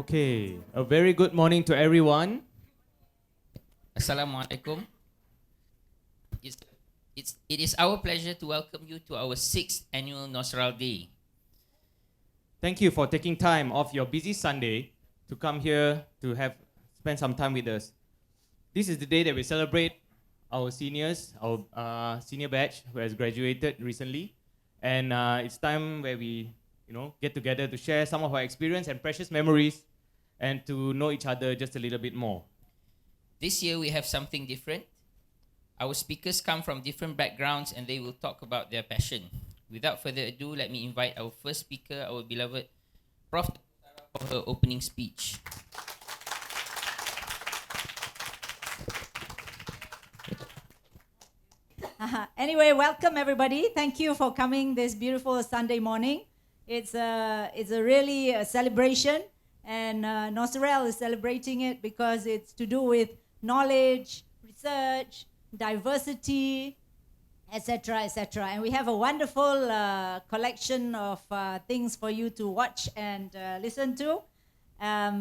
Okay, a very good morning to everyone. Assalamualaikum. It is our pleasure to welcome you to our 6th annual Noceral Day. Thank you for taking time off your busy Sunday to come here to spend some time with us. This is the day that we celebrate our seniors, our senior batch who has graduated recently, and it's time where we, get together to share some of our experience and precious memories, and to know each other just a little bit more. This year we have something different. Our speakers come from different backgrounds and they will talk about their passion. Without further ado, let me invite our first speaker, our beloved Prof. for her opening speech. Anyway, welcome everybody. Thank you for coming this beautiful Sunday morning. It's a really a celebration, and Noceral is celebrating it because it's to do with knowledge, research, diversity, etc., etc. And we have a wonderful collection of things for you to watch and listen to.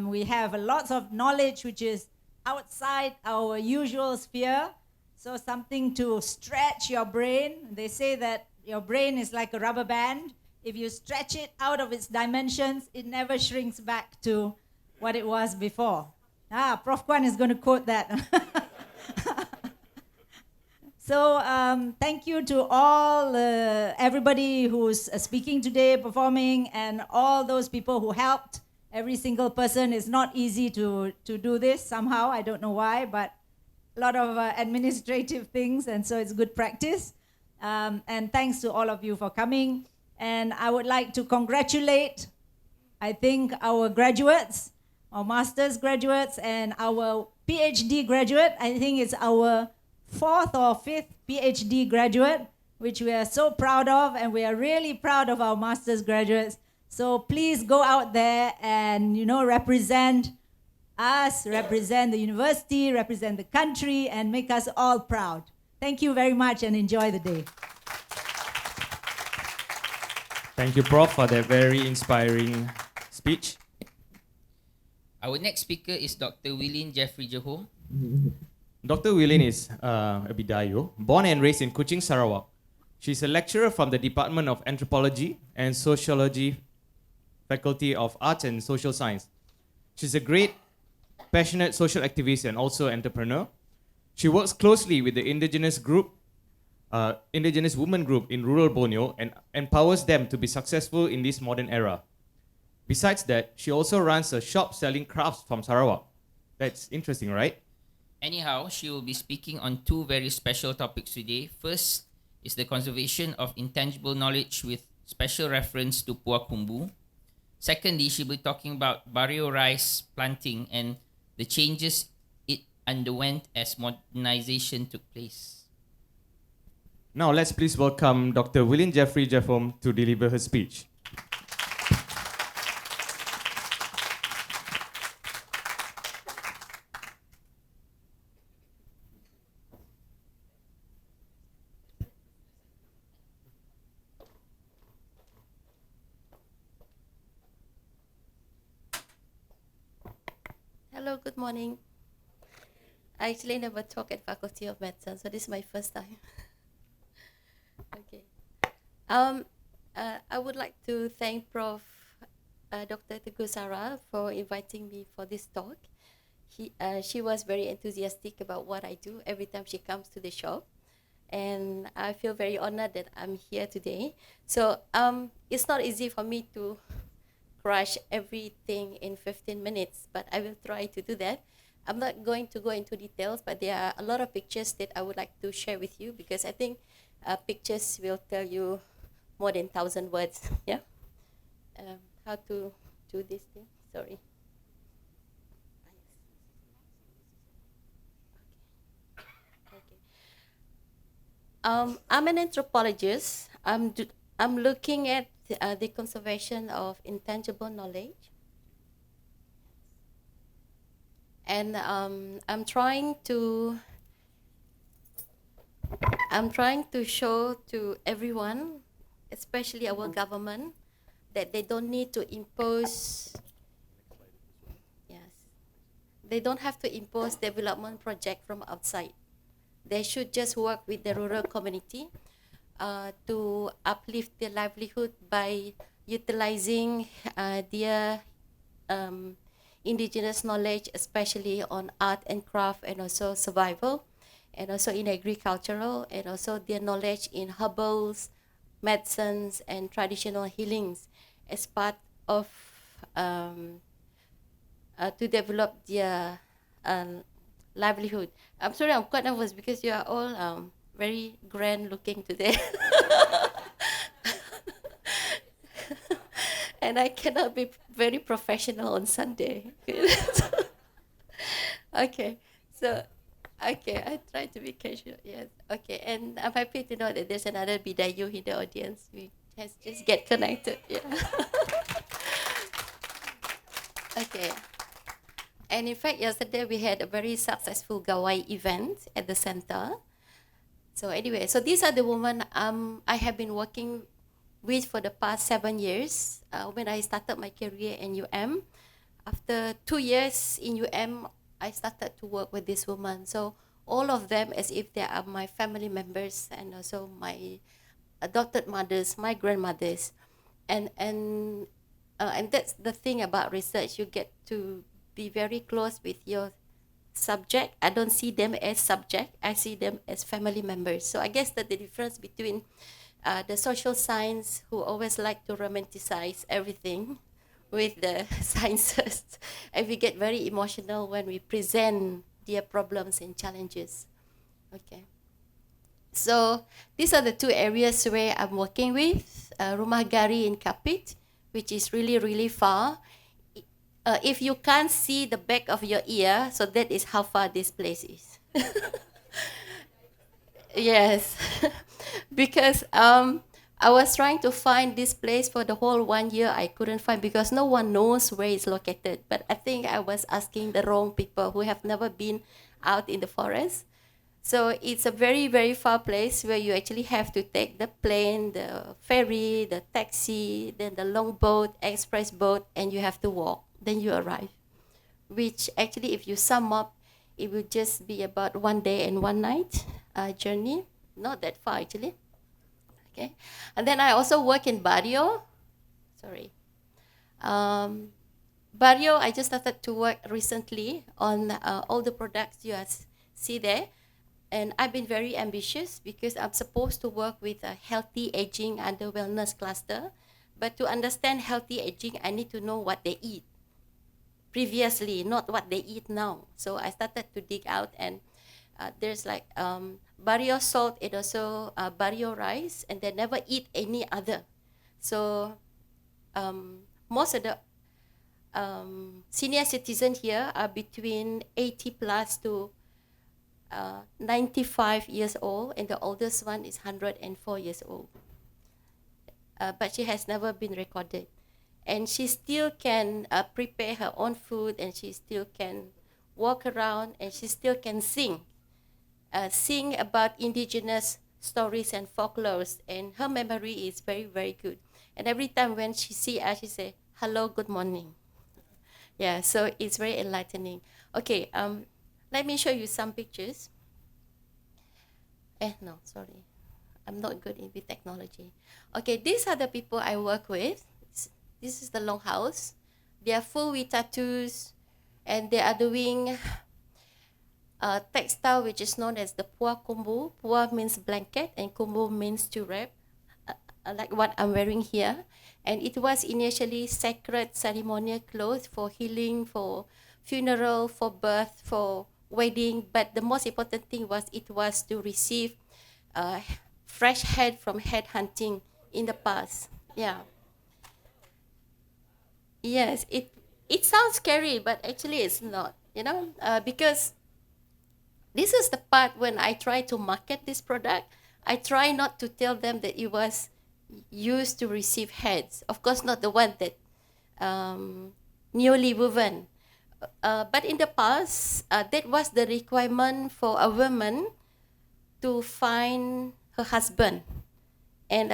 We have lots of knowledge which is outside our usual sphere. So something to stretch your brain. They say that your brain is like a rubber band. If you stretch it out of its dimensions, it never shrinks back to what it was before. Prof. Kwan is going to quote that. So thank you to all, everybody who's speaking today, performing, and all those people who helped. Every single person. Is not easy to do this somehow. I don't know why, but a lot of administrative things, and so it's good practice. And thanks to all of you for coming. And I would like to congratulate, I think, our graduates, our master's graduates, and our PhD graduate. I think it's our 4th or 5th PhD graduate, which we are so proud of, and we are really proud of our master's graduates. So please go out there and, represent us, represent the university, represent the country, and make us all proud. Thank you very much and enjoy the day. Thank you, Prof, for that very inspiring speech. Our next speaker is Dr. Willin Jeffrey Johor. Dr. Willin is a Bidayo, born and raised in Kuching, Sarawak. She's a lecturer from the Department of Anthropology and Sociology, Faculty of Arts and Social Science. She's a great, passionate social activist and also entrepreneur. She works closely with the indigenous women group in rural Borneo and empowers them to be successful in this modern era. Besides that, she also runs a shop selling crafts from Sarawak. That's interesting, right? Anyhow, she will be speaking on 2 very special topics today. First is the conservation of intangible knowledge with special reference to Puak Humbu. Secondly, she'll be talking about barrio rice planting and the changes it underwent as modernization took place. Now let's please welcome Dr. Willin Jeffrey Jeffom to deliver her speech. Hello, good morning. I actually never talk at Faculty of Medicine, so this is my first time. Okay. I would like to thank Prof. Dr. Teguh Sarah for inviting me for this talk. She was very enthusiastic about what I do every time she comes to the shop. And I feel very honored that I'm here today. So it's not easy for me to crush everything in 15 minutes, but I will try to do that. I'm not going to go into details, but there are a lot of pictures that I would like to share with you because I think pictures will tell you more than 1,000 words. Yeah. How to do this thing? Sorry. Okay. I'm an anthropologist. I'm looking at the conservation of intangible knowledge, and I'm trying to show to everyone, especially our government, that they don't need to impose they don't have to impose development project from outside. They should just work with the rural community to uplift their livelihood by utilizing their indigenous knowledge, especially on art and craft, and also survival, and also in agricultural, and also their knowledge in herbals, medicines, and traditional healings as part of to develop their livelihood. I'm sorry, I'm quite nervous because you are all very grand looking today. And I cannot be very professional on Sunday. Okay, so, okay, I try to be casual, yes. Okay, and I'm happy to know that there's another Bidayu in the audience. We just get connected, yeah. Okay. And in fact, yesterday we had a very successful Gawai event at the center. So anyway, so these are the women I have been working with for the past 7 years when I started my career in UM. After 2 years in UM, I started to work with this woman. So all of them as if they are my family members and also my adopted mothers, my grandmothers. And that's the thing about research. You get to be very close with your subject. I don't see them as subject. I see them as family members. So I guess that the difference between the social science, who always like to romanticize everything, with the sciences, and we get very emotional when we present their problems and challenges. Okay. So these are the two areas where I'm working with. Rumah Gari in Kapit, which is really, really far. If you can't see the back of your ear, so that is how far this place is. Yes, because I was trying to find this place for the whole 1 year. I couldn't find because no one knows where it's located. But I think I was asking the wrong people who have never been out in the forest. So it's a very, very far place where you actually have to take the plane, the ferry, the taxi, then the long boat, express boat, and you have to walk. Then you arrive, which actually, if you sum up, it will just be about 1 day and 1 night journey. Not that far, actually. Okay, and then I also work in Barrio. Sorry. Barrio, I just started to work recently on all the products you see there. And I've been very ambitious because I'm supposed to work with a healthy aging under wellness cluster. But to understand healthy aging, I need to know what they eat previously, not what they eat now. So I started to dig out, and there's like Barrio salt and also Barrio rice, and they never eat any other. So most of the senior citizens here are between 80 plus to 95 years old, and the oldest one is 104 years old. But she has never been recorded. And she still can prepare her own food, and she still can walk around, and she still can sing. Sing about indigenous stories and folklores, and her memory is very, very good. And every time when she see us, she say, "Hello, good morning." Yeah, so it's very enlightening. Okay, let me show you some pictures. No, sorry. I'm not good with technology. Okay, these are the people I work with. This is the longhouse. They are full with tattoos, and they are doing textile, which is known as the Pua Kumbu. Pua means blanket, and Kumbu means to wrap, like what I'm wearing here. And it was initially sacred ceremonial clothes for healing, for funeral, for birth, for wedding. But the most important thing was it was to receive fresh head from head hunting in the past. Yeah. Yes, it sounds scary, but actually it's not, because this is the part when I try to market this product. I try not to tell them that it was used to receive heads. Of course, not the one that newly woven. But in the past, that was the requirement for a woman to find her husband. And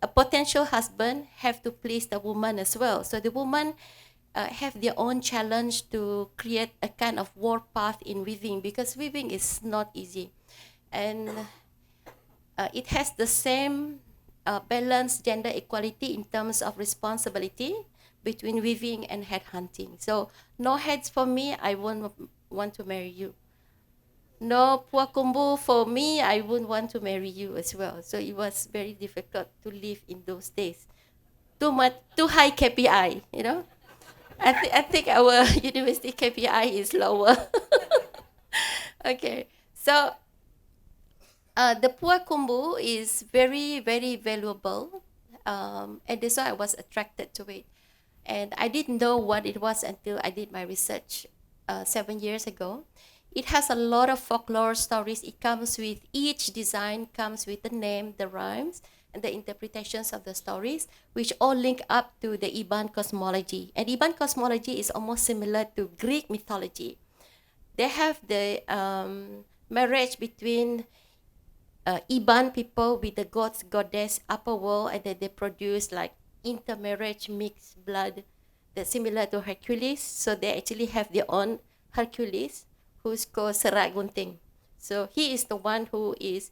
a potential husband, have to please the woman as well. So the woman have their own challenge to create a kind of warpath in weaving, because weaving is not easy, and it has the same balanced gender equality in terms of responsibility between weaving and headhunting. So no heads for me, I won't want to marry you. No puakumbu for me, I wouldn't want to marry you as well. So it was very difficult to live in those days. Too high KPI, you know. I think our university KPI is lower. Okay, so the puakumbu is very, very valuable, and that's why I was attracted to it. And I didn't know what it was until I did my research 7 years ago. It has a lot of folklore stories. It comes with each design, comes with the name, the rhymes, and the interpretations of the stories, which all link up to the Iban cosmology. And Iban cosmology is almost similar to Greek mythology. They have the marriage between Iban people with the gods, goddess, upper world, and then they produce like intermarriage, mixed blood that's similar to Hercules. So they actually have their own Hercules, who's called Serat Gunting. So he is the one who is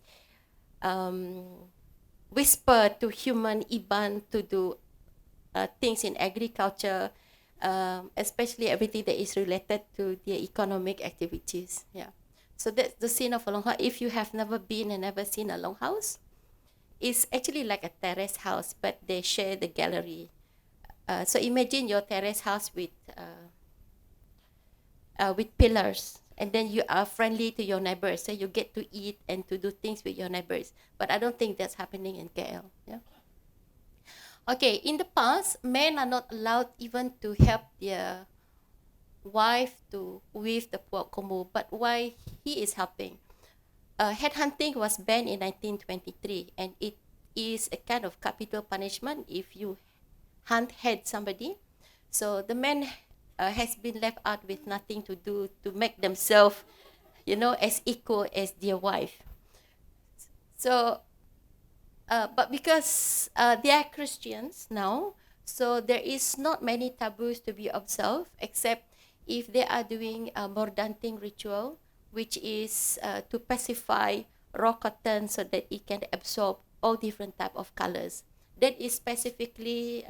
whispered to human Iban to do things in agriculture, especially everything that is related to their economic activities. Yeah. So that's the scene of a longhouse. If you have never been and never seen a longhouse, it's actually like a terrace house, but they share the gallery. So imagine your terrace house with pillars, and then you are friendly to your neighbors, so you get to eat and to do things with your neighbors. But I don't think that's happening in KL. Yeah. Okay, in the past, men are not allowed even to help their wife to weave the puakumbu, but why he is helping? Headhunting was banned in 1923, and it is a kind of capital punishment if you head somebody. So the man has been left out with nothing to do to make themselves, as equal as their wife. So, but because they are Christians now, so there is not many taboos to be observed, except if they are doing a mordanting ritual, which is to pacify raw cotton so that it can absorb all different type of colors. That is specifically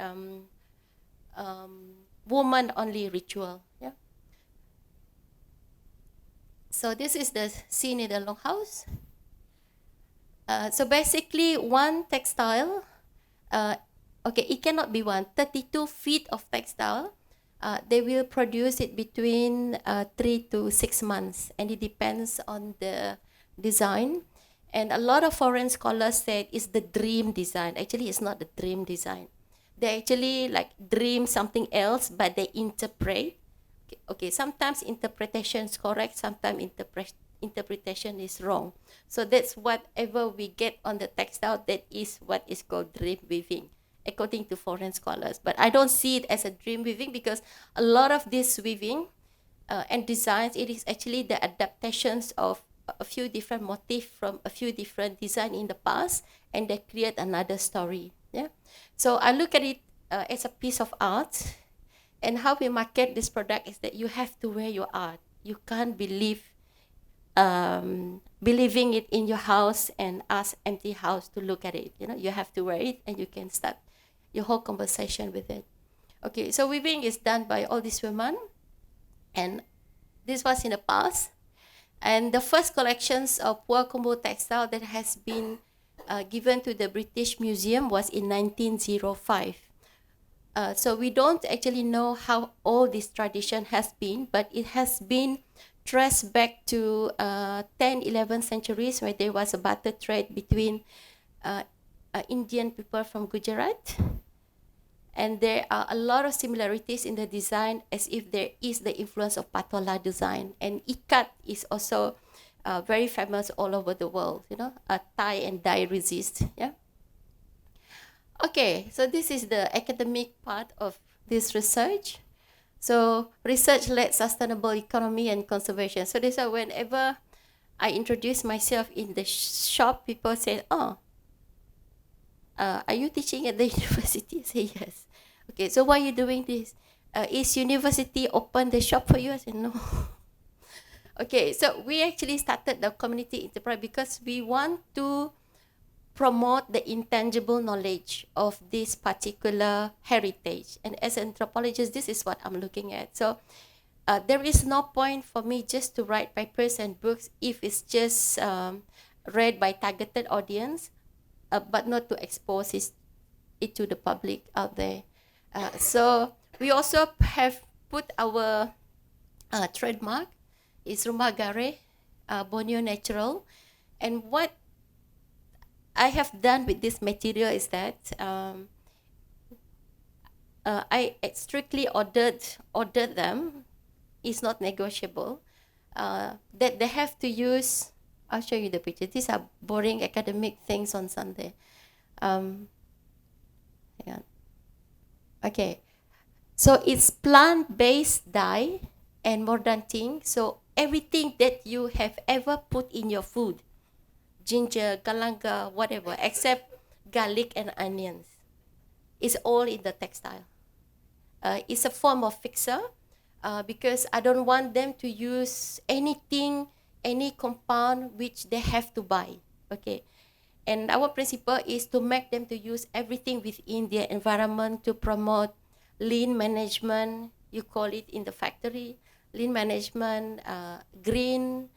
woman-only ritual. Yeah. So this is the scene in the longhouse. So basically, one textile. Okay, it cannot be 32 feet of textile. They will produce it between 3 to 6 months, and it depends on the design. And a lot of foreign scholars said it's the dream design. Actually, it's not the dream design. They actually like dream something else, but they interpret. Okay, sometimes interpretation is correct, sometimes interpretation is wrong. So that's whatever we get on the textile, that is what is called dream weaving, according to foreign scholars. But I don't see it as a dream weaving, because a lot of this weaving and designs, it is actually the adaptations of a few different motifs from a few different designs in the past, and they create another story. Yeah. So I look at it as a piece of art, and how we market this product is that you have to wear your art. You can't believing it in your house and ask empty house to look at it. You have to wear it, and you can start your whole conversation with it. Okay, so weaving is done by all these women, and this was in the past. And the first collections of puakumbu textile that has been given to the British Museum was in 1905. So we don't actually know how old this tradition has been, but it has been traced back to 10, 11th centuries, where there was a barter trade between Indian people from Gujarat. And there are a lot of similarities in the design, as if there is the influence of patola design. And ikat is also very famous all over the world, tie and dye resist. Yeah. Okay, so this is the academic part of this research. So research-led sustainable economy and conservation. So this is whenever I introduce myself in the shop, people say, "Oh, are you teaching at the university?" I say yes. Okay, so why are you doing this? is university open the shop for you? I said, no. Okay, so we actually started the community enterprise because we want to promote the intangible knowledge of this particular heritage. And as an anthropologist, this is what I'm looking at. So there is no point for me just to write papers and books if it's just read by targeted audience, but not to expose it to the public out there. So we also have put our trademark is Rumah Gare, Borneo Natural. And what I have done with this material is that I strictly ordered them. It's not negotiable. That they have to use. I'll show you the picture. These are boring academic things on Sunday. Hang on. Okay. So it's plant-based dye and mordanting. So everything that you have ever put in your food, ginger, galanga, whatever, except garlic and onions, is all in the textile. It's a form of fixer because I don't want them to use anything, any compound which they have to buy. Okay. And our principle is to make them to use everything within their environment to promote lean management, you call it in the factory, lean management, green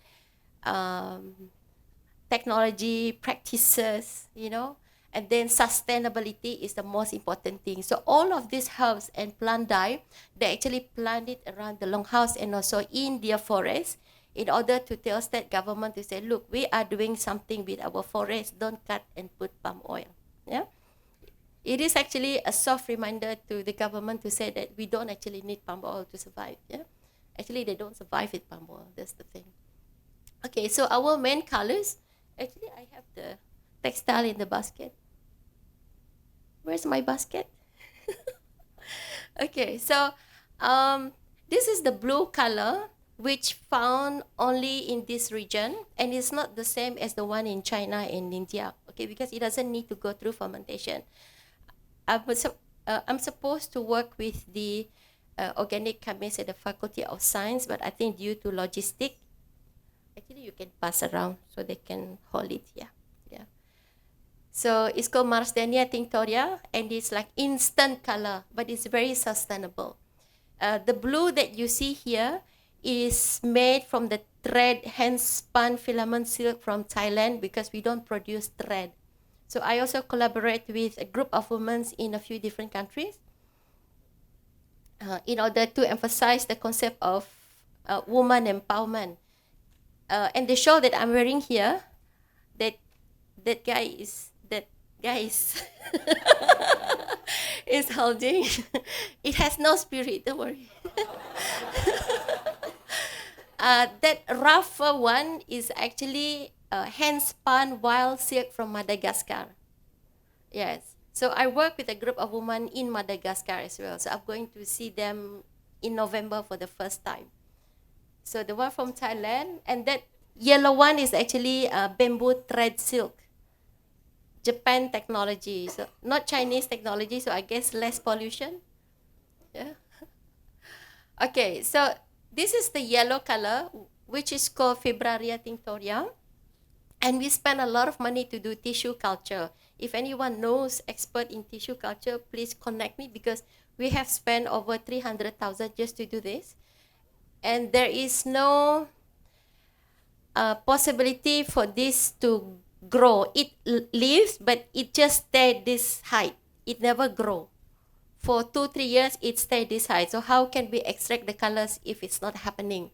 technology practices, and then sustainability is the most important thing. So all of these herbs and plant dye, they actually plant it around the longhouse and also in their forest in order to tell state government to say, look, we are doing something with our forest, don't cut and put palm oil. Yeah. It is actually a soft reminder to the government to say that we don't actually need palm oil to survive. Yeah. Actually, they don't survive with palm oil. That's the thing. Okay, so our main colors, actually, I have the textile in the basket. Where's my basket? Okay, so this is the blue color, which found only in this region, and it's not the same as the one in China and India, okay, because it doesn't need to go through fermentation. I'm supposed to work with the organic chemists at the Faculty of Science, but I think due to logistic, actually you can pass around so they can hold it here. Yeah. So it's called Marsdenia tinctoria, and it's like instant color, but it's very sustainable. The blue that you see here is made from the thread, hand spun filament silk from Thailand, because we don't produce thread. So I also collaborate with a group of women in a few different countries in order to emphasize the concept of woman empowerment. And the shawl that I'm wearing here, that guy is is holding. It has no spirit, don't worry. That rougher one is actually hand-spun wild silk from Madagascar. Yes. So I work with a group of women in Madagascar as well. So I'm going to see them in November for the first time. So the one from Thailand, and that yellow one is actually bamboo thread silk. Japan technology, so not Chinese technology, so I guess less pollution. Yeah. Okay, so this is the yellow color, which is called Fibraria tinctoria. And we spend a lot of money to do tissue culture. If anyone knows expert in tissue culture, please connect me, because we have spent over 300,000 just to do this. And there is no possibility for this to grow. It lives, but it just stayed this height. It never grow. For 2-3 years, it stayed this height. So how can we extract the colors if it's not happening?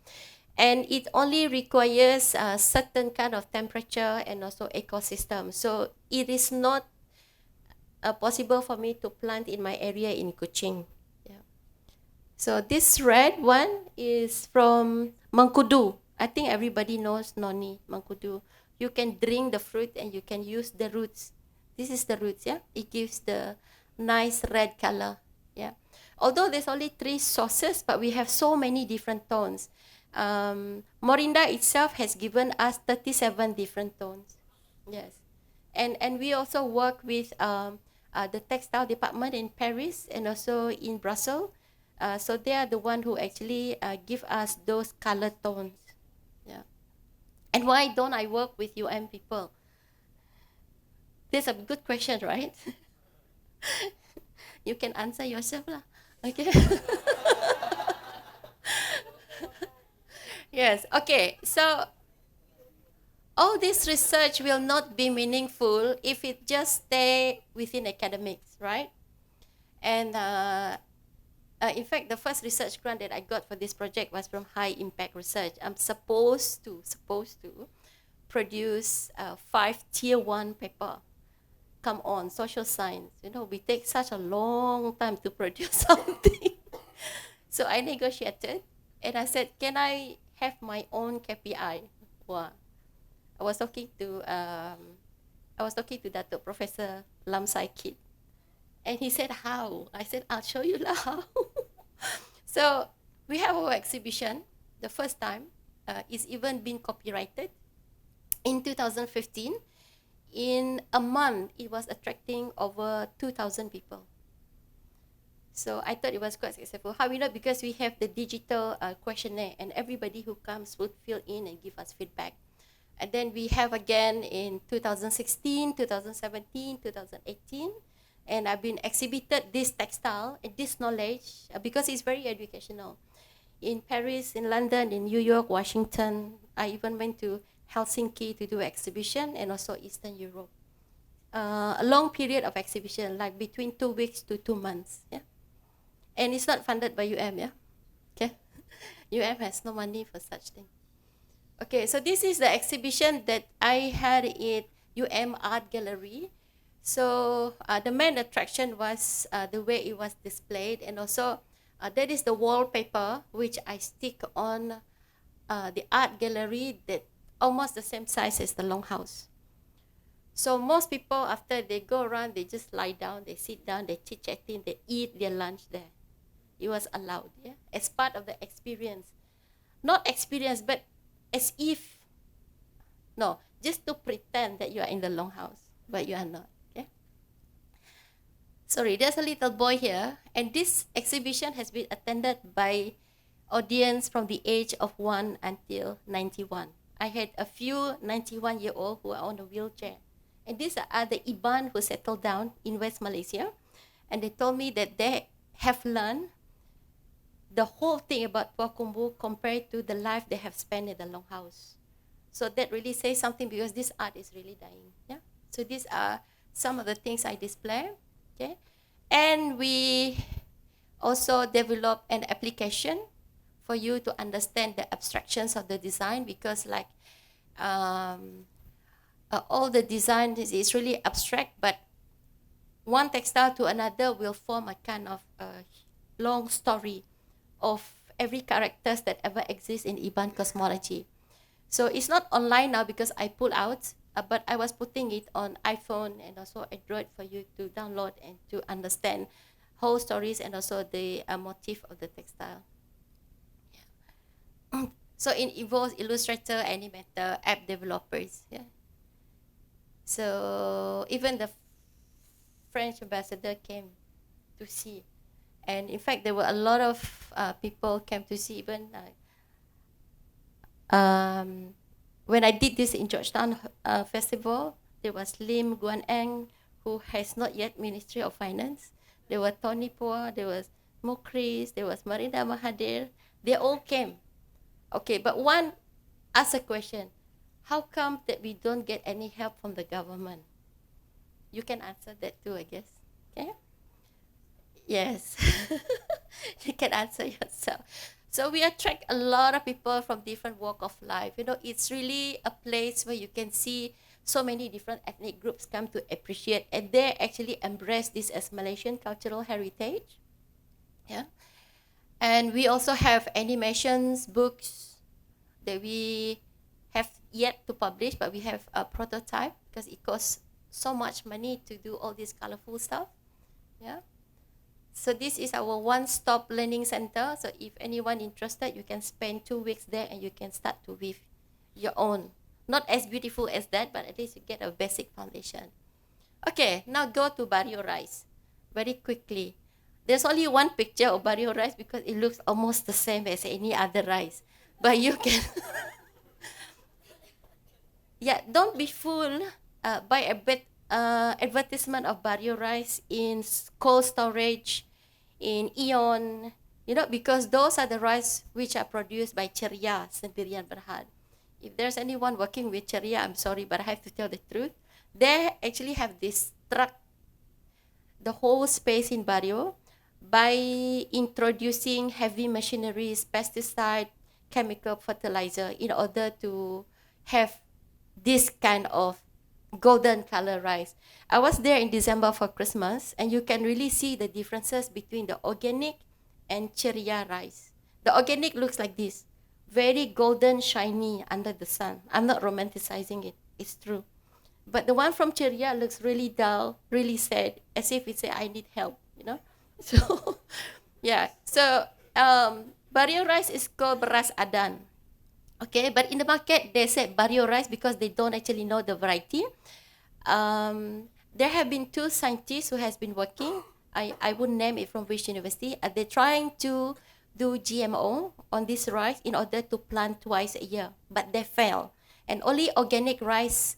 And it only requires a certain kind of temperature and also ecosystem. So it is not possible for me to plant in my area in Kuching. Yeah. So this red one is from Mangkudu. I think everybody knows noni, Mangkudu. You can drink the fruit and you can use the roots. This is the roots, yeah? It gives the nice red color, yeah? Although there's only 3 sources, but we have so many different tones. Morinda itself has given us 37 different tones, yes. And we also work with the textile department in Paris and also in Brussels. So they are the one who actually give us those color tones. Yeah. And why don't I work with UM people? This is a good question, right? You can answer yourself lah. Okay. Yes. Okay. So all this research will not be meaningful if it just stay within academics, right? And in fact, the first research grant that I got for this project was from High Impact Research. I'm supposed to produce 5 tier 1 paper. Come on, social science. You know, we take such a long time to produce something. So I negotiated and I said, can I have my own KPI? Wow. I was talking to Dato Professor Lam Sai Kit. And he said, how? I said, I'll show you how. So we have our exhibition, the first time. It's even been copyrighted. In 2015, in a month, it was attracting over 2,000 people. So I thought it was quite successful. How we know? Because we have the digital questionnaire, and everybody who comes would fill in and give us feedback. And then we have again in 2016, 2017, 2018. And I've been exhibited this textile and this knowledge because it's very educational. In Paris, in London, in New York, Washington. I even went to Helsinki to do exhibition, and also Eastern Europe. A long period of exhibition, like between 2 weeks to 2 months. Yeah, and it's not funded by UM. Yeah, okay. UM has no money for such thing. Okay, so this is the exhibition that I had at UM Art Gallery. So the main attraction was the way it was displayed, and also that is the wallpaper which I stick on the art gallery that almost the same size as the longhouse. So most people, after they go around, they just lie down, they sit down, they chit-chatting, they eat their lunch there. It was allowed, yeah, as part of the experience. Not experience, but as if, no, just to pretend that you are in the longhouse, but you are not. Sorry, there's a little boy here, and this exhibition has been attended by audience from the age of 1 until 91. I had a few 91-year-olds who are on a wheelchair. And these are the Iban who settled down in West Malaysia. And they told me that they have learned the whole thing about Puah Kumbu compared to the life they have spent in the longhouse. So that really says something because this art is really dying. Yeah. So these are some of the things I display. Okay, and we also develop an application for you to understand the abstractions of the design because like all the design is really abstract, but one textile to another will form a kind of long story of every characters that ever exists in Iban cosmology. So it's not online now because I pull out, but I was putting it on iPhone and also Android for you to download and to understand whole stories and also the motif of the textile. Yeah. So it involves Illustrator, Animator, app developers. Yeah. So even the French ambassador came to see, and in fact there were a lot of people came to see. Even when I did this in Georgetown Festival, there was Lim Guan Eng, who has not yet Ministry of Finance. There was Tony Poa, there was Mukris, there was Marina Mahathir. They all came. Okay, but one asked a question: how come that we don't get any help from the government? You can answer that too, I guess. Okay? Yes. You can answer yourself. So we attract a lot of people from different walk of life. You know, it's really a place where you can see so many different ethnic groups come to appreciate, and they actually embrace this as Malaysian cultural heritage. Yeah. And we also have animations, books that we have yet to publish, but we have a prototype because it costs so much money to do all this colorful stuff. Yeah. So this is our one-stop learning center. So if anyone interested, you can spend 2 weeks there and you can start to weave your own. Not as beautiful as that, but at least you get a basic foundation. Okay, now go to Barrio Rice very quickly. There's only one picture of barrio rice because it looks almost the same as any other rice. But you can, yeah, don't be fooled by a bit advertisement of barrio rice in cold storage, in Eon, because those are the rice which are produced by Ceria Sendirian Berhad. If there's anyone working with Ceria, I'm sorry, but I have to tell the truth. They actually have this truck the whole space in barrio by introducing heavy machineries, pesticide, chemical fertilizer in order to have this kind of golden color rice. I was there in December for Christmas, and you can really see the differences between the organic and Ceria rice. The organic looks like this, very golden, shiny under the sun. I'm not romanticizing it, it's true. But the one from Ceria looks really dull, really sad, as if it say, I need help, So, yeah. So, barrio rice is called beras adan. Okay, but in the market, they say barrio rice because they don't actually know the variety. There have been 2 scientists who has been working. I wouldn't name it from which university. They're trying to do GMO on this rice in order to plant twice a year, but they fail. And only organic rice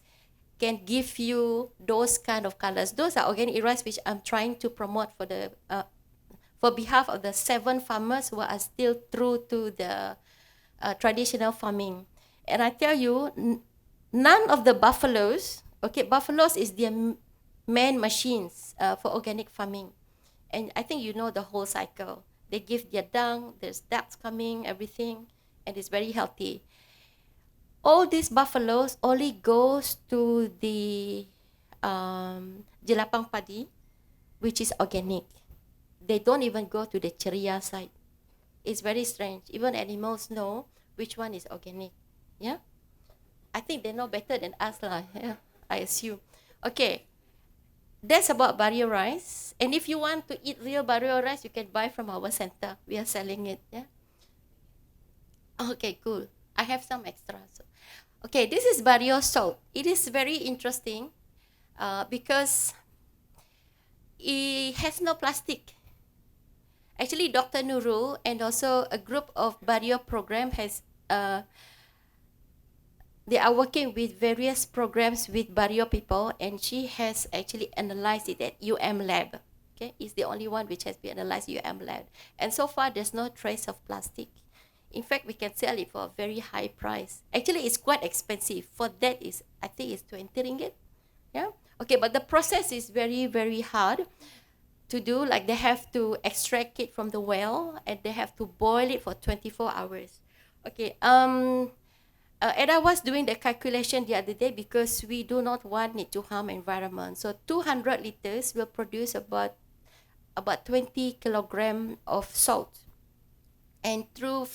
can give you those kind of colors. Those are organic rice which I'm trying to promote for behalf of the 7 farmers who are still true to the traditional farming. And I tell you, none of the buffaloes, buffaloes is their main machines for organic farming. And I think you know the whole cycle. They give their dung, there's ducks coming, everything, and it's very healthy. All these buffaloes only goes to the Jelapang Padi, which is organic. They don't even go to the Ceria side. It's very strange. Even animals know which one is organic. Yeah? I think they know better than us lah. Yeah, I assume. Okay. That's about barrio rice. And if you want to eat real barrio rice, you can buy from our center. We are selling it. Yeah? Okay, cool. I have some extras. Okay, this is barrio salt. It is very interesting because it has no plastic. Actually, Dr. Nurul and also a group of barrio program has, they are working with various programs with barrio people, and she has actually analyzed it at UM lab. Okay, it's the only one which has been analyzed at UM lab. And so far, there's no trace of plastic. In fact, we can sell it for a very high price. Actually, it's quite expensive. For that, I think it's 20 ringgit. Yeah. Okay, but the process is very, very hard to do. Like they have to extract it from the well, and they have to boil it for 24 hours. Okay. And I was doing the calculation the other day because we do not want it to harm environment. So 200 liters will produce about 20 kilogram of salt. And through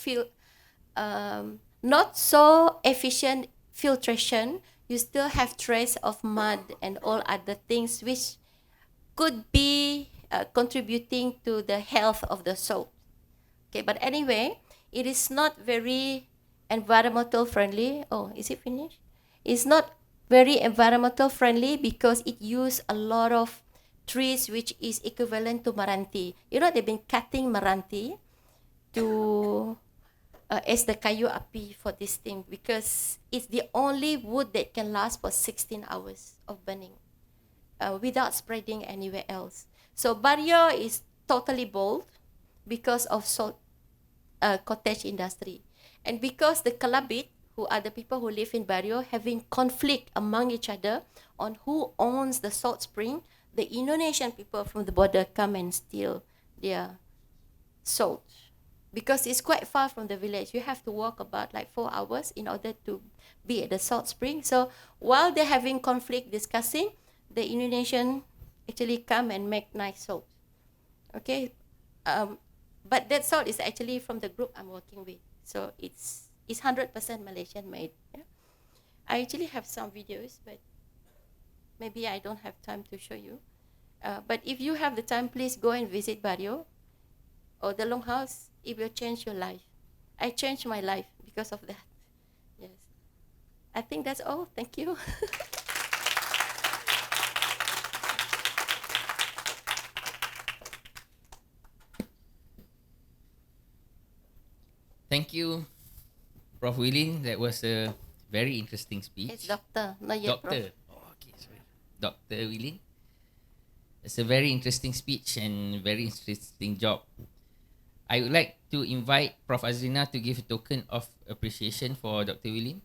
not so efficient filtration, you still have trace of mud and all other things which could be contributing to the health of the salt. Okay, but anyway, it is not very environmental friendly. Oh, is it finished? It's not very environmental friendly because it uses a lot of trees which is equivalent to Meranti. They've been cutting Meranti to as the kayu api for this thing because it's the only wood that can last for 16 hours of burning without spreading anywhere else. So barrio is totally bold because of salt cottage industry, and because the Kalabit, who are the people who live in barrio, having conflict among each other on who owns the salt spring. The Indonesian people from the border come and steal their salt. Because it's quite far from the village. You have to walk about like 4 hours in order to be at the salt spring. So while they're having conflict discussing, the Indonesian actually come and make nice salt. Okay, but that salt is actually from the group I'm working with. So it's 100% Malaysian made. Yeah? I actually have some videos, but maybe I don't have time to show you. But if you have the time, please go and visit Barrio or the Longhouse. It will change your life. I changed my life because of that. Yes. I think that's all. Thank you. Thank you, Prof. Willin. That was a very interesting speech. It's doctor, not yet Doctor. prof. Oh, okay, sorry. Dr. Willin. It's a very interesting speech and very interesting job. I would like to invite Prof. Azrina to give a token of appreciation for Dr. Willin.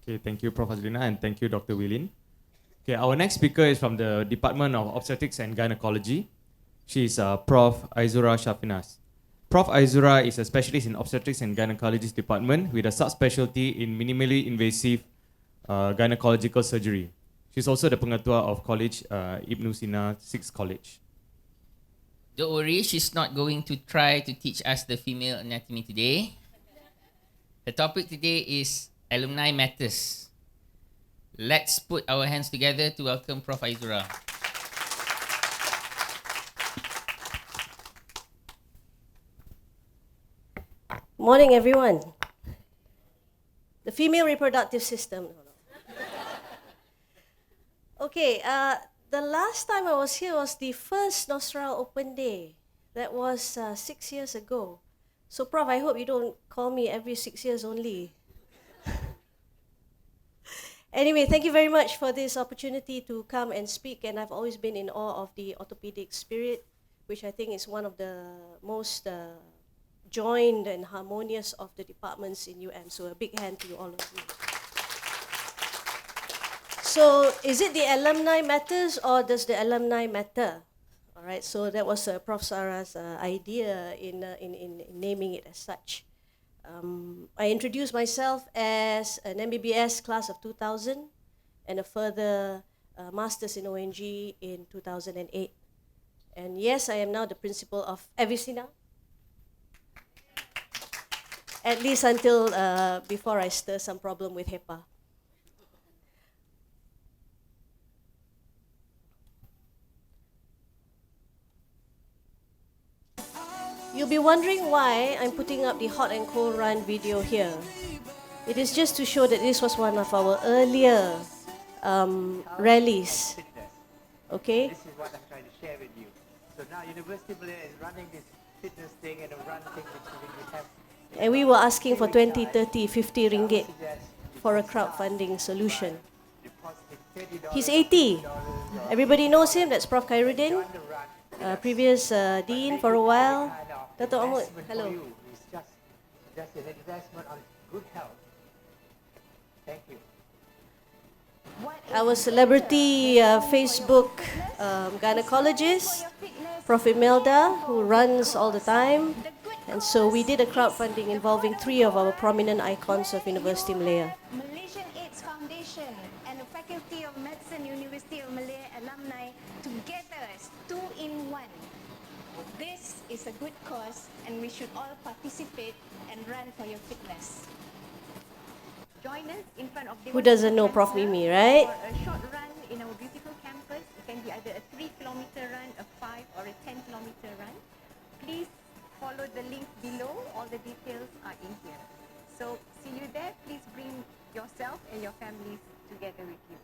Okay, thank you, Prof. Azrina, and thank you, Dr. Willin. Okay, our next speaker is from the Department of Obstetrics and Gynecology. She is Prof. Aizura Shafinas. Prof. Aizura is a specialist in Obstetrics and Gynecology department with a subspecialty in minimally invasive gynecological surgery. She's also the pengetua of College Ibn Sina 6 College. Don't worry, she's not going to try to teach us the female anatomy today. The topic today is Alumni Matters. Let's put our hands together to welcome Prof. Aizura. Morning, everyone. The female reproductive system. Okay, the last time I was here was the first Noceral Open Day. That was 6 years ago. So, Prof, I hope you don't call me every 6 years only. Anyway, thank you very much for this opportunity to come and speak, and I've always been in awe of the orthopedic spirit, which I think is one of the most joined and harmonious of the departments in UM. So a big hand to all of you. So is it the alumni matters or does the alumni matter? All right, so that was Prof. Sarah's idea in naming it as such. I introduced myself as an MBBS class of 2000 and a further master's in ONG in 2008. And yes, I am now the principal of Avicenna, at least until before I stir some problem with HEPA. You'll be wondering why I'm putting up the hot and cold run video here. It is just to show that this was one of our earlier rallies. Okay? This is what I'm trying to share with you. So now University Malaya is running this fitness thing and a run thing which we have. And we were asking for 20, 30, 50 ringgit for a crowdfunding solution. He's 80. Everybody knows him, that's Prof. Khairuddin, previous dean for a while. Dato' Ahmad, hello. It's just an investment on good health. Thank you. Our celebrity Facebook gynecologist, Prof. Imelda, who runs all the time. And so we did a crowdfunding involving 3 of our prominent icons of University Malaya. Malaysian AIDS Foundation and the Faculty of Medicine, University of Malaya alumni together as 2 in 1. This is a good cause and we should all participate and run for your fitness. Join us in front of Who doesn't know Prof. Mimi, right? For a short run in our beautiful campus. It can be either a 3-kilometer run, a 5 or a 10-kilometer run. Please follow the link below. All the details are in here. So see you there. Please bring yourself and your families together with you.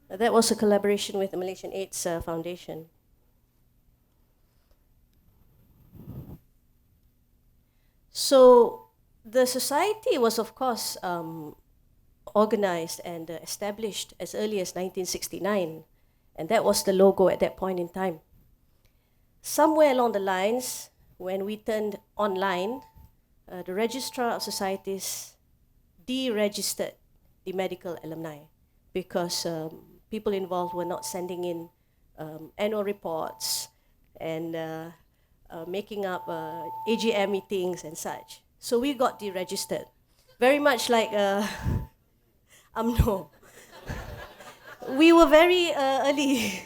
That was a collaboration with the Malaysian AIDS Foundation. So the society was, of course, organized and established as early as 1969, and that was the logo at that point in time. Somewhere along the lines, when we turned online, the Registrar of Societies deregistered the medical alumni because people involved were not sending in annual reports and making up AGM meetings and such. So we got deregistered. Very much like UMNO. we were very early.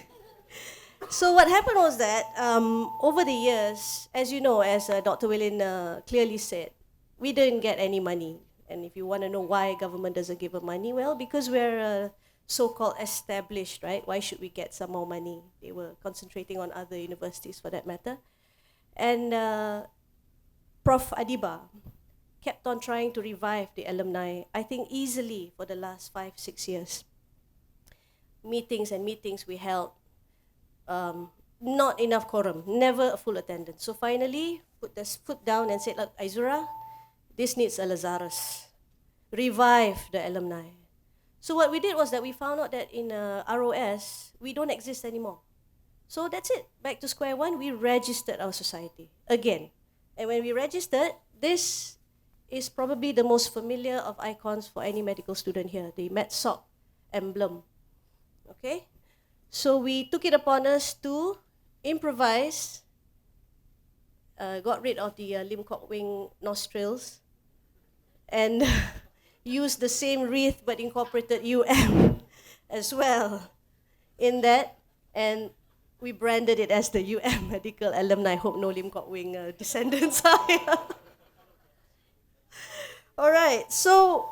So what happened was that over the years, as you know, as Dr. Willin clearly said, we didn't get any money. And if you want to know why government doesn't give us money, well, because we're so-called established, right? Why should we get some more money? They were concentrating on other universities for that matter. And Prof. Adiba kept on trying to revive the alumni, I think easily for the last 5-6 years. Meetings and meetings we held, not enough quorum, never a full attendance. So finally, put the foot down and said, look, Aizura, this needs a Lazarus. Revive the alumni. So what we did was that we found out that in ROS, we don't exist anymore. So that's it. Back to square one, we registered our society again. And when we registered, this is probably the most familiar of icons for any medical student here, the MedSoc emblem. Okay? So we took it upon us to improvise, got rid of the Lim Kok Wing nostrils, and used the same wreath but incorporated UM as well in that, and we branded it as the UM Medical Alumni. Hope no Lim Kok Wing descendants are here. All right, so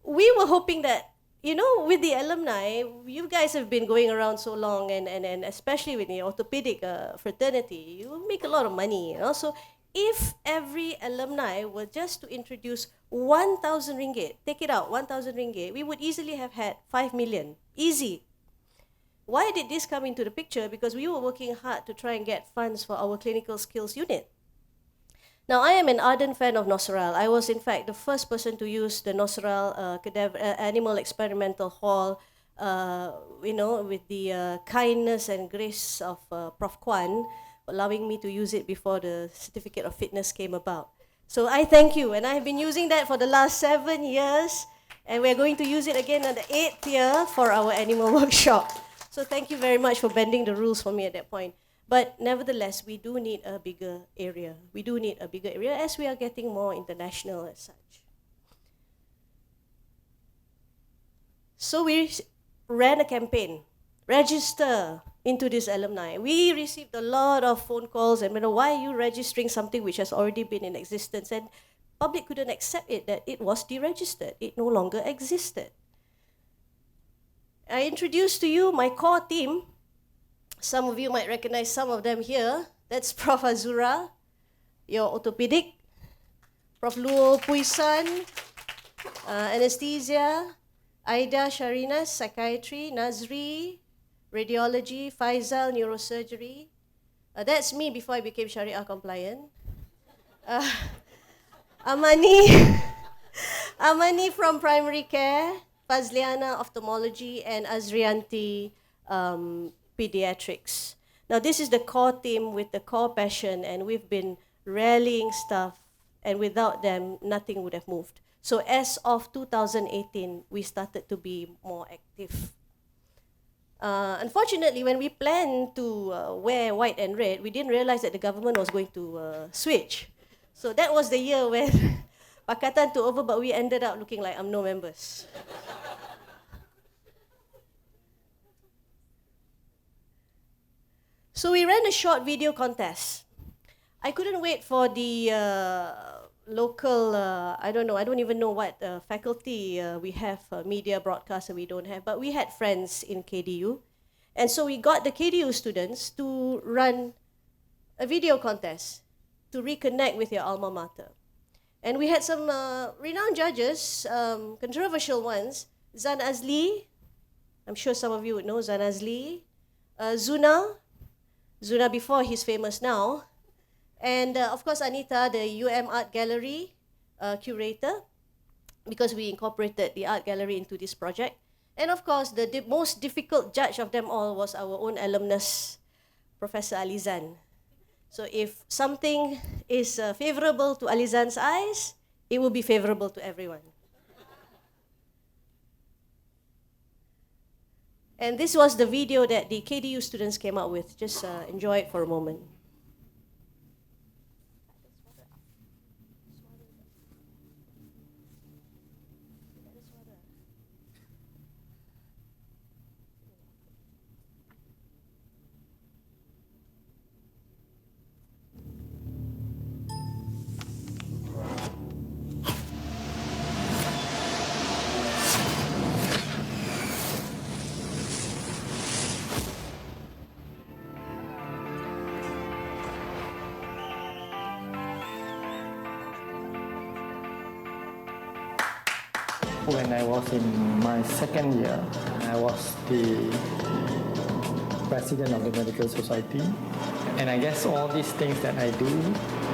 we were hoping that, you know, with the alumni, you guys have been going around so long, and especially with the orthopedic fraternity, you make a lot of money, you know. So if every alumni were just to introduce 1,000 ringgit, take it out, 1,000 ringgit, we would easily have had 5 million. Easy. Why did this come into the picture? Because we were working hard to try and get funds for our clinical skills unit. Now, I am an ardent fan of Noceral. I was, in fact, the first person to use the Noceral animal experimental hall, you know, with the kindness and grace of Prof. Kwan, allowing me to use it before the certificate of fitness came about. So I thank you, and I've been using that for the last 7 years, and we're going to use it again on the 8th year for our animal workshop. So thank you very much for bending the rules for me at that point. But nevertheless, we do need a bigger area. We do need a bigger area as we are getting more international as such. So we ran a campaign, register into this alumni. We received a lot of phone calls and, you know, why are you registering something which has already been in existence? And public couldn't accept it, that it was deregistered. It no longer existed. I introduced to you my core team. Some of you might recognize some of them here. That's Prof. Azura, your orthopedic, Prof. Luo Puisan, anesthesia, Aida Sharinas, psychiatry, Nazri, radiology, Faisal, neurosurgery. That's me before I became Sharia compliant. Amani, Amani from primary care, Fazliana, ophthalmology, and Azrianti, pediatrics. Now, this is the core team with the core passion, and we've been rallying staff, and without them, nothing would have moved. So as of 2018, we started to be more active. Unfortunately, when we planned to wear white and red, we didn't realize that the government was going to switch. So that was the year when Pakatan took over, but we ended up looking like UMNO members. So we ran a short video contest. I couldn't wait for the local, I don't even know what faculty we have, media broadcaster we don't have, but we had friends in KDU. And so we got the KDU students to run a video contest to reconnect with your alma mater. And we had some renowned judges, controversial ones, Zan Azli, I'm sure some of you would know Zan Azli, Zuna before he's famous now, and of course Anita, the UM Art Gallery curator, because we incorporated the art gallery into this project. And of course, the most difficult judge of them all was our own alumnus, Professor Alizan. So if something is favorable to Alizan's eyes, it will be favorable to everyone. And this was the video that the KDU students came up with. Just enjoy it for a moment. when I was in my second year. I was the president of the medical society. And I guess all these things that I do,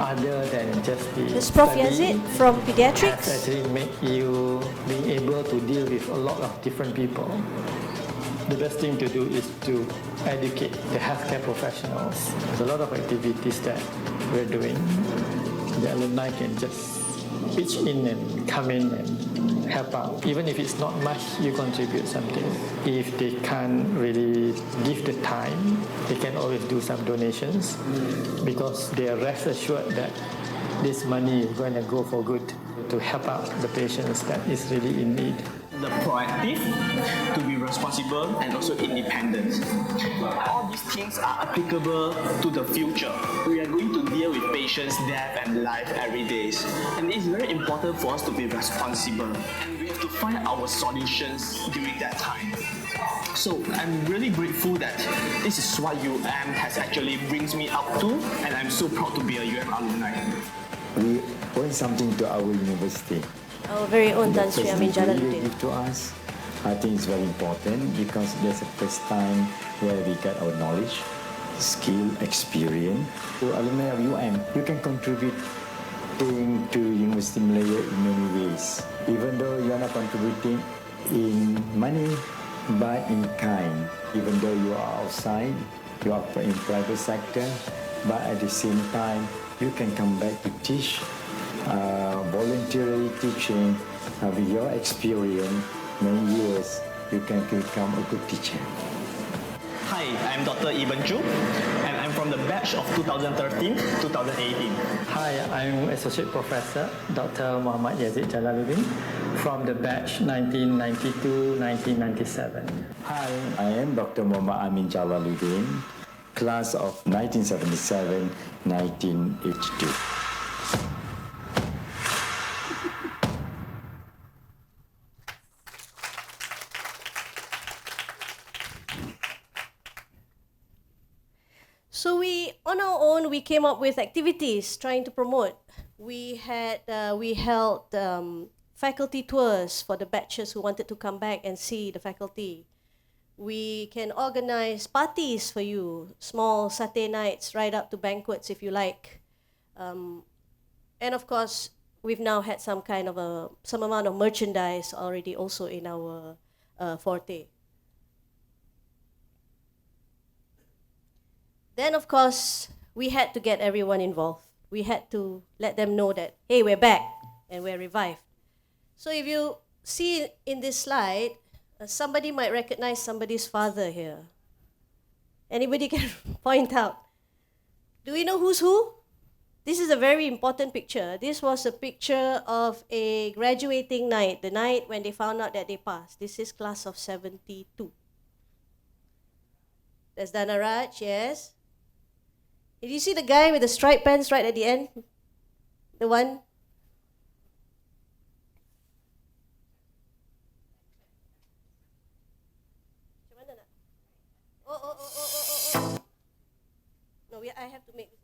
other than just the This Prof. study, Yazid from has pediatrics. actually make you being able to deal with a lot of different people. The best thing to do is to educate the healthcare professionals. There's a lot of activities that we're doing. The alumni can just pitch in and come in and help out. Even if it's not much, you contribute something. If they can't really give the time, they can always do some donations because they are rest assured that this money is going to go for good to help out the patients that is really in need. The proactive, to be responsible, and also independent. All these things are applicable to the future. We are going to deal with patients' death and life every day. And it's very important for us to be responsible. And we have to find our solutions during that time. So I'm really grateful that this is what UM has actually brings me up to, and I'm so proud to be a UM alumni. We owe something to our university. Our very own Tan Sri Amin Jalaluddin. Give to us, I think it's very important because that's the first time where we get our knowledge, skill, experience. To alumni of UM, you can contribute to University Malaya in many ways. Even though you are not contributing in money, but in kind. Even though you are outside, you are in private sector, but at the same time, you can come back to teach. Voluntarily teaching with your experience, many years, you can become a good teacher. Hi, I'm Dr. Iban Chu, and I'm from the batch of 2013-2018. Hi, I'm Associate Professor Dr. Muhammad Yazid Jalaluddin from the batch 1992-1997. Hi, I am Dr. Muhammad Amin Jalaluddin, class of 1977-1982. So on our own, we came up with activities trying to promote. We held faculty tours for the batches who wanted to come back and see the faculty. We can organize parties for you, small Saturday nights, right up to banquets if you like. And of course, we've now had some amount of merchandise already also in our forte. Then, of course, we had to get everyone involved. We had to let them know that, hey, we're back and we're revived. So if you see in this slide, somebody might recognize somebody's father here. Anybody can point out. Do we know who's who? This is a very important picture. This was a picture of a graduating night, the night when they found out that they passed. This is class of 72. That's Dana Raj, yes. Did you see the guy with the striped pants right at the end? The one? Oh. No, I have to make this.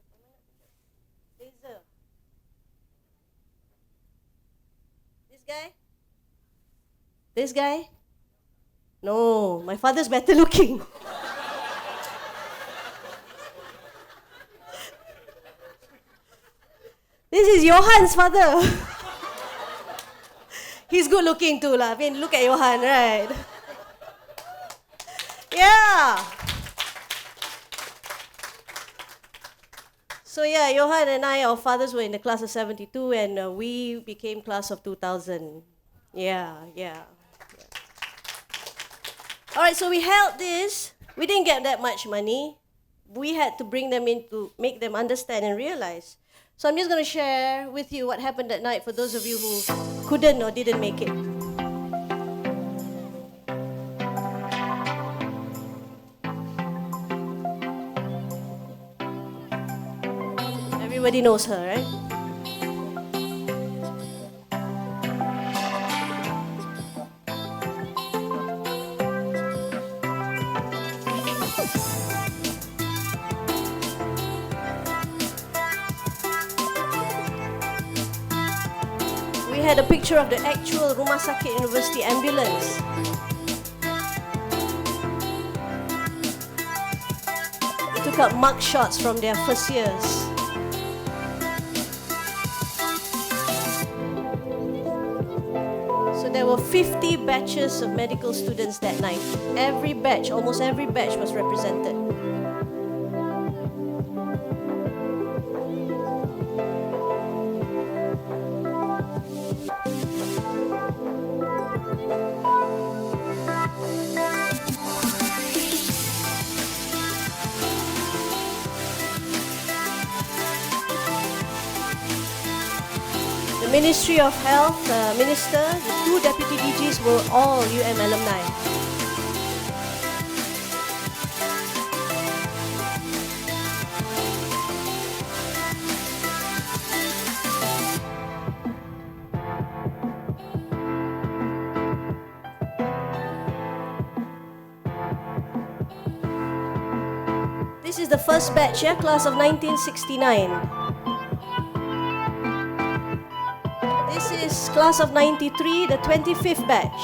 Laser. This guy? This guy? No, my father's better looking. This is Johan's father. He's good looking too, lah. I mean, look at Johan, right? Yeah. So yeah, Johan and I, our fathers were in the class of 72 and we became class of 2000. Yeah. All right, so we held this. We didn't get that much money. We had to bring them in to make them understand and realize. So I'm just going to share with you what happened that night for those of you who couldn't or didn't make it. Everybody knows her, right? We had a picture of the actual Rumah Sakit University ambulance. They took out mug shots from their first years. So there were 50 batches of medical students that night. Every batch, almost every batch was represented. The Ministry of Health Minister, the two deputy DGs were all UM alumni. This is the first batch, yeah, class of 1969. This is class of 93, the 25th batch.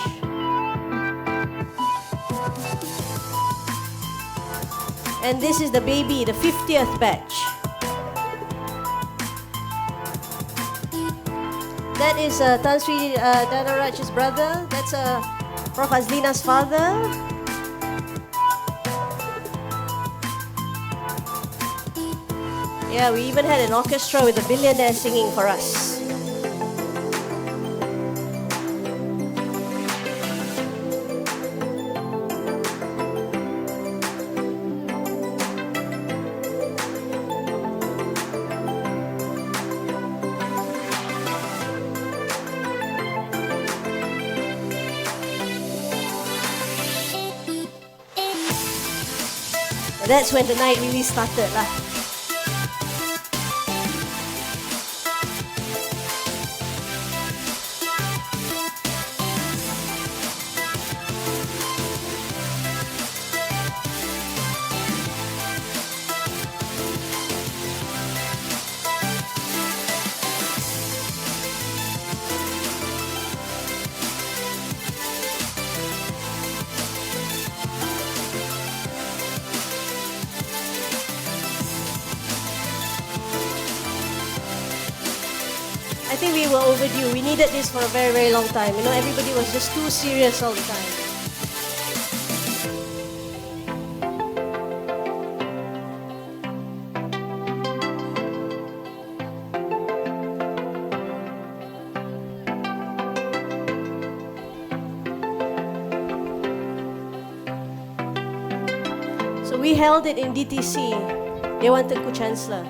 And this is the baby, the 50th batch. That is Tan Sri Danaraj's brother. That's Prof. Azlina's father. Yeah, we even had an orchestra with a billionaire singing for us. That's when the night really started lah. I think we were overdue. We needed this for a very, very long time. You know, everybody was just too serious all the time. So we held it in DTC, Dewan Tengku Chancellor.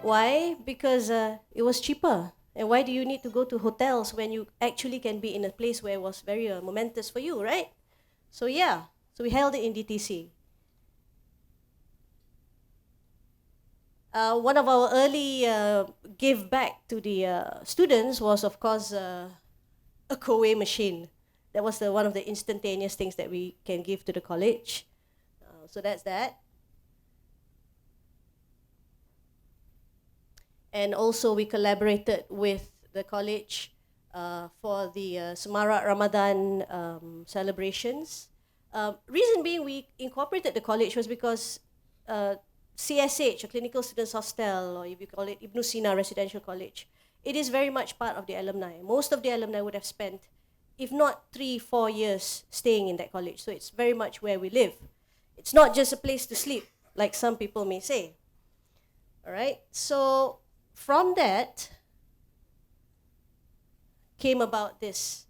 Why? Because it was cheaper. And why do you need to go to hotels when you actually can be in a place where it was very momentous for you, right? So yeah, so we held it in DTC. One of our early give back to the students was, of course, a co-weigh machine. That was one of the instantaneous things that we can give to the college. So that's that. And also we collaborated with the college for the Semarak Ramadan celebrations. Reason being we incorporated the college was because CSH, a Clinical Students Hostel, or if you call it Ibn Sina Residential College, it is very much part of the alumni. Most of the alumni would have spent, if not 3-4 years, staying in that college. So it's very much where we live. It's not just a place to sleep, like some people may say. All right, so from that came about this.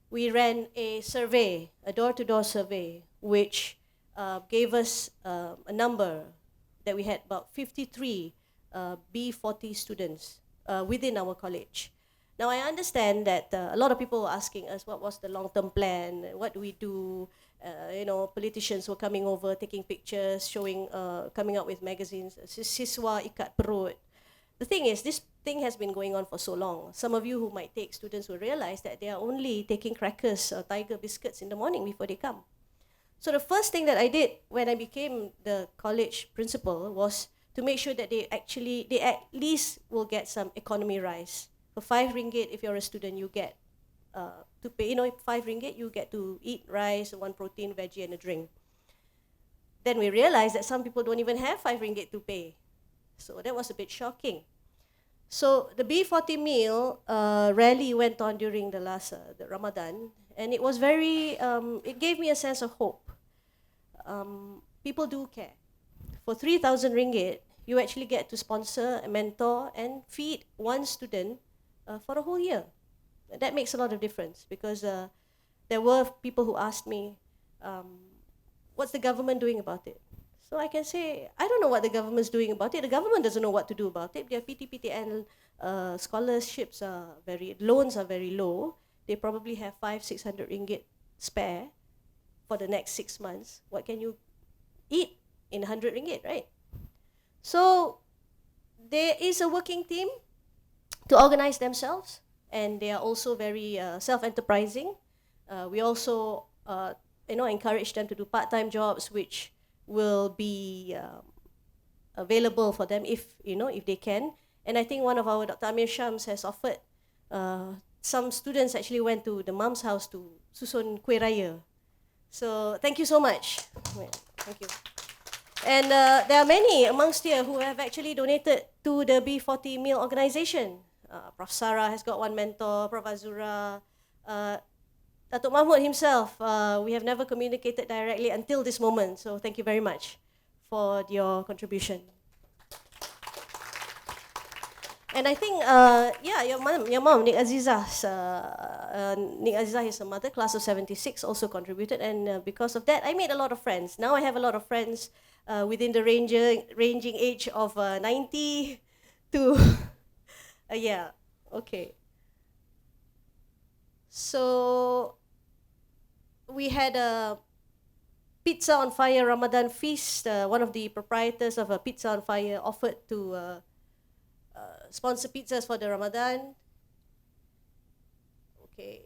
We ran a survey, a door-to-door survey, which gave us a number that we had about 53 B40 students within our college. Now I understand that a lot of people were asking us what was the long-term plan, what do we do? You know, politicians were coming over, taking pictures, showing, coming out with magazines, Siswa Ikat Perut. The thing is, this thing has been going on for so long. Some of you who might take students will realize that they are only taking crackers or tiger biscuits in the morning before they come. So the first thing that I did when I became the college principal was to make sure that they at least will get some economy rise. For 5 ringgit, if you're a student, you get to pay, 5 ringgit, you get to eat rice, 1 protein, veggie, and a drink. Then we realized that some people don't even have 5 ringgit to pay. So that was a bit shocking. So the B40 meal rally went on during the last the Ramadan, and it was very, it gave me a sense of hope. People do care. For 3,000 ringgit, you actually get to sponsor, mentor, and feed one student for a whole year. That makes a lot of difference, because there were people who asked me, what's the government doing about it? So I can say, I don't know what the government's doing about it. The government doesn't know what to do about it. Their PTPTN scholarships loans are very low. They probably have 500-600 ringgit spare for the next 6 months. What can you eat in 100 ringgit, right? So there is a working team to organize themselves, and they are also very self-enterprising. We also encourage them to do part-time jobs, which will be available for them if they can. And I think one of our Dr. Amir Shams has offered, some students actually went to the mom's house to susun kuih raya. So thank you so much. Thank you. And there are many amongst here who have actually donated to the B40 meal organization. Prof. Sarah has got one mentor, Prof. Azura, Datuk Mahmud himself. We have never communicated directly until this moment, so thank you very much for your contribution. And I think, your mom, Nik Azizah, his mother, class of 76, also contributed, and because of that, I made a lot of friends. Now I have a lot of friends within the ranging age of 90 to, okay. So we had a Pizza on Fire Ramadan feast. One of the proprietors of a Pizza on Fire offered to sponsor pizzas for the Ramadan. Okay.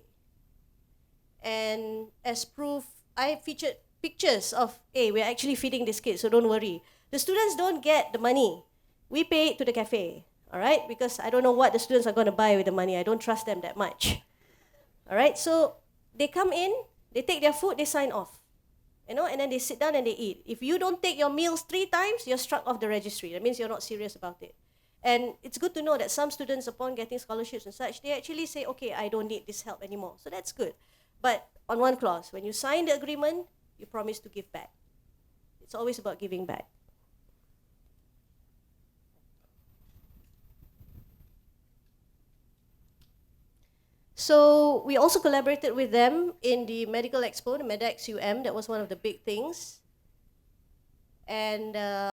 And as proof, I featured pictures of, hey, we're actually feeding these kids, so don't worry. The students don't get the money. We pay it to the cafe, all right? Because I don't know what the students are going to buy with the money. I don't trust them that much. All right, so they come in, they take their food, they sign off. And then they sit down and they eat. If you don't take your meals 3 times, you're struck off the registry. That means you're not serious about it. And it's good to know that some students, upon getting scholarships and such, they actually say, okay, I don't need this help anymore. So that's good. But on one clause, when you sign the agreement, you promise to give back. It's always about giving back. So we also collaborated with them in the Medical Expo, the MedEx UM. That was one of the big things. And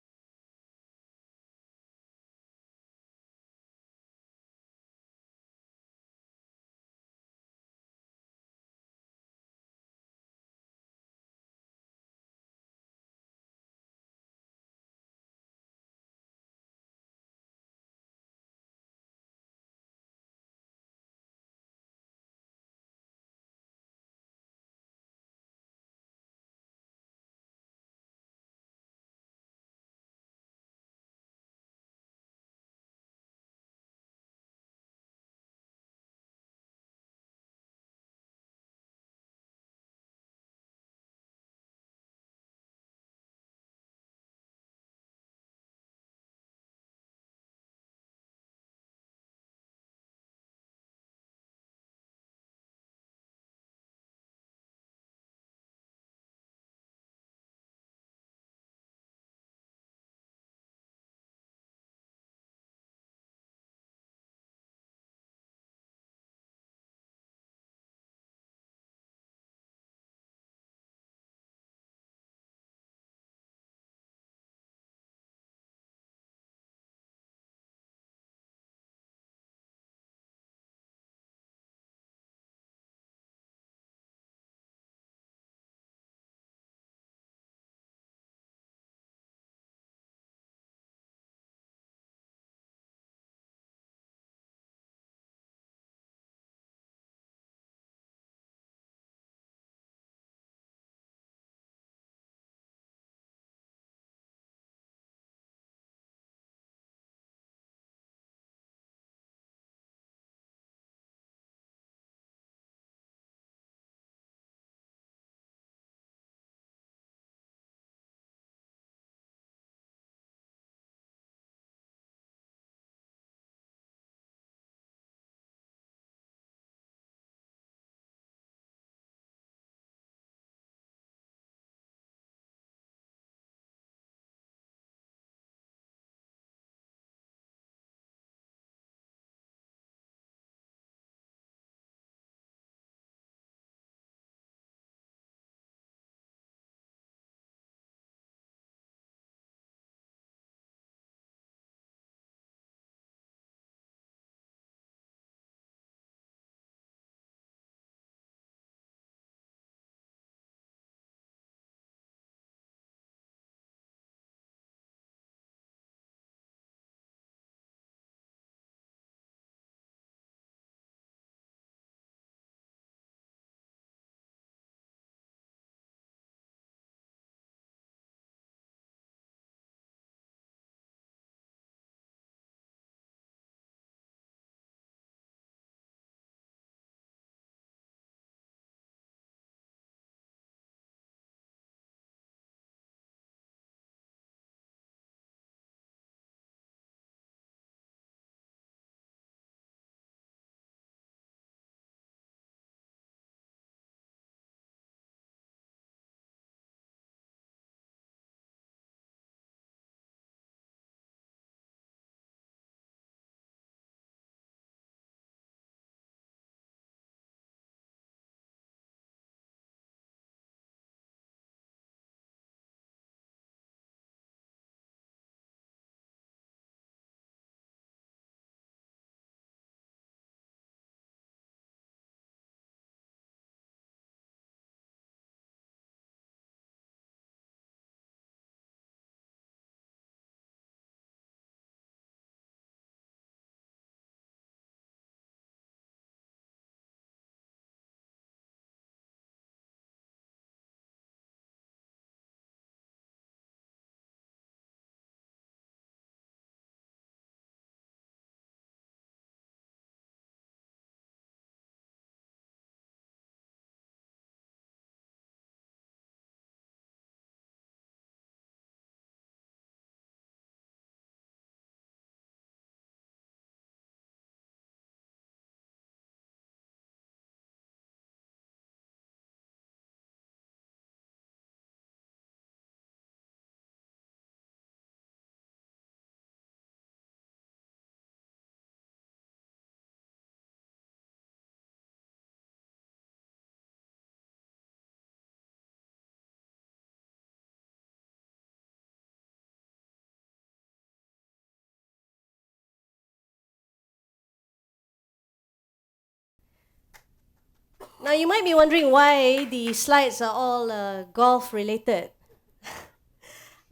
Now you might be wondering why the slides are all golf related.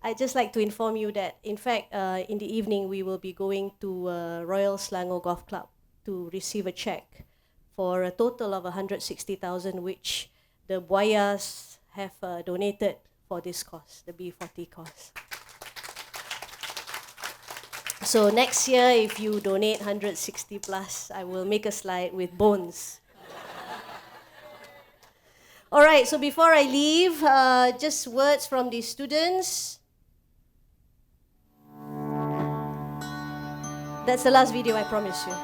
I'd just like to inform you that, in fact, in the evening we will be going to Royal Selangor Golf Club to receive a check for a total of 160,000, which the Buayas have donated for this course, the B40 course. So next year, if you donate 160 plus, I will make a slide with bones. All right, so before I leave, just words from the students. That's the last video, I promise you.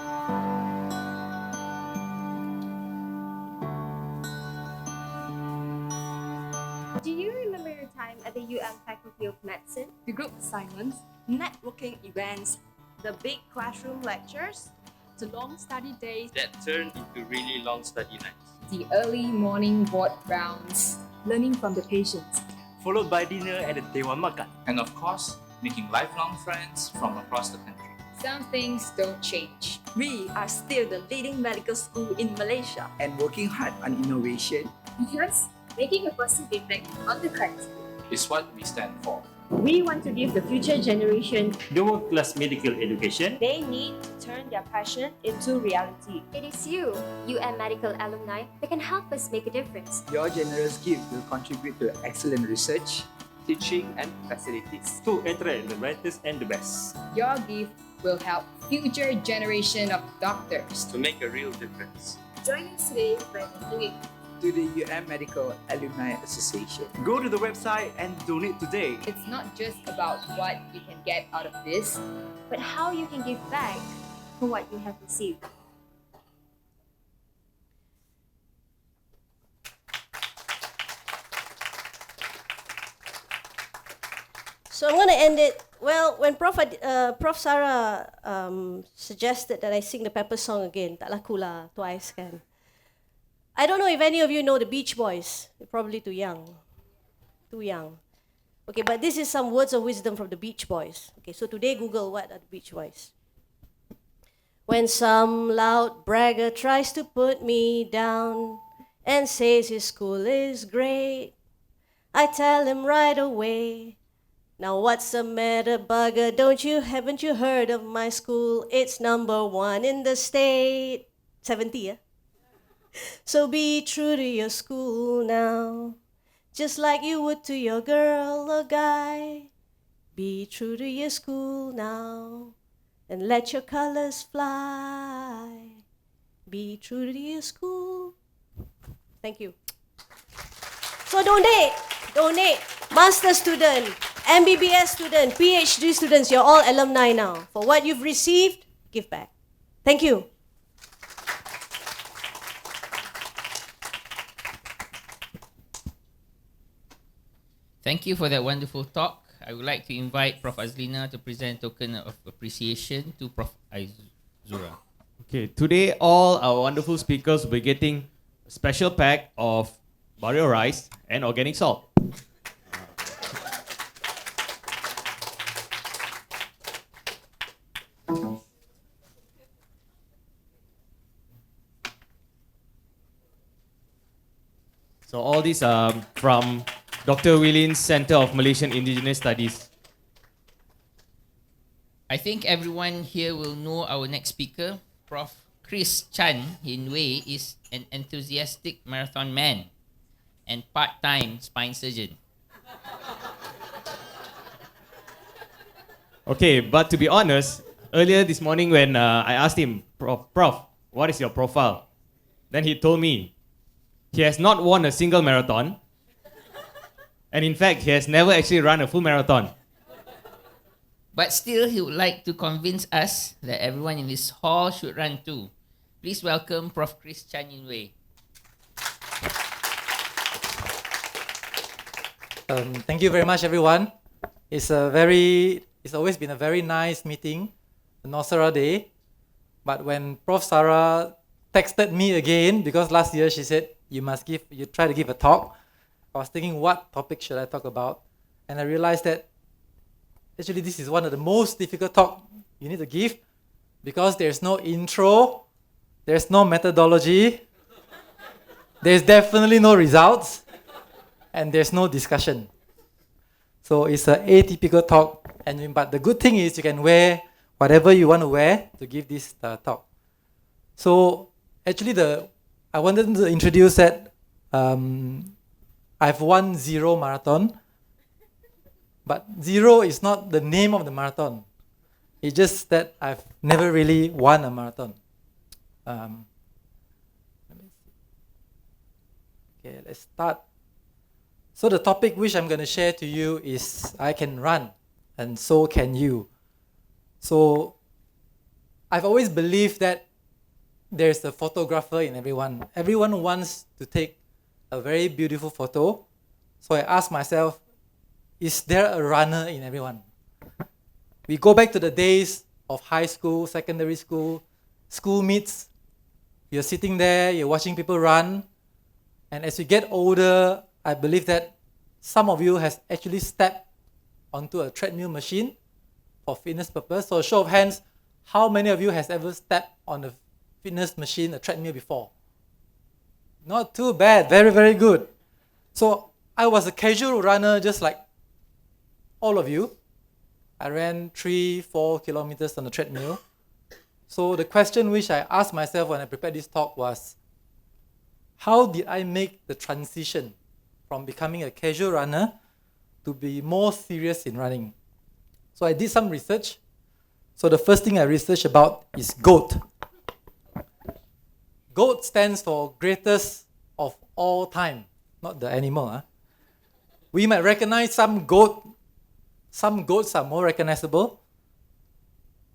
Do you remember your time at the Faculty of Medicine? The group assignments, networking events, the big classroom lectures, the long study days that turned into really long study nights, the early morning ward rounds, learning from the patients, followed by dinner at the Dewan Makan, and of course, making lifelong friends from across the country. Some things don't change. We are still the leading medical school in Malaysia and working hard on innovation, because making a positive impact on the country is what we stand for. We want to give the future generation the world-class medical education they need to turn their passion into reality. It is you, Medical alumni, that can help us make a difference. Your generous gift will contribute to excellent research, teaching and facilities to attract the brightest and the best. Your gift will help future generation of doctors to make a real difference. Join us today by doing to the Medical Alumni Association. Go to the website and donate today. It's not just about what you can get out of this, but how you can give back for what you have received. So I'm going to end it. Well, when Prof. Sarah suggested that I sing the Pepper song again, tak laku lah, twice kan. I don't know if any of you know the Beach Boys. You're probably too young. Too young. Okay, but this is some words of wisdom from the Beach Boys. Okay, so today Google what are the Beach Boys. When some loud bragger tries to put me down and says his school is great, I tell him right away, now what's the matter, bugger? Haven't you heard of my school? It's #1 in the state. 70, yeah? So be true to your school now, just like you would to your girl or guy. Be true to your school now, and let your colors fly. Be true to your school. Thank you. So donate. Master student, MBBS student, PhD students, you're all alumni now. For what you've received, give back. Thank you. Thank you for that wonderful talk. I would like to invite Prof. Azlina to present a token of appreciation to Prof. Aizura. Okay, today all our wonderful speakers will be getting a special pack of barrio rice and organic salt. So all these are from Dr. Willin's Center of Malaysian Indigenous Studies. I think everyone here will know our next speaker. Prof. Chris Chan Hin Wei is an enthusiastic marathon man and part-time spine surgeon. Okay, but to be honest, earlier this morning when I asked him, Prof, what is your profile? Then he told me he has not won a single marathon. And in fact, he has never actually run a full marathon. But still, he would like to convince us that everyone in this hall should run too. Please welcome Prof. Chris Chan Yin Wei. Thank you very much, everyone. It's always been a very nice meeting, the Noceral Day. But when Prof. Sarah texted me again, because last year she said, you try to give a talk. I was thinking, what topic should I talk about? And I realized that actually this is one of the most difficult talk you need to give because there's no intro, there's no methodology, There's definitely no results, and there's no discussion. So it's an atypical talk, but the good thing is you can wear whatever you want to wear to give this talk. So actually, I wanted to introduce that I've won 0 marathon, but 0 is not the name of the marathon. It's just that I've never really won a marathon. Okay, let's start. So the topic which I'm going to share to you is I can run, and so can you. So I've always believed that there's a photographer in everyone. Everyone wants to take a very beautiful photo. So I asked myself, is there a runner in everyone? We go back to the days of high school, secondary school, school meets. You're sitting there, you're watching people run. And as you get older, I believe that some of you has actually stepped onto a treadmill machine for fitness purpose. So show of hands, how many of you has ever stepped on a fitness machine, a treadmill before? Not too bad, very, very good. So I was a casual runner just like all of you. I ran 3-4 kilometers on the treadmill. So the question which I asked myself when I prepared this talk was, how did I make the transition from becoming a casual runner to be more serious in running? So I did some research. So the first thing I researched about is GOAT. GOAT stands for greatest of all time, not the animal. We might recognize some GOAT. Some GOATs are more recognizable.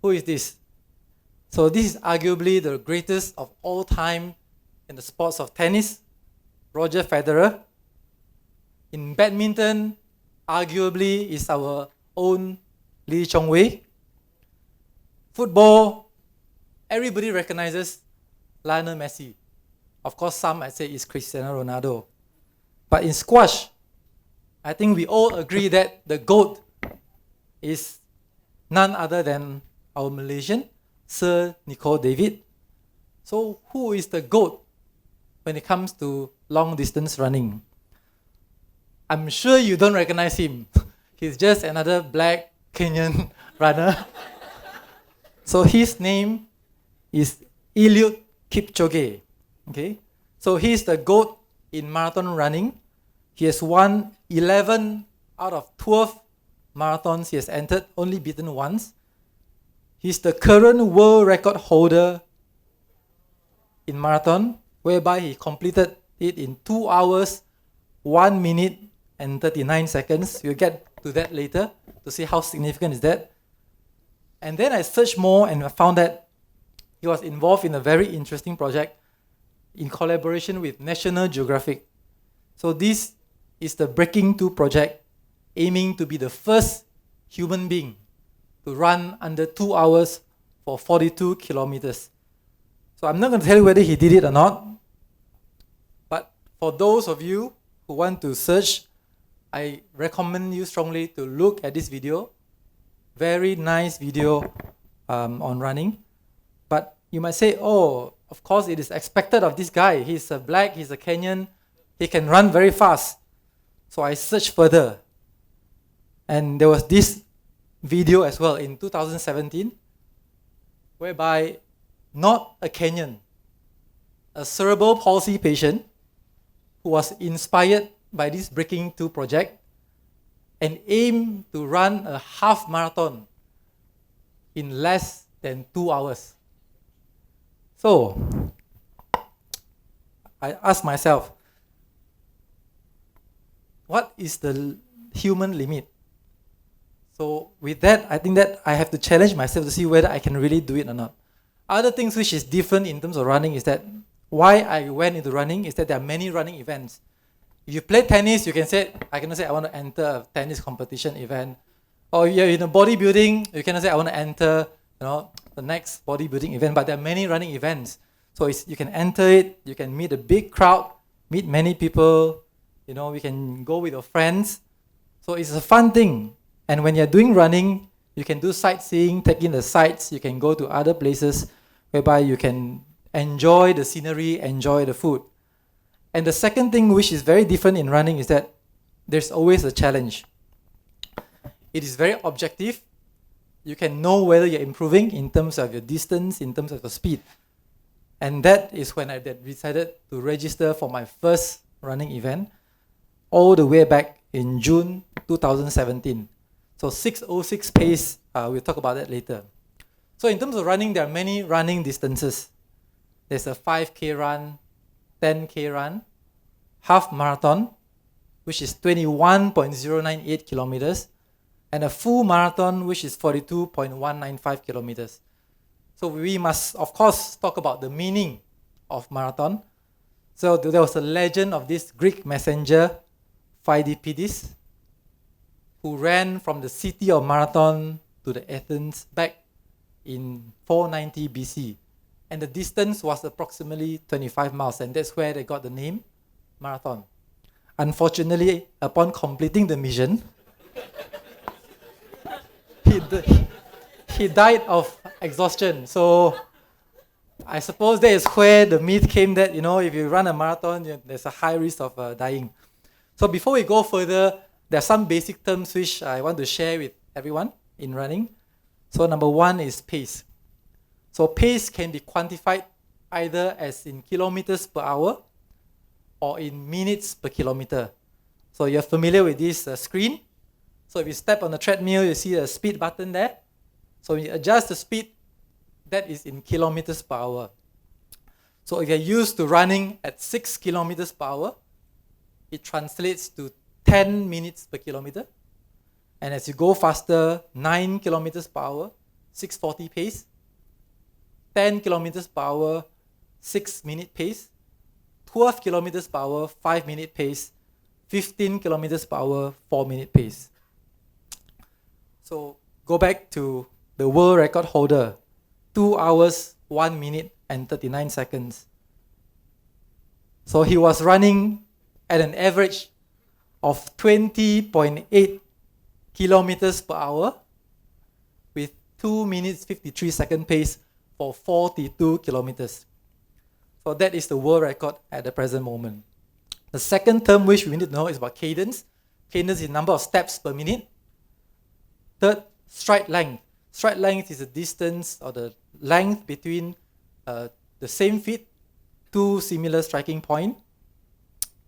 Who is this? So this is arguably the greatest of all time in the sports of tennis, Roger Federer. In badminton, arguably is our own Lee Chong-wei. Football, everybody recognizes Lionel Messi. Of course, some might say it's Cristiano Ronaldo. But in squash, I think we all agree that the GOAT is none other than our Malaysian, Sir Nicol David. So who is the GOAT when it comes to long distance running? I'm sure you don't recognize him. He's just another black Kenyan runner. So his name is Eliud Kipchoge. Okay? So he's the GOAT in marathon running. He has won 11 out of 12 marathons he has entered, only beaten once. He's the current world record holder in marathon, whereby he completed it in 2 hours, 1 minute and 39 seconds. We'll get to that later to see how significant is that. And then I searched more and I found that he was involved in a very interesting project in collaboration with National Geographic. So this is the Breaking 2 project, aiming to be the first human being to run under 2 hours for 42 kilometers. So I'm not going to tell you whether he did it or not, but for those of you who want to search, I recommend you strongly to look at this video. Very nice video on running. But you might say, oh, of course it is expected of this guy. He's a black, he's a Kenyan, he can run very fast. So I searched further. And there was this video as well in 2017, whereby not a Kenyan, a cerebral palsy patient who was inspired by this Breaking 2 project and aimed to run a half marathon in less than 2 hours. So I asked myself, what is the human limit? So with that, I think that I have to challenge myself to see whether I can really do it or not. Other things which is different in terms of running is that why I went into running is that there are many running events. If you play tennis, you can say, I cannot say I want to enter a tennis competition event. Or if you're in a bodybuilding, you cannot say I want to enter, the next bodybuilding event. But there are many running events. So you can enter it, you can meet a big crowd, meet many people, we can go with your friends. So it's a fun thing. And when you're doing running, you can do sightseeing, take in the sights, you can go to other places whereby you can enjoy the scenery, enjoy the food. And the second thing which is very different in running is that there's always a challenge. It is very objective. You can know whether you're improving in terms of your distance, in terms of your speed. And that is when I decided to register for my first running event all the way back in June 2017. So 6:06 pace, we'll talk about that later. So in terms of running, there are many running distances. There's a 5K run, 10K run, half marathon, which is 21.098 kilometers, and a full marathon, which is 42.195 kilometers. So we must, of course, talk about the meaning of marathon. So there was a legend of this Greek messenger, Pheidippides, who ran from the city of Marathon to the Athens back in 490 BC. And the distance was approximately 25 miles, and that's where they got the name marathon. Unfortunately, upon completing the mission, he died of exhaustion. So I suppose that is where the myth came that, if you run a marathon, there's a high risk of dying. So before we go further, there are some basic terms which I want to share with everyone in running. So number one is pace. So pace can be quantified either as in kilometers per hour or in minutes per kilometer. So you're familiar with this screen. So if you step on the treadmill, you see a speed button there. So when you adjust the speed, that is in kilometers per hour. So if you're used to running at 6 kilometers per hour, it translates to 10 minutes per kilometer. And as you go faster, 9 kilometers per hour, 640 pace, 10 kilometers per hour, 6-minute pace, 12 kilometers per hour, 5-minute pace, 15 kilometers per hour, 4-minute pace. So go back to the world record holder, 2 hours, 1 minute, and 39 seconds. So he was running at an average of 20.8 kilometers per hour with 2 minutes 53 second pace for 42 kilometers. So that is the world record at the present moment. The second term which we need to know is about cadence. Cadence is the number of steps per minute. Third, stride length. Stride length is the distance or the length between the same feet, two similar striking points.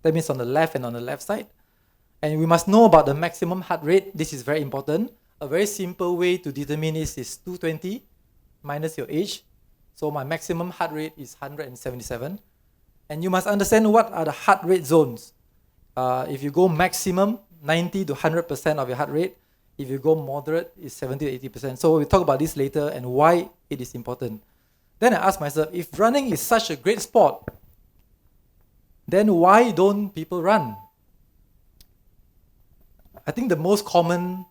That means on the left and on the left side. And we must know about the maximum heart rate. This is very important. A very simple way to determine this is 220 minus your age. So my maximum heart rate is 177. And you must understand what are the heart rate zones. If you go maximum, 90 to 100% of your heart rate. If you go moderate, it's 70 to 80%. So we'll talk about this later and why it is important. Then I ask myself, if running is such a great sport, then why don't people run? I think the most common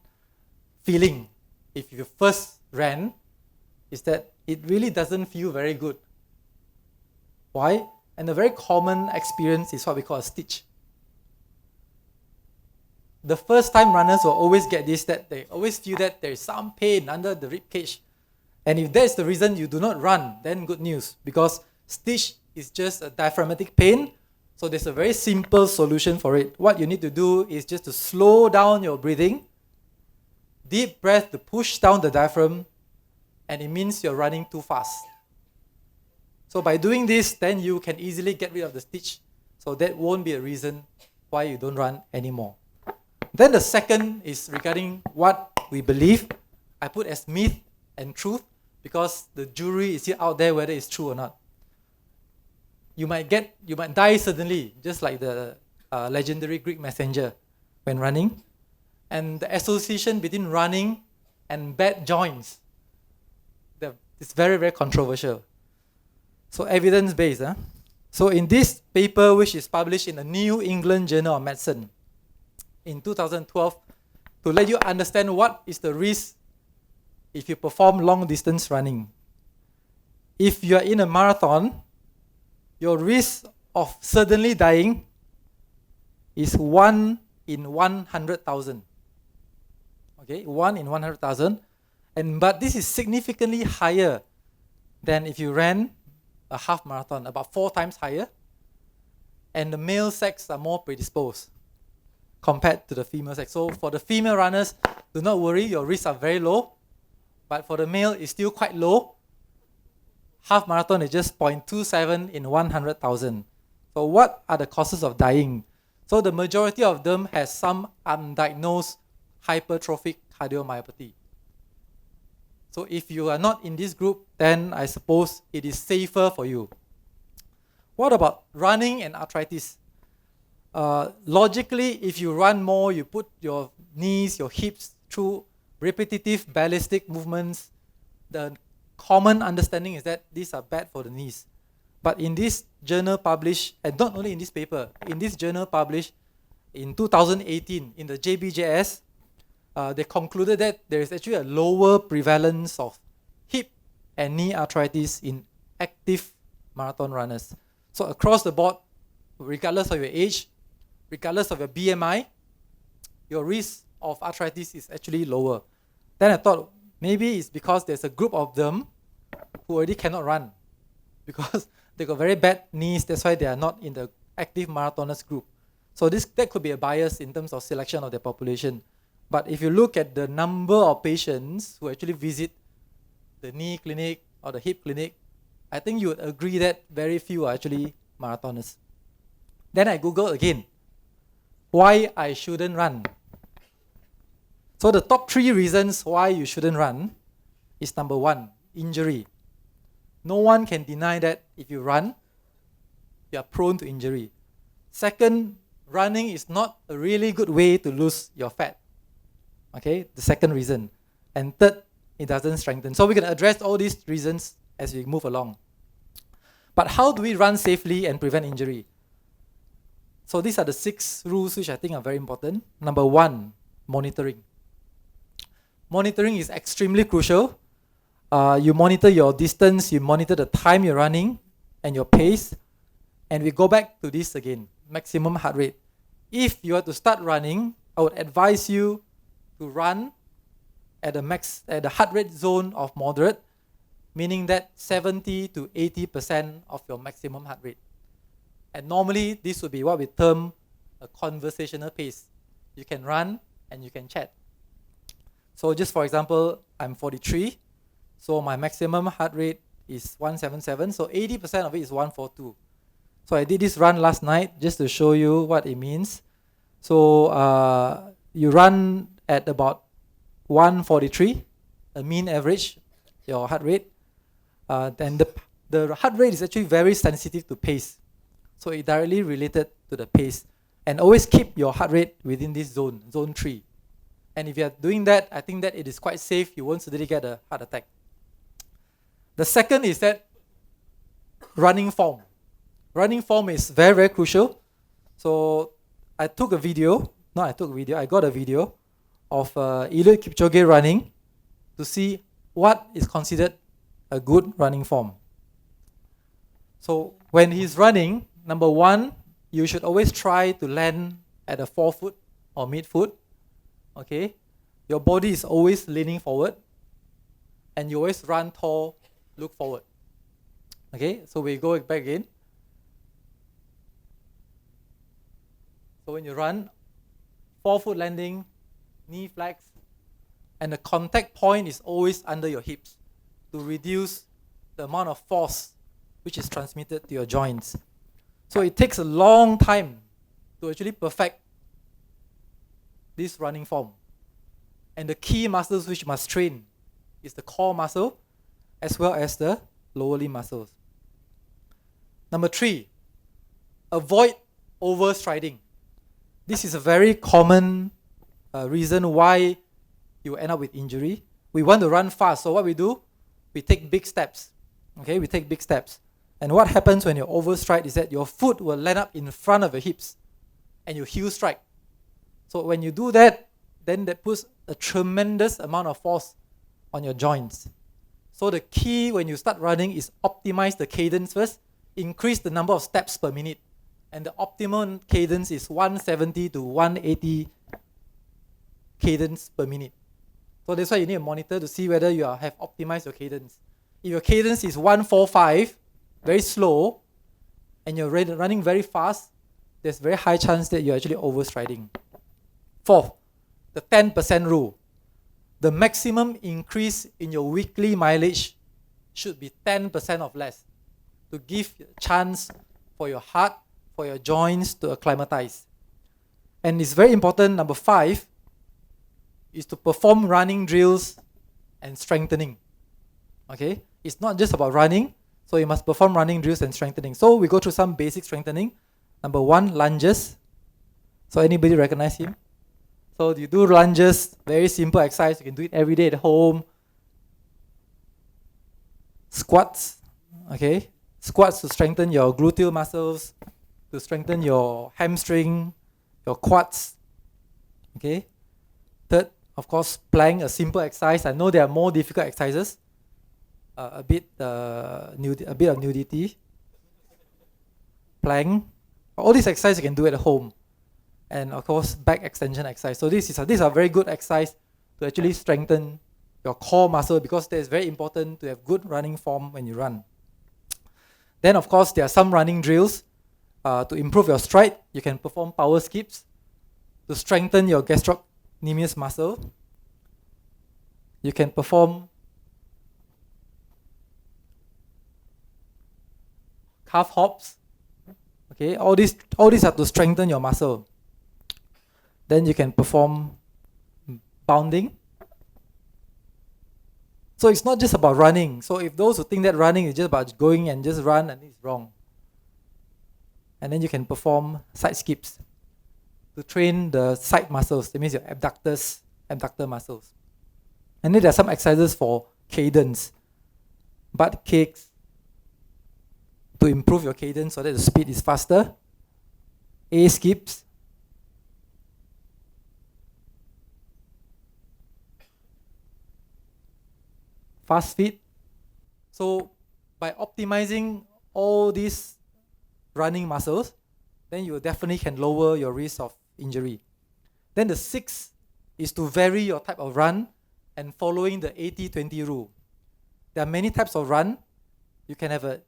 feeling if you first ran is that it really doesn't feel very good. Why? And a very common experience is what we call a stitch. The first time runners will always get this, that they always feel that there is some pain under the rib cage. And if that's the reason you do not run, then good news, because stitch is just a diaphragmatic pain. So there's a very simple solution for it. What you need to do is just to slow down your breathing, deep breath to push down the diaphragm, and it means you're running too fast. So by doing this, then you can easily get rid of the stitch. So that won't be a reason why you don't run anymore. Then the second is regarding what we believe. I put as myth and truth because the jury is still out there whether it's true or not. You might die suddenly, just like the legendary Greek messenger when running. And the association between running and bad joints, it's very, very controversial. So evidence-based. So in this paper, which is published in the New England Journal of Medicine in 2012, to let you understand what is the risk if you perform long-distance running. If you are in a marathon, your risk of suddenly dying is 1 in 100,000. Okay, 1 in 100,000. But this is significantly higher than if you ran a half marathon, about 4 times higher. and the male sex are more predisposed compared to the female sex. So for the female runners, do not worry, your risks are very low. But for the male, it's still quite low. Half marathon is just 0.27 in 100,000. So what are the causes of dying? So the majority of them has some undiagnosed hypertrophic cardiomyopathy. So if you are not in this group, then I suppose it is safer for you. What about running and arthritis? Logically, if you run more, you put your knees, your hips through repetitive ballistic movements, the common understanding is that these are bad for the knees. But in this journal published, and not only in this paper, in this journal published in 2018 in the JBJS, they concluded that there is actually a lower prevalence of hip and knee arthritis in active marathon runners. So across the board, regardless of your age, regardless of your BMI, your risk of arthritis is actually lower. Then I thought maybe it's because there's a group of them who already cannot run because they got very bad knees, that's why they are not in the active marathoners group. So that could be a bias in terms of selection of the population. But if you look at the number of patients who actually visit the knee clinic or the hip clinic, I think you would agree that very few are actually marathoners. Then I Googled again, why I shouldn't run. So the top 3 reasons why you shouldn't run is number 1, injury. No one can deny that if you run, you are prone to injury. Second, running is not a really good way to lose your fat. Okay, the second reason. And third, it doesn't strengthen. So we're going to address all these reasons as we move along. But how do we run safely and prevent injury? So these are the 6 rules which I think are very important. Number 1, monitoring. Monitoring is extremely crucial. You monitor your distance, you monitor the time you're running and your pace. And we go back to this again, maximum heart rate. If you are to start running, I would advise you to run at the heart rate zone of moderate, meaning that 70 to 80% of your maximum heart rate. And normally, this would be what we term a conversational pace. You can run and you can chat. So just for example, I'm 43, so my maximum heart rate is 177, so 80% of it is 142. So I did this run last night just to show you what it means. So you run at about 143, a mean average, your heart rate. Then the heart rate is actually very sensitive to pace. So it directly related to the pace. And always keep your heart rate within this zone, zone 3. And if you're doing that, I think that it is quite safe. You won't suddenly get a heart attack. The second is that running form. Running form is very, very crucial. So I got a video of Eliud Kipchoge running to see what is considered a good running form. So when he's running, number 1, you should always try to land at a forefoot or midfoot. Okay, your body is always leaning forward, and you always run tall, look forward. Okay, so we go back again. So when you run, forefoot landing, knee flex, and the contact point is always under your hips to reduce the amount of force which is transmitted to your joints. So it takes a long time to actually perfect this running form. And the key muscles which must train is the core muscle as well as the lower limb muscles. Number 3, avoid overstriding. This is a very common reason why you end up with injury. We want to run fast, so what we do? We take big steps. Okay, we take big steps. And what happens when you overstride is that your foot will land up in front of your hips and you heel strike. So when you do that, then that puts a tremendous amount of force on your joints. So the key when you start running is optimize the cadence first, increase the number of steps per minute. And the optimum cadence is 170 to 180 cadence per minute. So that's why you need a monitor to see whether you have optimized your cadence. If your cadence is 145, very slow, and you're running very fast, there's very high chance that you're actually overstriding. Fourth, the 10% rule. The maximum increase in your weekly mileage should be 10% or less to give a chance for your heart, for your joints to acclimatize. And it's very important, number 5, is to perform running drills and strengthening. Okay? It's not just about running, so you must perform running drills and strengthening. So we go through some basic strengthening. Number 1, lunges. So anybody recognize him? So you do lunges, very simple exercise. You can do it every day at home. Squats, okay? Squats to strengthen your gluteal muscles, to strengthen your hamstring, your quads, okay? Third, of course, plank, a simple exercise. I know there are more difficult exercises. A bit of nudity. Plank. All these exercises you can do at home. And of course, back extension exercise. So these are very good exercise to actually strengthen your core muscle, because that is very important to have good running form when you run. Then of course, there are some running drills to improve your stride. You can perform power skips to strengthen your gastrocnemius muscle. You can perform calf hops. Okay, all these are to strengthen your muscle. Then you can perform bounding. So it's not just about running. So if those who think that running is just about going and just run, and it's wrong. And then you can perform side skips to train the side muscles. That means your abductor muscles. And then there are some exercises for cadence. Butt kicks to improve your cadence so that the speed is faster. A skips. Fast feet. So by optimizing all these running muscles, then you definitely can lower your risk of injury. Then the 6th is to vary your type of run and following the 80-20 rule. There are many types of run. You can have an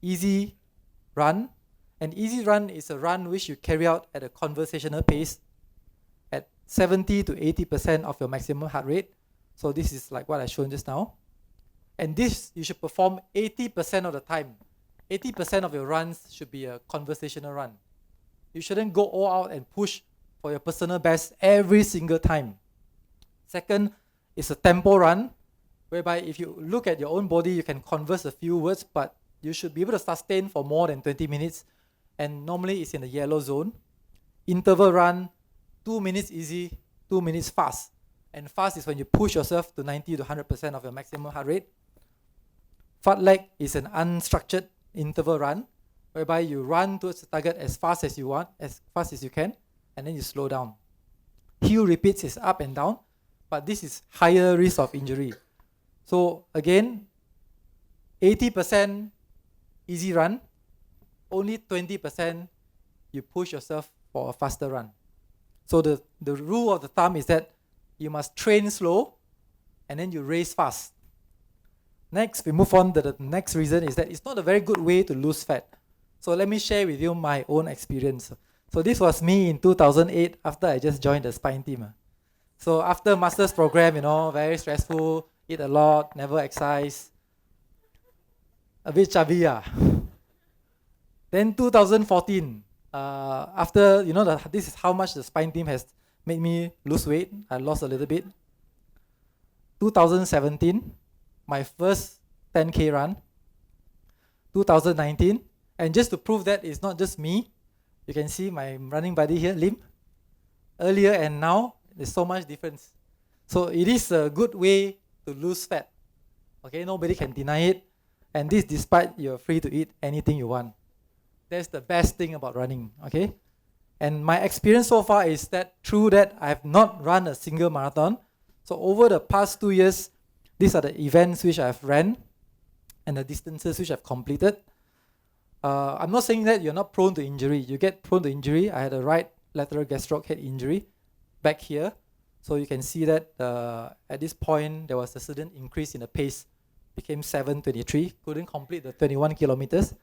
easy run. An easy run is a run which you carry out at a conversational pace at 70 to 80% of your maximum heart rate. So this is like what I shown just now. And this you should perform 80% of the time. 80% of your runs should be a conversational run. You shouldn't go all out and push for your personal best every single time. Second is a tempo run, whereby if you look at your own body, you can converse a few words, but you should be able to sustain for more than 20 minutes. And normally it's in the yellow zone. Interval run, 2 minutes easy, 2 minutes fast. And fast is when you push yourself to 90 to 100% of your maximum heart rate. Fartlek is an unstructured interval run, whereby you run towards the target as fast as you want, as fast as you can, and then you slow down. Heel repeats is up and down, but this is higher risk of injury. So again, 80% easy run, only 20% you push yourself for a faster run. So the rule of the thumb is that you must train slow and then you race fast. Next, we move on to the next reason is that it's not a very good way to lose fat. So let me share with you my own experience. So this was me in 2008 after I just joined the spine team. So after master's program, very stressful, eat a lot, never exercise, a bit chubby. Then 2014, after, this is how much the spine team has made me lose weight. I lost a little bit. 2017, my first 10K run. 2019, and just to prove that it's not just me, you can see my running buddy here, Lim. Earlier and now, there's so much difference. So it is a good way to lose fat. Okay, nobody can deny it. And this despite you're free to eat anything you want. That's the best thing about running, okay? And my experience so far is that through that, I have not run a single marathon. So over the past 2 years, these are the events which I've ran and the distances which I've completed. I'm not saying that you're not prone to injury. You get prone to injury. I had a right lateral gastroc head injury back here. So you can see that at this point, there was a sudden increase in the pace. Became 7:23, couldn't complete the 21 kilometers.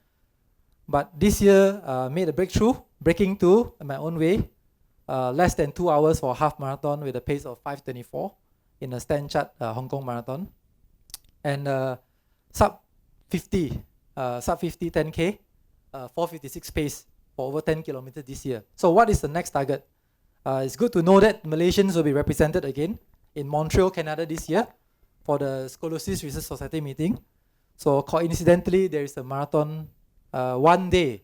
But this year made a breakthrough, breaking two in my own way. Less than 2 hours for a half marathon with a pace of 5:24 in a Stan Chart Hong Kong marathon. And sub 50 10K, 4:56 pace for over 10 kilometers this year. So what is the next target? It's good to know that Malaysians will be represented again in Montreal, Canada this year for the Scoliosis Research Society meeting. So coincidentally, there is a marathon 1 day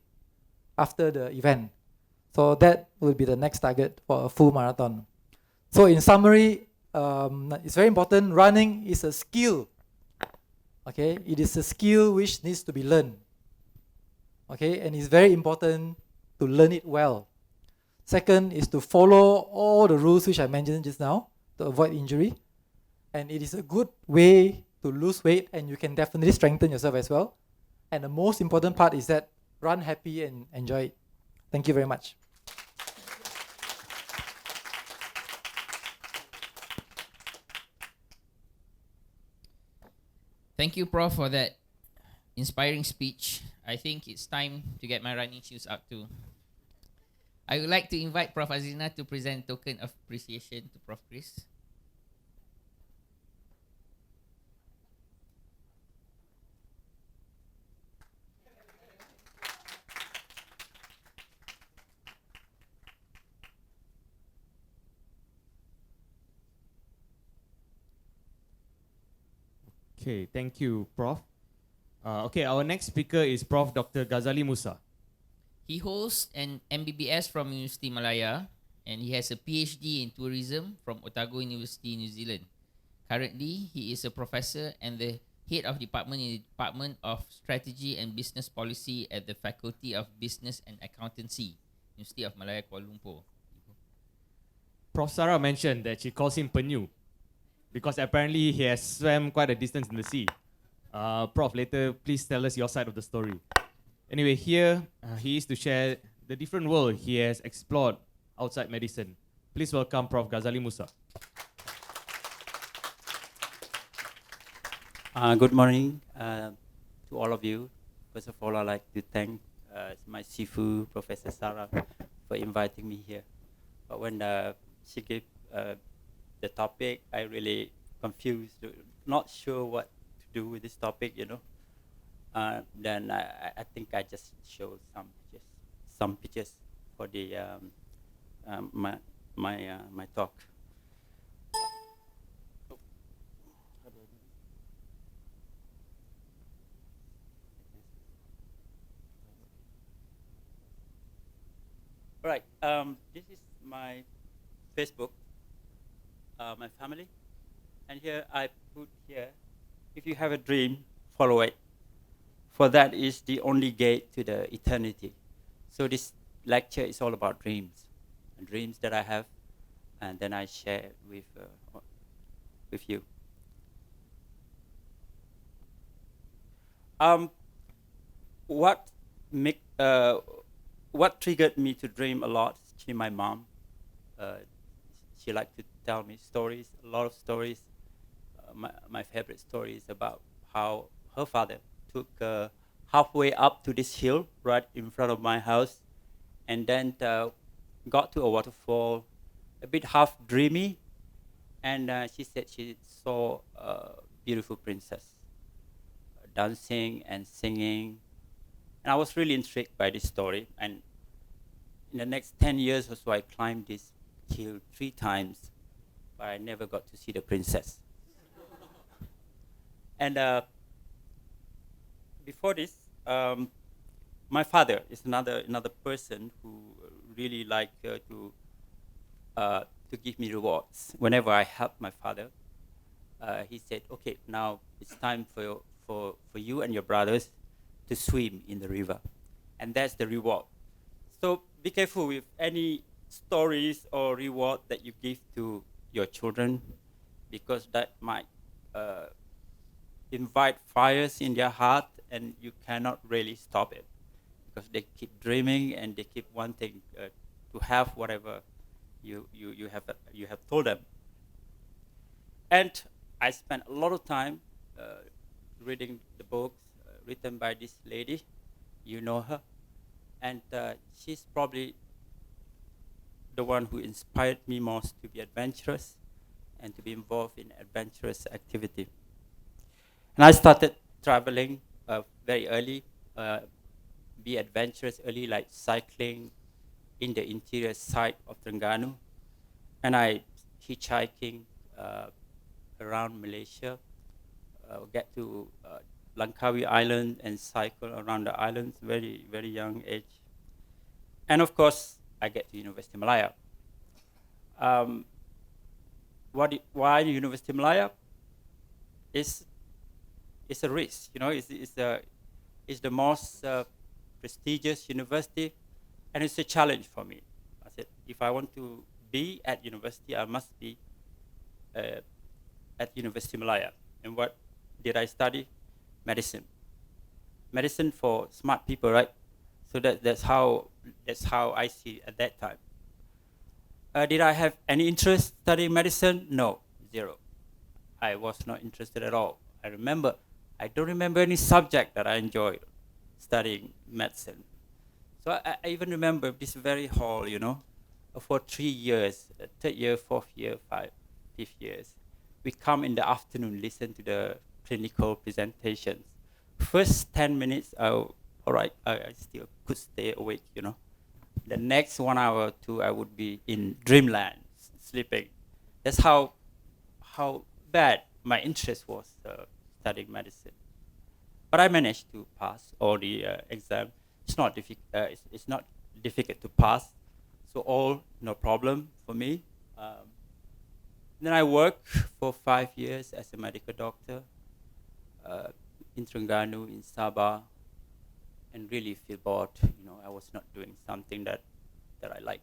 after the event. So that will be the next target for a full marathon. So in summary, it's very important. Running is a skill. Okay, it is a skill which needs to be learned. Okay, and it's very important to learn it well. Second is to follow all the rules which I mentioned just now to avoid injury. And it is a good way to lose weight, and you can definitely strengthen yourself as well. And the most important part is that run happy and enjoy it. Thank you very much. Thank you, Prof, for that inspiring speech. I think it's time to get my running shoes out too. I would like to invite Prof. Azina to present token of appreciation to Prof. Chris. Okay, thank you, Prof. Okay, our next speaker is Prof. Dr. Ghazali Musa. He holds an MBBS from University Malaya, and he has a PhD in tourism from Otago University, New Zealand. Currently, he is a professor and the head of department in the Department of Strategy and Business Policy at the Faculty of Business and Accountancy, University of Malaya, Kuala Lumpur. Prof. Sarah mentioned that she calls him Penyu because apparently he has swam quite a distance in the sea. Prof, later please tell us your side of the story. Anyway, here he is to share the different world he has explored outside medicine. Please welcome Prof. Ghazali Musa. Good morning to all of you. First of all, I'd like to thank my Sifu, Professor Sarah, for inviting me here. But when she gave the topic, I really confused, not sure what to do with this topic, you know. Then I think I just showed some pictures for the my talk. All right. This is my Facebook, my family, and here I put here, if you have a dream, follow it. For that is the only gate to the eternity. So this lecture is all about dreams, and dreams that I have, and then I share with you. What triggered me to dream a lot? Actually, my mom. She liked to tell me stories, a lot of stories. My favorite story is about how her father took halfway up to this hill right in front of my house, and then got to a waterfall, a bit half dreamy, and she said she saw a beautiful princess dancing and singing. And I was really intrigued by this story. And in the next 10 years or so, I climbed this hill 3 times, but I never got to see the princess. And before this, my father is another person who really liked to give me rewards. Whenever I helped my father, he said, "Okay, now it's time for you and your brothers to swim in the river," and that's the reward. So be careful with any stories or reward that you give to your children, because that might invite fires in their heart, and you cannot really stop it, because they keep dreaming and they keep wanting to have whatever you have told them. And I spent a lot of time reading the books written by this lady. You know her, And she's probably the one who inspired me most to be adventurous and to be involved in adventurous activity. And I started traveling very early, be adventurous early, like cycling in the interior side of Terengganu. And I hitchhiking around Malaysia, get to Langkawi Island and cycle around the islands, very, very young age. And of course, I get to University of Malaya. Why University of Malaya? It's a risk, you know. It's the most prestigious university, and it's a challenge for me. I said, if I want to be at university, I must be at University of Malaya. And what did I study? Medicine. Medicine for smart people, right? So that's how I see it at that time. Did I have any interest studying medicine? No, zero. I was not interested at all. I don't remember any subject that I enjoyed studying medicine. So I even remember this very hall, you know, for 3 years, third year, fourth year, fifth years. We come in the afternoon, listen to the clinical presentations. First 10 minutes, all right, I still could stay awake, you know. The next 1 hour or two, I would be in dreamland, sleeping. That's how bad my interest was studying medicine. But I managed to pass all the exams. It's not difficult to pass, so all no problem for me. Then I worked for 5 years as a medical doctor in Terengganu, in Sabah, and really feel bored. You know, I was not doing something that I like.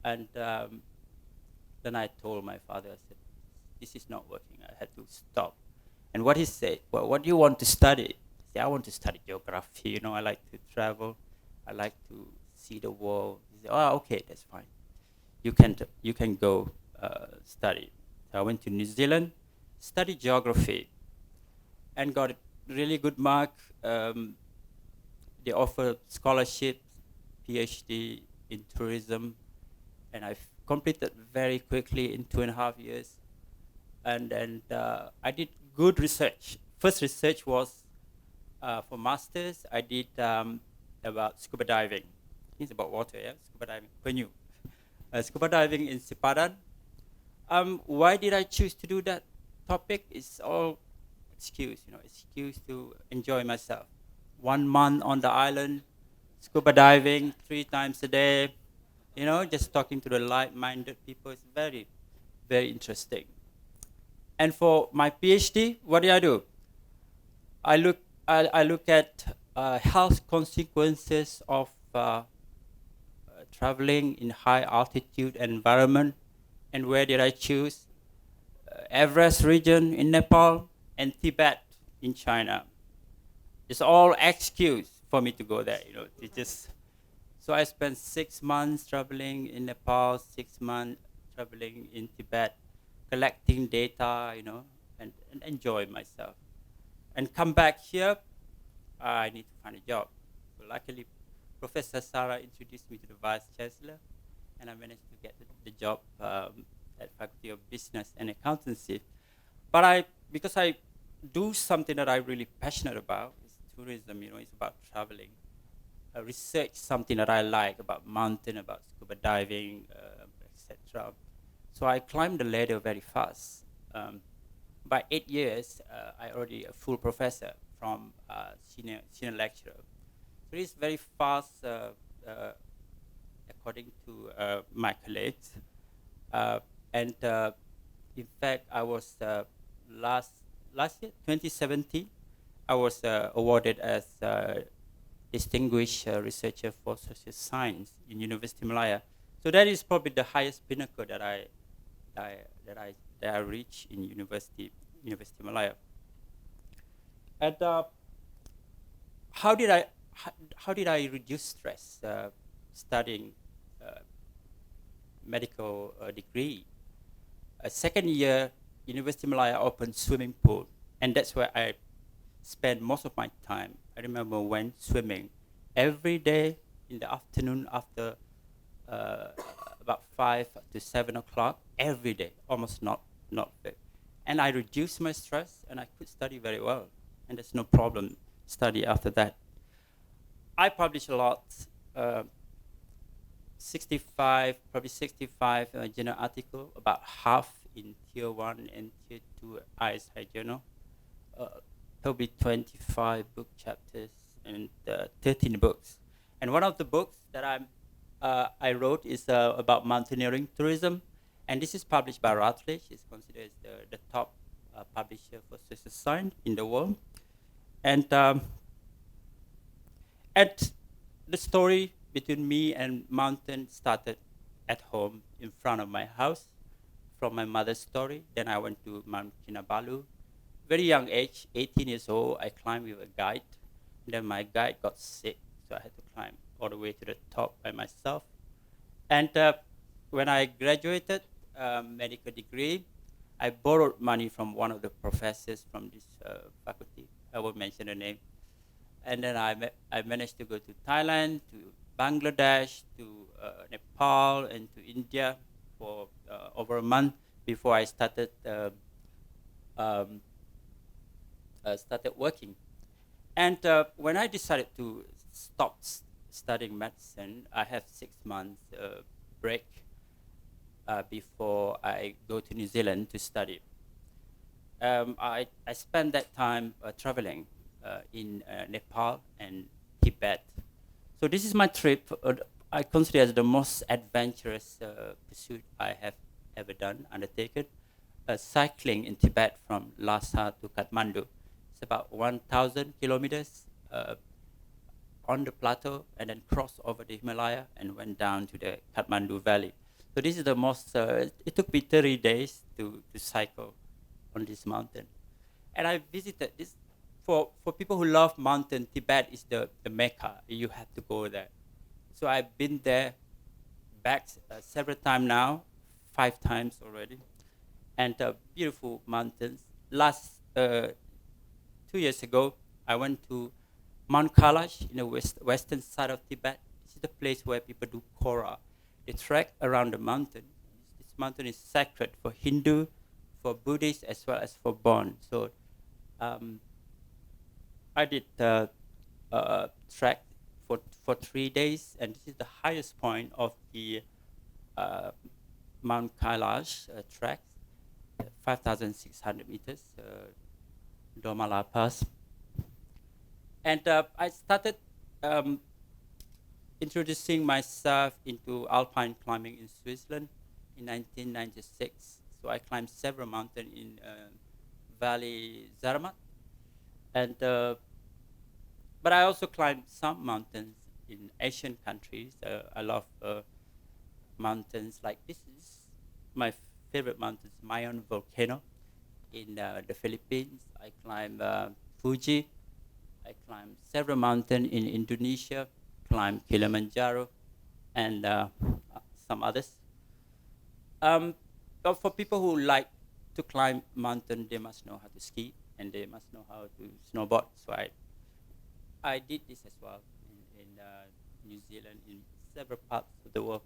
And then I told my father, I said, this is not working. I had to stop. And what he said, well, what do you want to study? I said, I want to study geography. You know, I like to travel. I like to see the world. He said, oh, okay, that's fine. You can go study. So I went to New Zealand, studied geography, and got a really good mark. They offer scholarships, PhD in tourism, and I completed very quickly in 2.5 years. And then I did good research. First research was for masters. I did about scuba diving. It's about water, yeah, scuba diving. Penyu. Scuba diving in Sipadan. Why did I choose to do that topic? It's all excuse, you know, excuse to enjoy myself. 1 month on the island, scuba diving 3 times a day, you know, just talking to the like-minded people. It's very, very interesting. And for my PhD, what do? I look at health consequences of traveling in high altitude environment. And where did I choose? Everest region in Nepal and Tibet in China. It's all excuse for me to go there, you know. It just, so I spent 6 months traveling in Nepal, 6 months traveling in Tibet, collecting data, you know, and enjoy myself. And come back here, I need to find a job. So luckily, Professor Sarah introduced me to the Vice Chancellor, and I managed to get the job at Faculty of Business and Accountancy. But because I do something that I'm really passionate about, is tourism, you know, it's about traveling. I research something that I like about mountain, about scuba diving, etc. So I climbed the ladder very fast. By 8 years, I already a full professor from senior lecturer. So it's very fast, according to my colleagues. And in fact, I was last year, 2017, I was awarded as distinguished researcher for social science in University of Malaya. So that is probably the highest pinnacle that I reached in University of Malaya. And how did I reduce stress studying medical degree? Second year, University of Malaya opened swimming pool, and that's where I spend most of my time. I remember when swimming every day in the afternoon after about 5 to 7 o'clock every day, almost not big. And I reduced my stress and I could study very well. And there's no problem study after that. I publish a lot, 65 journal article, about half in Tier 1 and Tier 2 ISI journal. Probably 25 book chapters and 13 books. And one of the books that I wrote is about mountaineering tourism. And this is published by Routledge. It's considered the top publisher for social science in the world. And the story between me and mountain started at home in front of my house from my mother's story. Then I went to Mount Kinabalu. Very young age, 18 years old, I climbed with a guide. Then my guide got sick, so I had to climb all the way to the top by myself. And when I graduated medical degree, I borrowed money from one of the professors from this faculty. I won't mention the name. And then I managed to go to Thailand, to Bangladesh, to Nepal, and to India for over a month before I started working. And when I decided to stop studying medicine, I had 6 months break before I go to New Zealand to study. I spent that time traveling in Nepal and Tibet. So this is my trip. I consider as the most adventurous pursuit I have ever undertaken. Cycling in Tibet from Lhasa to Kathmandu. It's about 1,000 kilometers on the plateau, and then crossed over the Himalaya and went down to the Kathmandu Valley. So this is the most, it took me 30 days to cycle on this mountain. And I visited this, for people who love mountain, Tibet is the Mecca. You have to go there. So I've been there back several times now, 5 times already. And beautiful mountains. Last 2 years ago, I went to Mount Kailash in the western side of Tibet. This is the place where people do Kora. They trek around the mountain. This mountain is sacred for Hindu, for Buddhist, as well as for Bon. So I did trek for 3 days, and this is the highest point of the Mount Kailash trek, 5,600 meters, Domala Pass. And I started introducing myself into alpine climbing in Switzerland in 1996. So I climbed several mountains in Valley Zermatt, and but I also climbed some mountains in Asian countries. I love mountains like this. Is my favorite mountains, Mayon volcano in the Philippines. I climbed Fuji. I climbed several mountains in Indonesia, climbed Kilimanjaro, and some others. But for people who like to climb mountain, they must know how to ski and they must know how to snowboard. So I did this as well in New Zealand, in several parts of the world.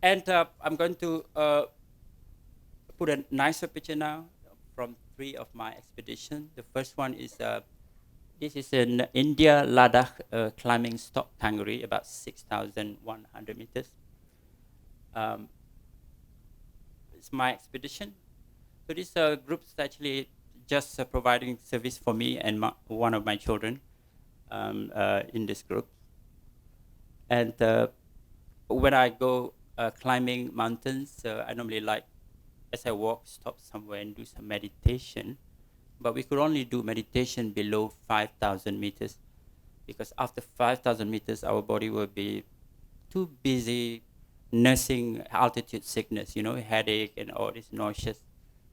And I'm going to put a nicer picture now from 3 of my expeditions. The first one is this is in India, Ladakh climbing stock kangaroo, about 6,100 meters. It's my expedition. So this group is actually just providing service for me and one of my children in this group. And when I go climbing mountains, I normally like, as I walk, stop somewhere and do some meditation. But we could only do meditation below 5,000 meters, because after 5,000 meters, our body will be too busy nursing altitude sickness, headache and all this nauseous.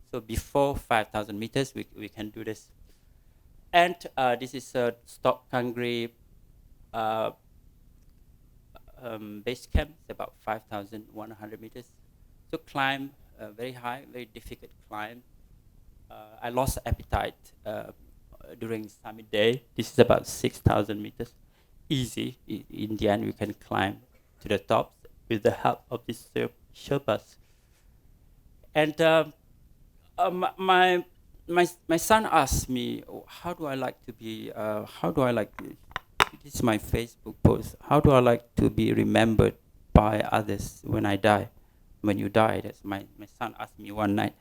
So before 5,000 meters, we can do this. And this is a stock kangaroo base camp. It's about 5,100 meters. So climb very high, very difficult climb. I lost appetite during summit day. This is about 6,000 meters. easy. In the end, we can climb to the top with the help of these Sherpas. And my son asked me, "Oh, how do I like to be? How do I like? This is my Facebook post. How do I like to be remembered by others when I die? When you die?" That's my son asked me one night,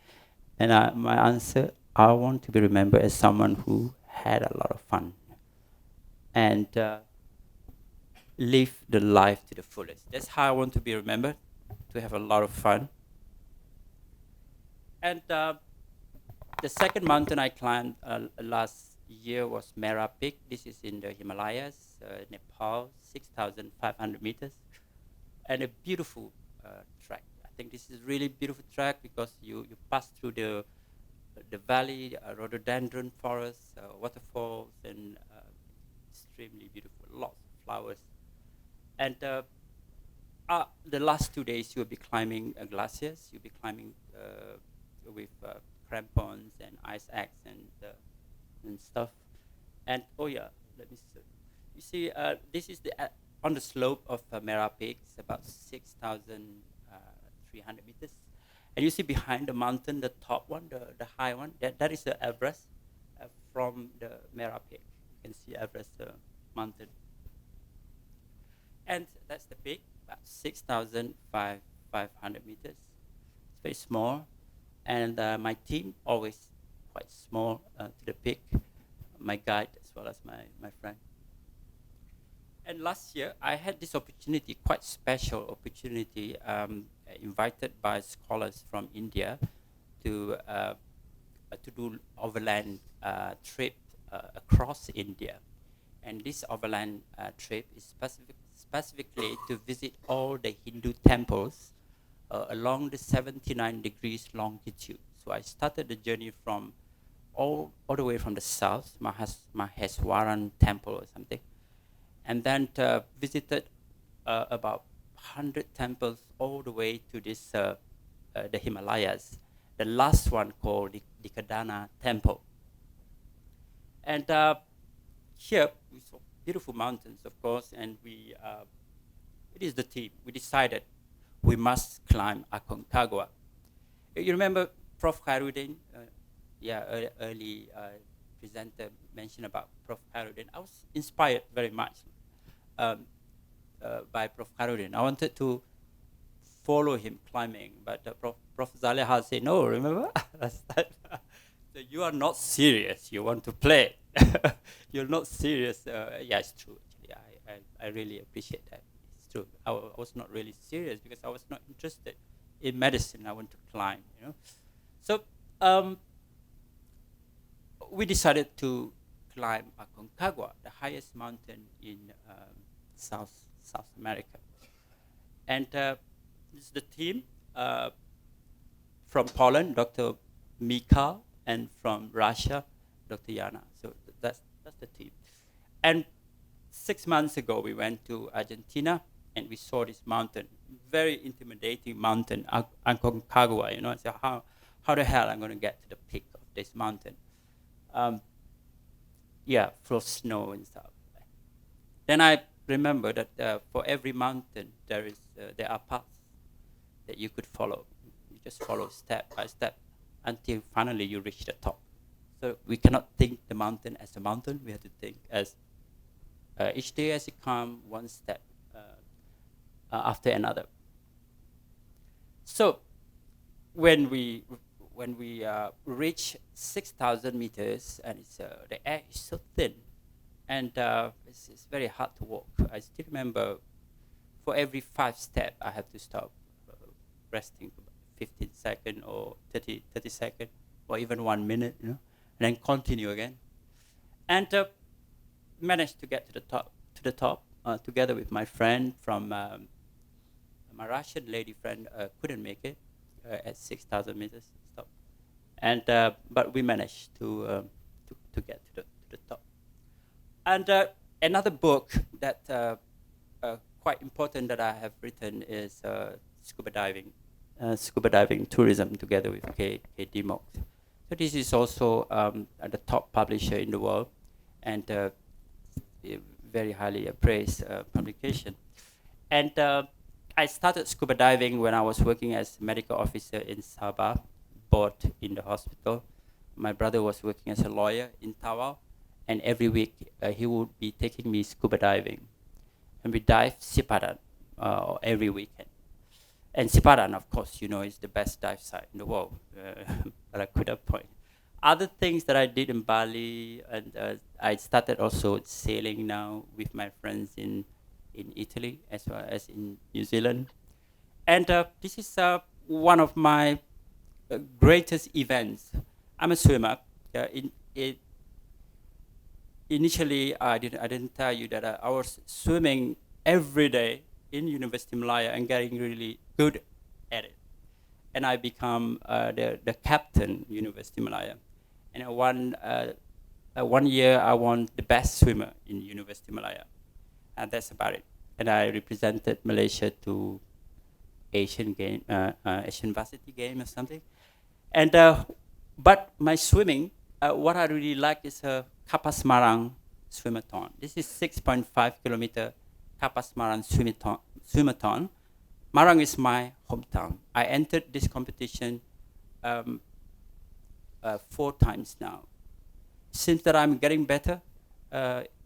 and my answer: I want to be remembered as someone who had a lot of fun and live the life to the fullest. That's how I want to be remembered, to have a lot of fun. And the second mountain I climbed last year was Mera Peak. This is in the Himalayas, Nepal, 6,500 meters, and a beautiful track. I think this is really beautiful track because you pass through the valley, rhododendron forests, waterfalls, and extremely beautiful, lots of flowers. And the last 2 days you'll be climbing glaciers. You'll be climbing with crampons and ice axe and stuff. And oh yeah, let me see. You see, this is on the slope of Mera Peak. It's about 6,300 meters. And you see behind the mountain, the top one, the high one, that is the Everest from the Mera Peak. You can see Everest mountain. And that's the peak, about 6,500 meters. It's very small. And my team, always quite small to the peak. My guide as well as my friend. And last year, I had this opportunity, quite special opportunity, invited by scholars from India to do overland trip across India. And this overland trip is specifically to visit all the Hindu temples along the 79 degrees longitude. So I started the journey from all the way from the south, Maheswaran temple or something, and then visited about 100 temples all the way to this the Himalayas. The last one called the Kadana temple. And here we saw beautiful mountains, of course, and it is the team. We decided we must climb Aconcagua. You remember Prof. Khairuddin? Early presenter mentioned about Prof. Khairuddin. I was inspired very much by Prof. Khairuddin. I wanted to follow him climbing, but Prof. Zaleha said, "No, remember? So you are not serious. You want to play. You're not serious." Yeah, it's true. Actually, I really appreciate that. It's true. I was not really serious because I was not interested in medicine. I want to climb, you know. So we decided to climb Aconcagua, the highest mountain in South America. And this is the team from Poland, Dr. Mikhail, and from Russia, Dr. Yana. So that's the team. And 6 months ago, we went to Argentina and we saw this mountain, very intimidating mountain, Aconcagua. You know, I said, how the hell I'm going to get to the peak of this mountain? Full of snow and stuff. Then I remember that for every mountain there are paths that you could follow. You just follow step by step until finally you reach the top. So we cannot think the mountain as a mountain. We have to think as each day as it comes, one step after another. So when we reach 6,000 meters, and the air is so thin, and it's very hard to walk. I still remember, for every 5 steps, I have to stop, resting for 15 seconds or 30 seconds, or even 1 minute, you know, and then continue again, and managed to get to the top together with my friend from my Russian lady friend couldn't make it at 6,000 meters. And but we managed to get to the top. And another book that quite important that I have written is scuba diving tourism, together with K. Dimok. So this is also the top publisher in the world, and very highly appraised publication. And I started scuba diving when I was working as medical officer in Sabah, both in the hospital. My brother was working as a lawyer in Tawau, and every week he would be taking me scuba diving. And we dive Sipadan every weekend. And Sipadan, of course, you know, is the best dive site in the world, Barakuda Point. Other things that I did in Bali, and I started also sailing now with my friends in Italy as well as in New Zealand. And this is one of my greatest events. I'm a swimmer. Initially, I didn't tell you that I was swimming every day in University Malaya and getting really good at it. And I become the captain University Malaya. And one year I won the best swimmer in University Malaya. And that's about it. And I represented Malaysia to Asian varsity game or something. And but my swimming, what I really like is a Kapas Marang swimathon. This is 6.5 kilometer Kapas Marang swimathon. Marang is my hometown. I entered this competition 4 times now. Since that I'm getting better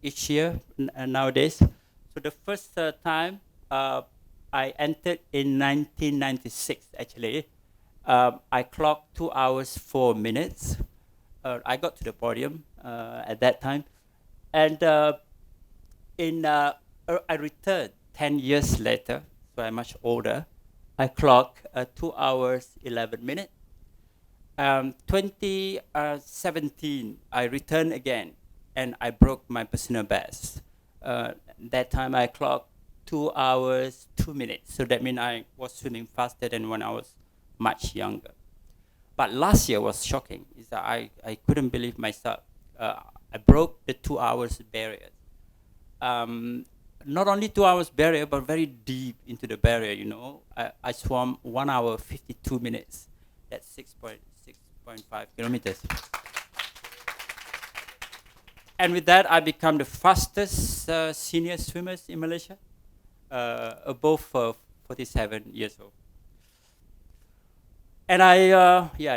each year nowadays. So the first time I entered in 1996 actually. I clocked 2 hours 4 minutes. I got to the podium at that time, and I returned 10 years later, so I'm much older. I clocked 2 hours 11 minutes. 2017, I returned again, and I broke my personal best. That time I clocked 2 hours 2 minutes, so that means I was swimming faster than when I was much younger. But last year was shocking. Is that I couldn't believe myself. I broke the 2 hours barrier. Not only 2 hours barrier, but very deep into the barrier, you know. I swam 1 hour 52 minutes. That's 6.5 kilometers. And with that, I become the fastest senior swimmers in Malaysia, above 47 years old. And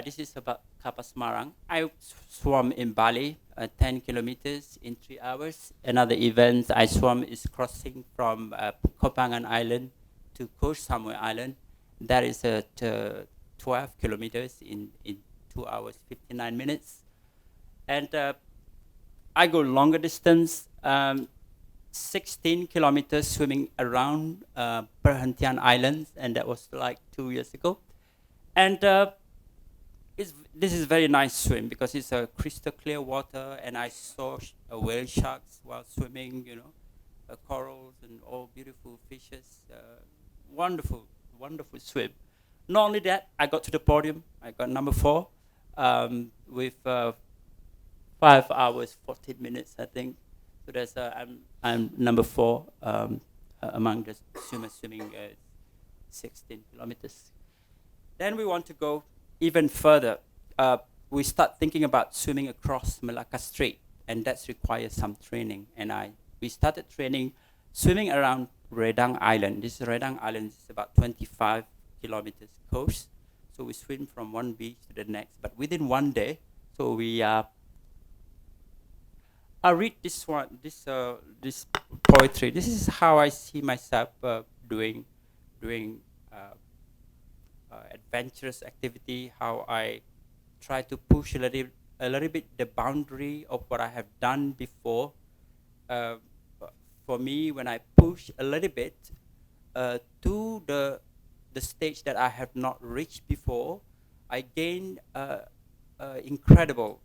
this is about Kapas Marang. I swam in Bali, 10 kilometers in 3 hours. Another event I swam is crossing from Kopangan Island to Koh Samui Island. That is 12 kilometers in 2 hours, 59 minutes. And I go longer distance, 16 kilometers swimming around Perhentian Islands, and that was like 2 years ago. And this is very nice swim because it's a crystal clear water, and I saw whale sharks while swimming, you know, corals and all beautiful fishes. Wonderful, wonderful swim. Not only that, I got to the podium. I got number 4 with 5 hours 14 minutes, I think. So that's I'm number 4 among the swimmers swimming 16 kilometers. Then we want to go even further. We start thinking about swimming across Malacca Strait, and that requires some training. And we started training swimming around Redang Island. This Redang Island is about 25 kilometers coast. So we swim from one beach to the next, but within one day. So we I read this poetry. This is how I see myself doing adventurous activity, how I try to push a little bit the boundary of what I have done before. For me, when I push a little bit to the stage that I have not reached before, I gain incredible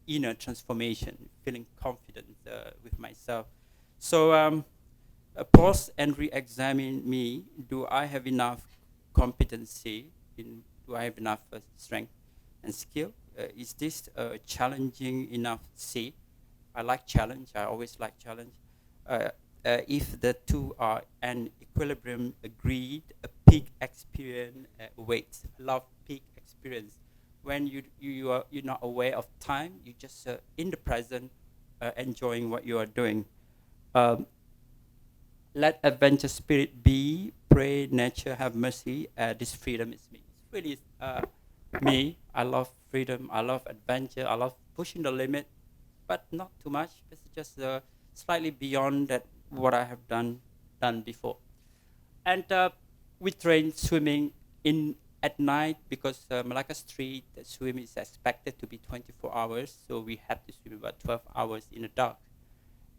inner transformation, feeling confident with myself. So pause and re-examine me. Do I have enough competency? Do I have enough strength and skill? Is this challenging enough? See, I like challenge. I always like challenge. If the two are an equilibrium, agreed, a peak experience waits. Love peak experience. When you're not aware of time, you just in the present, enjoying what you are doing. Um, let adventure spirit be. Pray nature have mercy. This freedom is me. It's really me. I love freedom. I love adventure. I love pushing the limit, but not too much. It's just slightly beyond that what I have done before. And we train swimming in at night because Malacca Street swim is expected to be 24 hours, so we have to swim about 12 hours in the dark.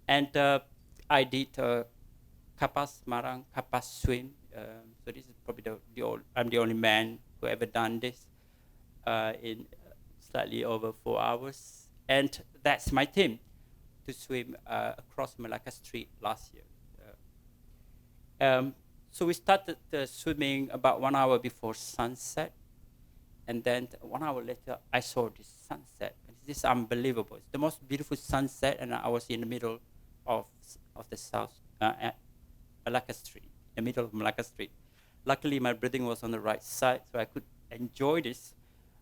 And I did Kapas Marang Kapas swim. So this is probably I'm the only man who ever done this in slightly over 4 hours. And that's my team to swim across Malacca Street last year. So we started swimming about 1 hour before sunset, and then 1 hour later I saw this sunset. And this is unbelievable. It's the most beautiful sunset, and I was in the middle of the south at Malacca Street, the middle of Malacca Street. Luckily, my breathing was on the right side, so I could enjoy this.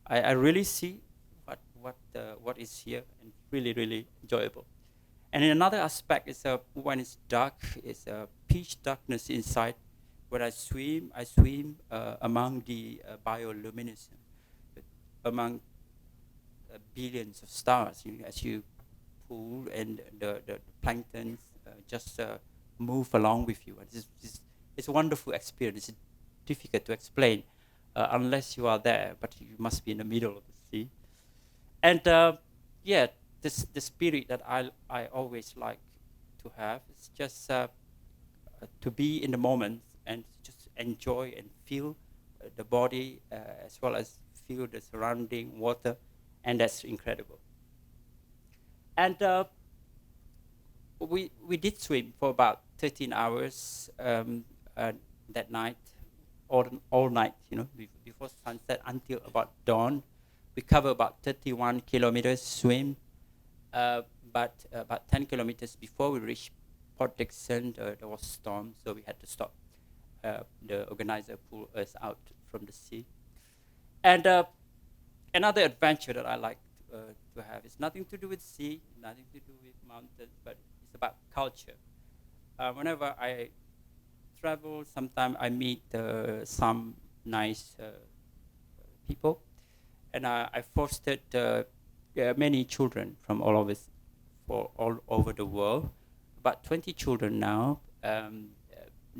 I really see what is here, and really enjoyable. And in another aspect is when it's dark, it's pitch darkness inside. When I swim among the bioluminescence, among billions of stars. As you pull, and the planktons just move along with you. And it's a wonderful experience. It's difficult to explain unless you are there, but you must be in the middle of the sea. And yeah, the spirit that I always like to have is just to be in the moment and just enjoy and feel the body as well as feel the surrounding water, and that's incredible. And we did swim for about 13 hours that night, all night, before sunset until about dawn. We covered about 31 kilometers swim, but about 10 kilometers before we reached Port Dickson, there was a storm, so we had to stop. The organizer pulled us out from the sea. And another adventure that I like to have is nothing to do with sea, nothing to do with mountains, but it's about culture. Whenever I travel, sometimes I meet some nice people, and I fostered many children from all over the world. About 20 children now.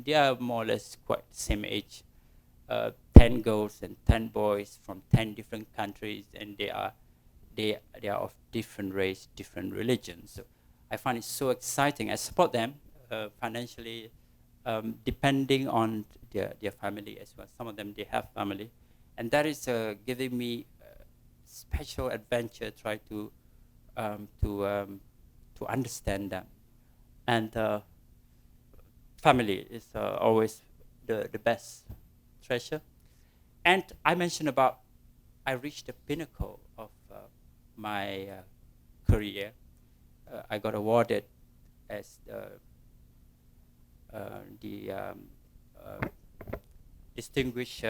They are more or less quite the same age. 10 girls and 10 boys from 10 different countries, and they are of different race, different religions. So I find it so exciting. I support them financially, depending on their family as well. Some of them, they have family, and that is giving me special adventure. Try to understand them, and family is always the best treasure. And I mentioned about I reached the pinnacle of my career. I got awarded as the distinguished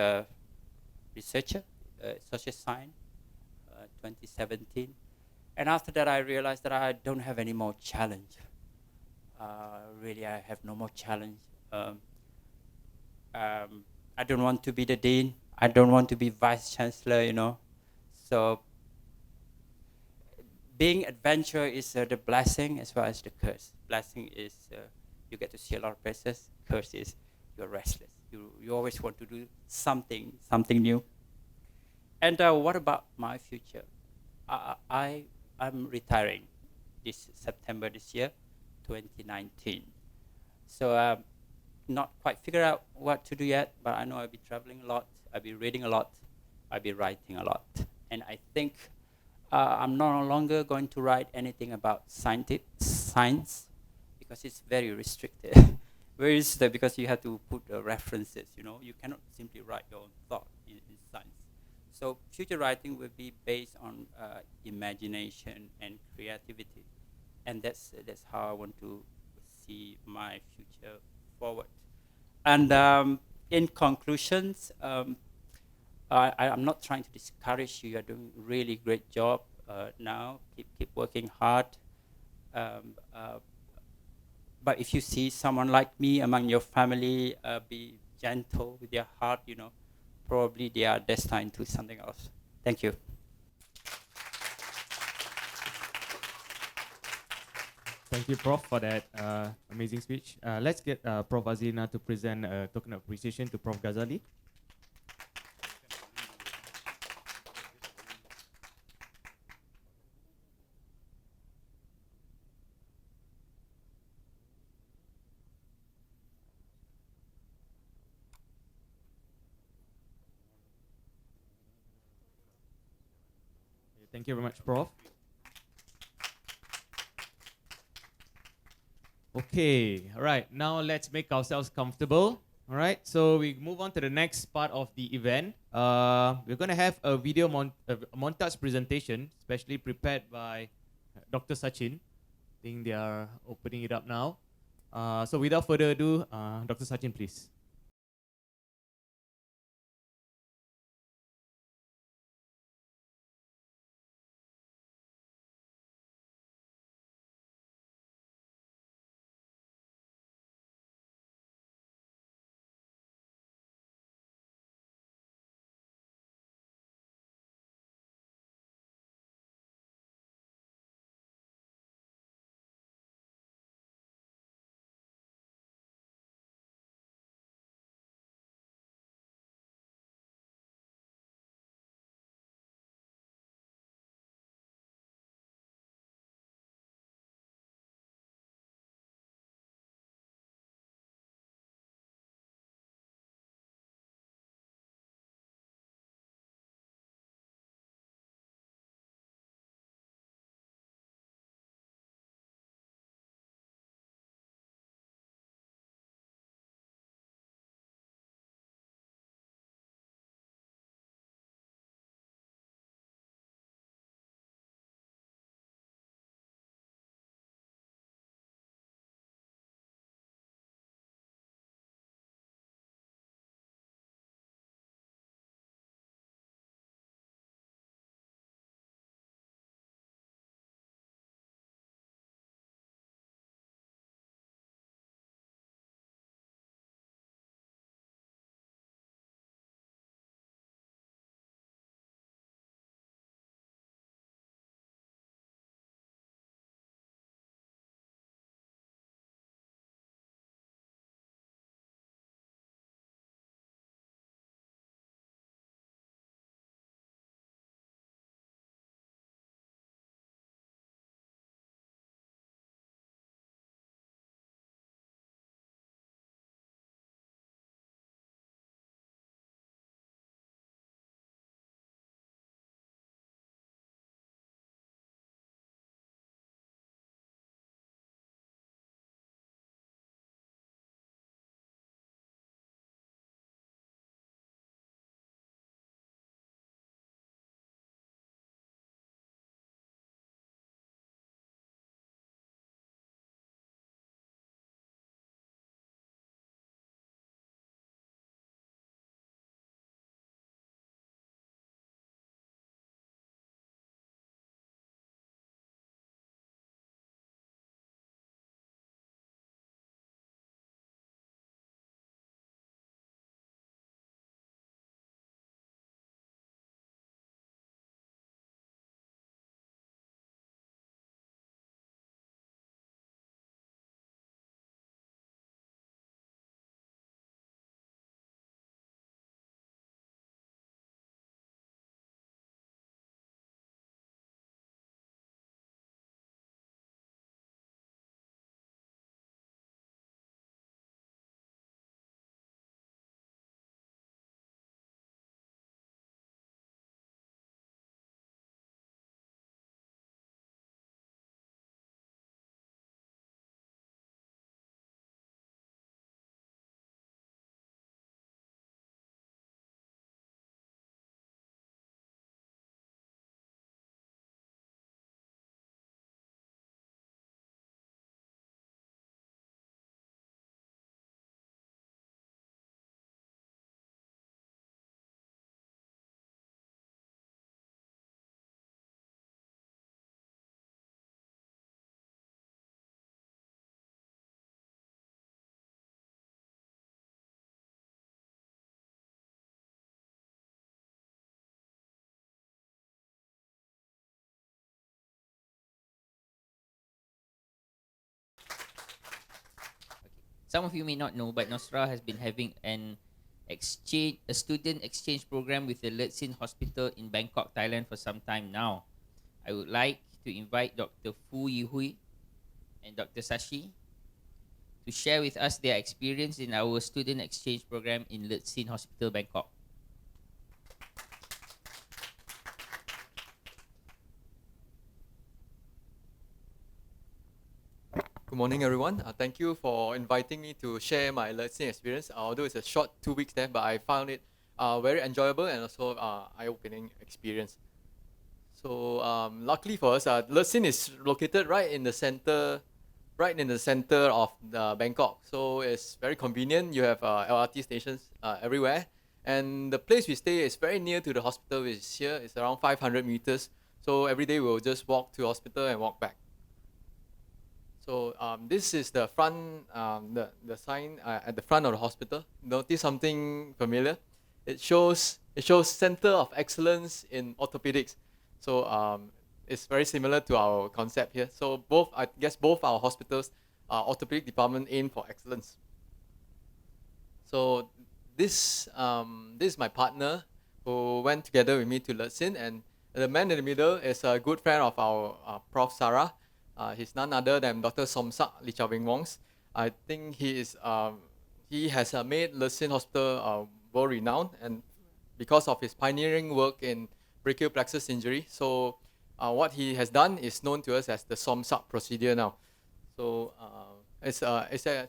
researcher, social science, 2017. And after that, I realized that I don't have any more challenge. Really, I have no more challenge. I don't want to be the dean. I don't want to be vice chancellor, So being adventure is the blessing as well as the curse. Blessing is you get to see a lot of places. Curse is you're restless. You always want to do something new. And what about my future? I'm retiring this September this year, 2019. So not quite figured out what to do yet, but I know I'll be traveling a lot, I'll be reading a lot, I'll be writing a lot. And I think I'm no longer going to write anything about science because it's very restricted. Very restricted because you have to put references, you cannot simply write your own thought in science. So future writing will be based on imagination and creativity. And that's how I want to see my future forward. And in conclusions, I'm not trying to discourage you. You're doing a really great job now. Keep working hard. But if you see someone like me among your family, be gentle with their heart, probably they are destined to something else. Thank you. Thank you, Prof, for that amazing speech. Let's get Prof Azlina to present a token of appreciation to Prof Ghazali. Thank you very much, Prof. Okay, all right. Now let's make ourselves comfortable. All right, so we move on to the next part of the event. We're going to have a video montage presentation, specially prepared by Dr. Sachin. I think they are opening it up now. So without further ado, Dr. Sachin, please. Some of you may not know, but Nosra has been having a student exchange program with the Lertsin Hospital in Bangkok, Thailand for some time now. I would like to invite Dr. Fu Yihui and Dr. Sashi to share with us their experience in our student exchange program in Lertsin Hospital, Bangkok. Good morning, everyone. Thank you for inviting me to share my nursing experience. Although it's a short 2 weeks there, but I found it very enjoyable and also eye-opening experience. So luckily for us, Lersin is located right in the center of Bangkok. So it's very convenient. You have LRT stations everywhere, and the place we stay is very near to the hospital, which is here. It's around 500 meters. So every day we'll just walk to hospital and walk back. So this is the front, the sign at the front of the hospital. Notice something familiar? It shows Center of Excellence in Orthopedics. So it's very similar to our concept here. So I guess both our hospitals, orthopedic department aim for excellence. So this is my partner who went together with me to Lertsin, and the man in the middle is a good friend of our Prof. Sarah. He's none other than Dr. Somsak Lichabing-Wongs. I think he has made Lertsin Hospital world renowned, and because of his pioneering work in brachial plexus injury. So what he has done is known to us as the Somsak procedure now. So it's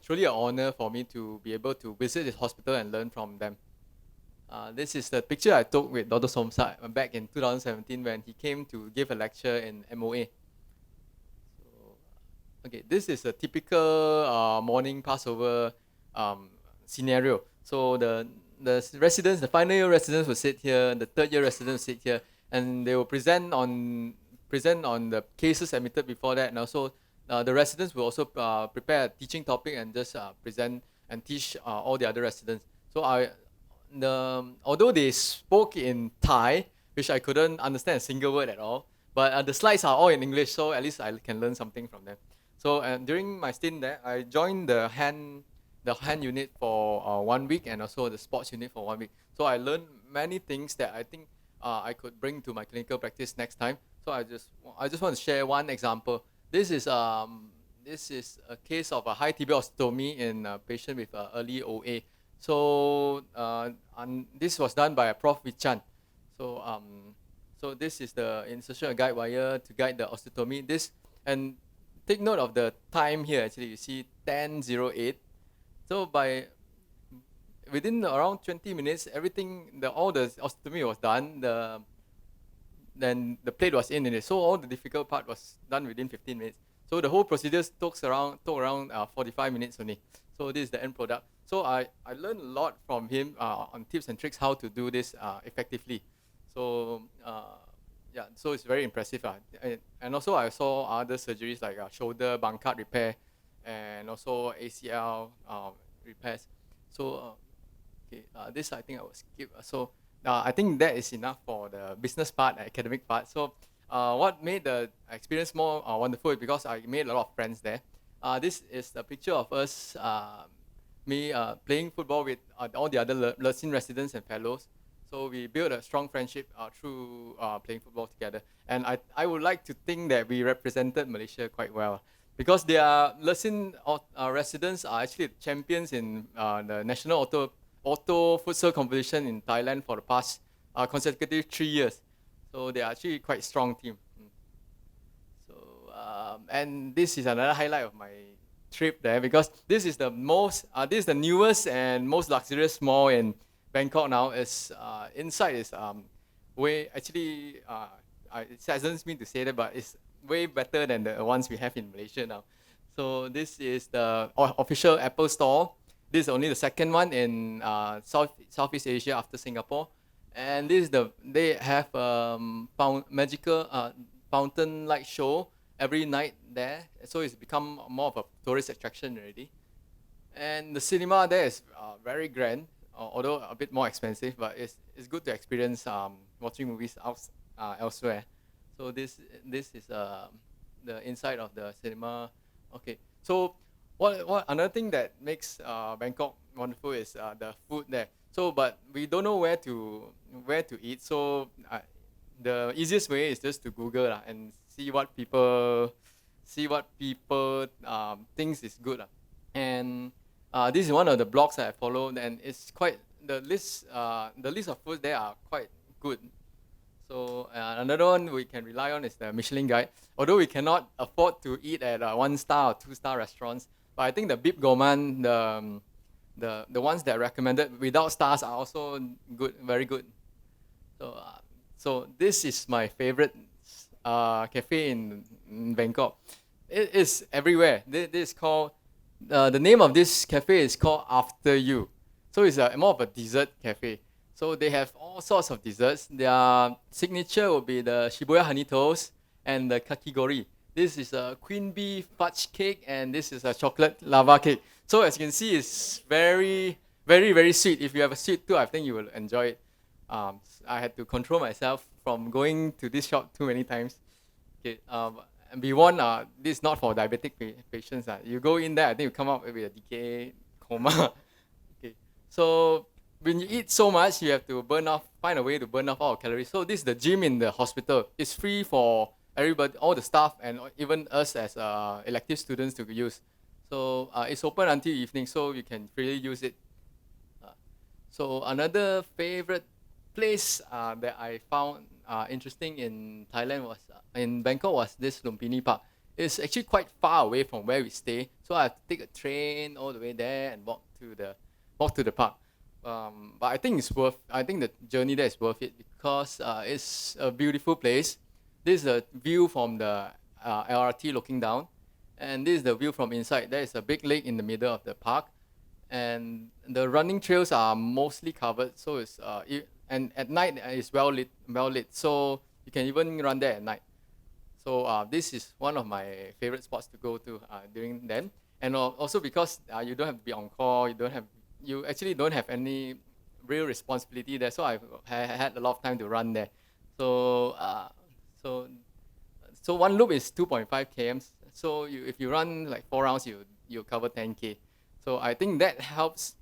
truly an honor for me to be able to visit his hospital and learn from them. This is the picture I took with Dr. Somsak back in 2017 when he came to give a lecture in MOA. Okay, this is a typical morning Passover scenario. So the residents, the final year residents will sit here, the third year residents will sit here, and they will present on the cases admitted before that, and also the residents will also prepare a teaching topic and just present and teach all the other residents. So although they spoke in Thai, which I couldn't understand a single word at all, but the slides are all in English, so at least I can learn something from them. So during my stint there, I joined the hand unit for 1 week and also the sports unit for 1 week. So I learned many things that I think I could bring to my clinical practice next time. So I just want to share one example. This is a case of a high tibial osteotomy in a patient with early OA. So this was done by a Prof. Vichan. So this is the insertion of guide wire to guide the osteotomy. And take note of the time here. Actually, you see 10:08. So within around 20 minutes, all the osteotomy was done. Then the plate was in it. So all the difficult part was done within 15 minutes. So the whole procedure took around 45 minutes only. So this is the end product. So I learned a lot from him on tips and tricks how to do this effectively. So yeah, so it's very impressive. And also I saw other surgeries like shoulder Bankart repair and also ACL repairs. So this I think I will skip. So I think that is enough for the business part, academic part. So what made the experience more wonderful is because I made a lot of friends there. This is a picture of us, me playing football with all the other Lertsin residents and fellows. So we built a strong friendship through playing football together. And I would like to think that we represented Malaysia quite well, because their Lertsin residents are actually champions in the National Auto Futsal competition in Thailand for the past consecutive 3 years. So they are actually quite strong team. So and this is another highlight of my trip there, because this is the newest and most luxurious mall in Bangkok now. Inside is it saddens me to say that, but it's way better than the ones we have in Malaysia now. So this is the official Apple store. This is only the second one in Southeast Asia after Singapore. And they have magical fountain-like show every night there. So it's become more of a tourist attraction already. And the cinema there is very grand, although a bit more expensive, but it's good to experience watching movies elsewhere. So this is the inside of the cinema. Okay, so what another thing that makes Bangkok wonderful is the food there. So, but we don't know where to eat. So, the easiest way is just to Google and see what people thinks is good. And this is one of the blogs that I followed, and it's quite the list of food there are quite good. So another one we can rely on is the Michelin Guide. Although we cannot afford to eat at 1-star or 2-star restaurants, but I think the Bib Gourmand, the ones that are recommended without stars are also good, very good. So this is my favorite cafe in Bangkok. It is everywhere. This is called the name of this cafe is called After You. So it's more of a dessert cafe. So they have all sorts of desserts. Their signature will be the Shibuya honey toast and the kakigori. This is a queen bee fudge cake, and this is a chocolate lava cake. So as you can see, it's very, very, very sweet. If you have a sweet tooth, I think you will enjoy it. I had to control myself from going to this shop too many times. Okay, and be warned, this is not for diabetic patients. You go in there, I think you come out with a decay coma. Okay, so when you eat so much, you have to find a way to burn off all calories. So this is the gym in the hospital. It's free for everybody, all the staff, and even us as elective students to use. So it's open until evening, so you can freely use it. So another favorite place that I found interesting in Thailand in Bangkok was this Lumpini Park. It's actually quite far away from where we stay, so I have to take a train all the way there and walk to the park. But I think the journey there is worth it because it's a beautiful place. This is the view from the LRT looking down, and this is the view from inside. There is a big lake in the middle of the park, and the running trails are mostly covered. So and at night it's well lit, so you can even run there at night. So this is one of my favorite spots to go to during then, and also because you don't have to be on call, you actually don't have any real responsibility there. So I had a lot of time to run there. So one loop is 2.5 km. So if you run like 4 rounds, you cover 10K. So I think that helps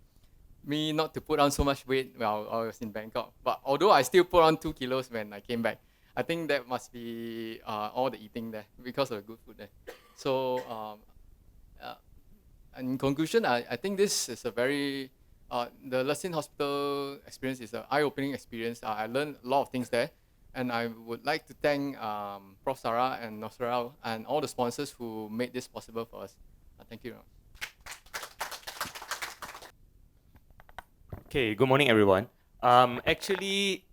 me not to put on so much weight while I was in Bangkok. But although I still put on 2 kilos when I came back, I think that must be all the eating there because of the good food there. So in conclusion, I think this is a very the Lusin Hospital experience is an eye-opening experience. I learned a lot of things there, and I would like to thank Prof. Sarah and Noceral and all the sponsors who made this possible for us. Thank you very much. Okay, good morning, everyone. Actually,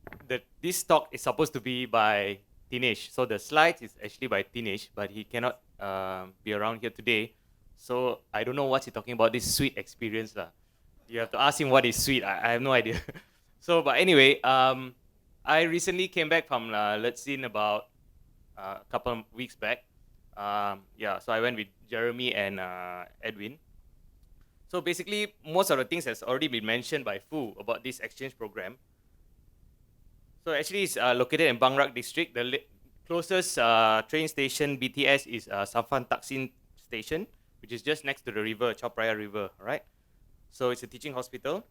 this talk is supposed to be by Dinesh. So the slides is actually by Dinesh, but he cannot be around here today. So I don't know what he's talking about, this sweet experience. You have to ask him what is sweet. I have no idea. So, but anyway, I recently came back from Lusin about a couple of weeks back. So I went with Jeremy and Edwin. So basically, most of the things has already been mentioned by Fu about this exchange program. So actually, it's located in Bang Rak district. The closest train station, BTS, is Safan Taksin station, which is just next to the river, Chao Phraya River, right? So it's a teaching hospital.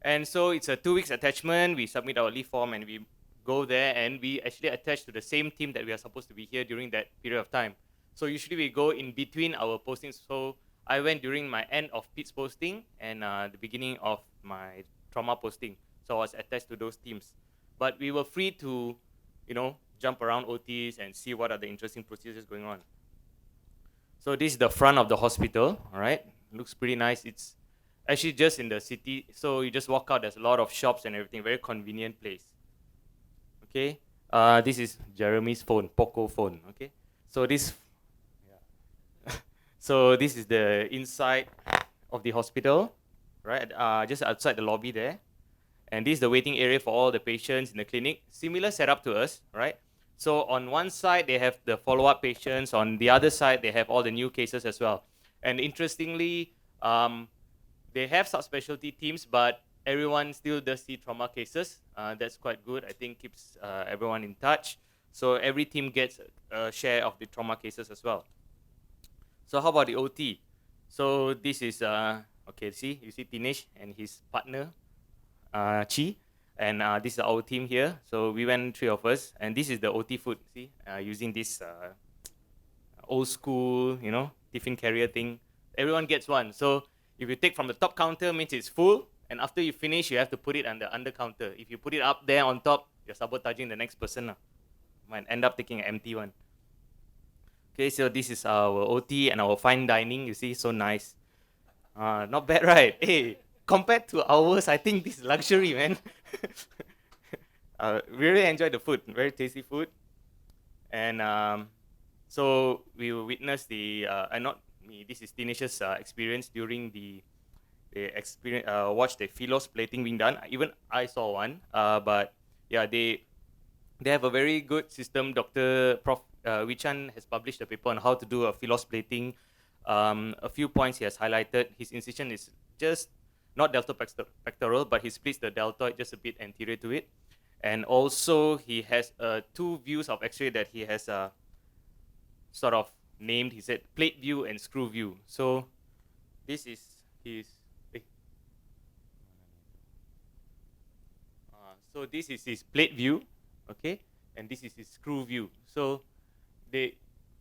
And so it's a 2 weeks attachment. We submit our leave form and we go there, and we actually attach to the same team that we are supposed to be here during that period of time. So usually we go in between our postings. So I went during my end of PITS posting and the beginning of my trauma posting. So I was attached to those teams. But we were free to, jump around OTs and see what are the interesting procedures going on. So this is the front of the hospital, all right? Looks pretty nice. It's actually just in the city. So you just walk out, there's a lot of shops and everything, very convenient place. Okay, this is Jeremy's phone, Poco phone, okay? So this is the inside of the hospital, right? Just outside the lobby there. And this is the waiting area for all the patients in the clinic. Similar setup to us, right? So on one side, they have the follow-up patients. On the other side, they have all the new cases as well. And interestingly, they have subspecialty teams, but everyone still does see trauma cases. That's quite good. I think keeps everyone in touch. So every team gets a share of the trauma cases as well. So how about the OT? So this is okay. See, you see Dinesh and his partner, Chi, and this is our team here. So we went, three of us, and this is the OT food. See, using this old school, tiffin carrier thing. Everyone gets one. So if you take from the top counter, means it's full, and after you finish, you have to put it on the under counter. If you put it up there on top, you're sabotaging the next person. Might end up taking an empty one. Okay, so this is our OT and our fine dining. You see, so nice. Not bad, right? Hey, compared to ours, I think this is luxury, man. Really enjoy the food. Very tasty food. And so we will witness the not me. This is Dinesh's experience during the experience. Watch the philos plating being done. Even I saw one. But yeah, they have a very good system. Prof. Wichan has published a paper on how to do a philos plating. A few points he has highlighted. His incision is just not deltopectoral, but he splits the deltoid just a bit anterior to it. And also he has two views of X-ray that he has sort of named. He said plate view and screw view. So this is his. So this is his plate view, okay, and this is his screw view. So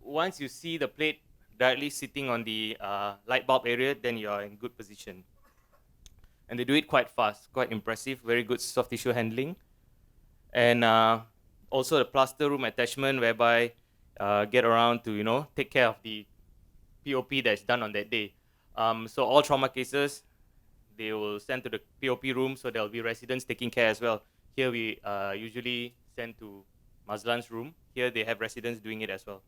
once you see the plate directly sitting on the light bulb area, then you are in good position. And they do it quite fast, quite impressive, very good soft tissue handling. And also the plaster room attachment, whereby get around to take care of the POP that's done on that day. So all trauma cases, they will send to the POP room, so there will be residents taking care as well. Here we usually send to Mazlan's room. Here they have residents doing it as well.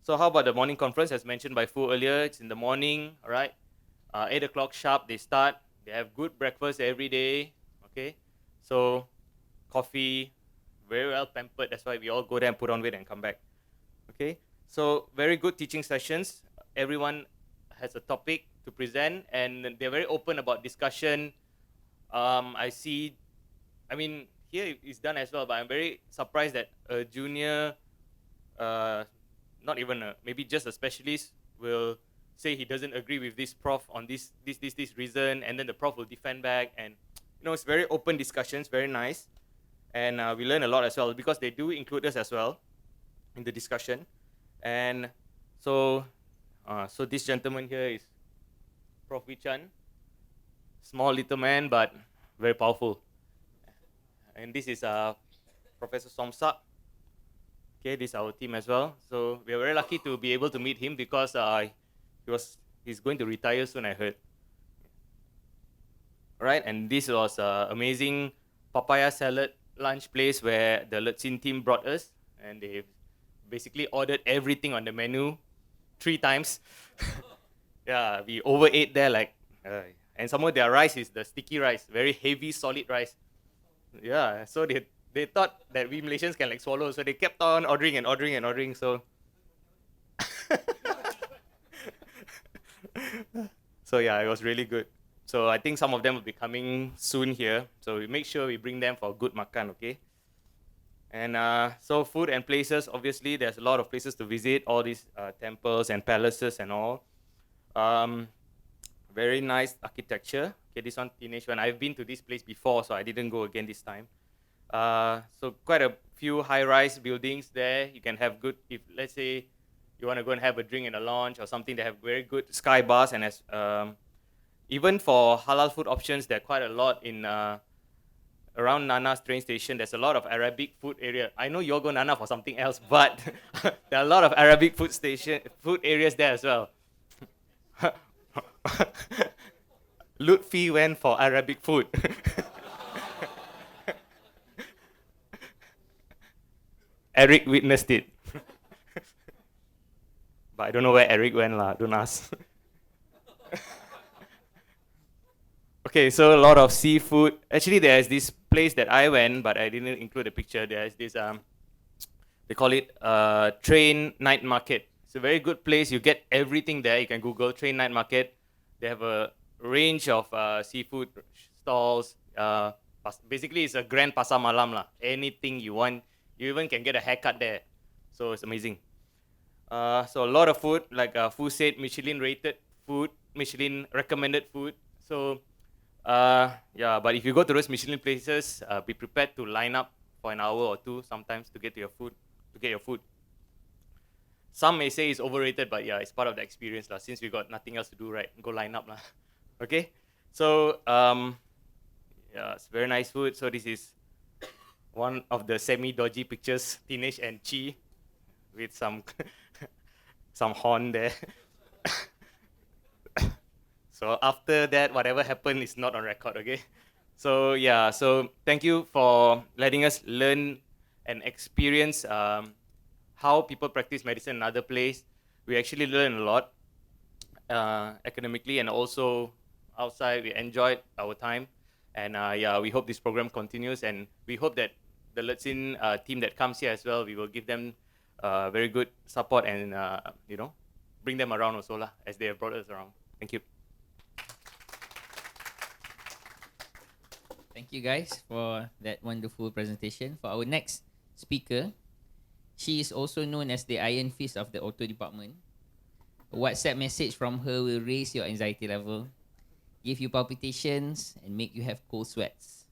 So how about the morning conference? As mentioned by Fu earlier, it's in the morning, all right? 8 o'clock sharp, they start. They have good breakfast every day, okay? So coffee, very well pampered. That's why we all go there and put on weight and come back, okay? So very good teaching sessions. Everyone has a topic to present, and they're very open about discussion. Here it's done as well, but I'm very surprised that a junior, not even maybe just a specialist, will say he doesn't agree with this prof on this reason, and then the prof will defend back, and it's very open discussions, very nice, and we learn a lot as well, because they do include us as well in the discussion. And so this gentleman here is Prof. Wichan, small little man but very powerful. And this is Professor Somsak. Okay, this is our team as well. So we are very lucky to be able to meet him, because he's going to retire soon, I heard. All right, and this was amazing papaya salad lunch place where the Letzin team brought us, and they basically ordered everything on the menu 3 times. Yeah, we overate there and some more their rice is the sticky rice, very heavy, solid rice. Yeah, so they thought that we Malaysians can swallow, so they kept on ordering and ordering and ordering. So, so yeah, it was really good. So I think some of them will be coming soon here. So we make sure we bring them for good makan, okay? And so food and places, obviously there's a lot of places to visit, all these temples and palaces and all. Very nice architecture. Okay, this one, Dinesh, when I've been to this place before, so I didn't go again this time. So quite a few high-rise buildings there. You can have good, if let's say you want to go and have a drink in a lounge or something, they have very good sky bars, and even for halal food options, there are quite a lot in around Nana's train station. There's a lot of Arabic food area. I know you'll go Nana for something else, but there are a lot of Arabic food areas there as well. Lutfi went for Arabic food. Eric witnessed it. But I don't know where Eric went lah, don't ask. Okay, so a lot of seafood. Actually, there's this place that I went, but I didn't include a picture. There's this, they call it Train Night Market. It's a very good place. You get everything there. You can Google Train Night Market. They have a range of seafood stalls. Basically, it's a grand pasar malam lah. Anything you want. You even can get a haircut there. So it's amazing. So a lot of food, like Fu said, Michelin rated food, Michelin recommended food. So yeah, but if you go to those Michelin places, be prepared to line up for an hour or two sometimes to get to your food, Some may say it's overrated, but yeah, it's part of the experience lah. Since we got nothing else to do, right? Go line up lah. Okay. So yeah, it's very nice food. So this is one of the semi-dodgy pictures, Dinesh and Chi, with some some horn there. So after that, whatever happened is not on record, okay? So yeah, so thank you for letting us learn and experience how people practice medicine in another place. We actually learn a lot academically and also outside. We enjoyed our time. And yeah, we hope this program continues, and we hope that the Letzin team that comes here as well, we will give them very good support and you know, bring them around also lah, as they have brought us around. Thank you. Thank you guys for that wonderful presentation. For our next speaker, she is also known as the Iron Fist of the Auto department. A WhatsApp message from her will raise your anxiety level, give you palpitations, and make you have cold sweats.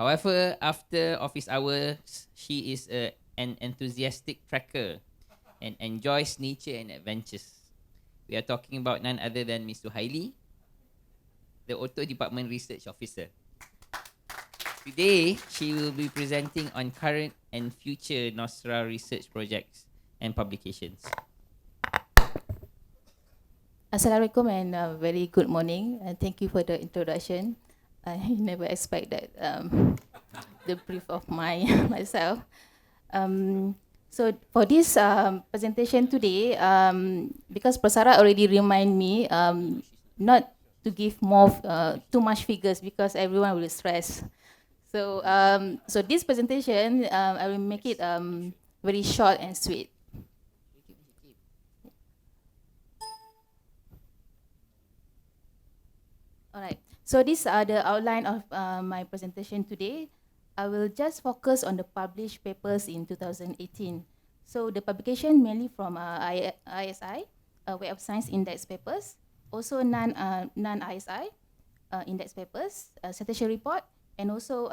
However, after office hours, she is an enthusiastic trekker and enjoys nature and adventures. We are talking about none other than Ms. Suhaili, the Auto Department Research Officer. Today, she will be presenting on current and future Noceral research projects and publications. Assalamualaikum and very good morning. Thank you for the introduction. I never expect that the brief of myself. So for this presentation today, because Prasara already remind me not to give more too much figures because everyone will stress. So so this presentation I will make it very short and sweet. Alright, so these are the outline of my presentation today. I will just focus on the published papers in 2018. So the publication mainly from ISI, Web of Science Index papers, also non-ISI index papers, citation report, and also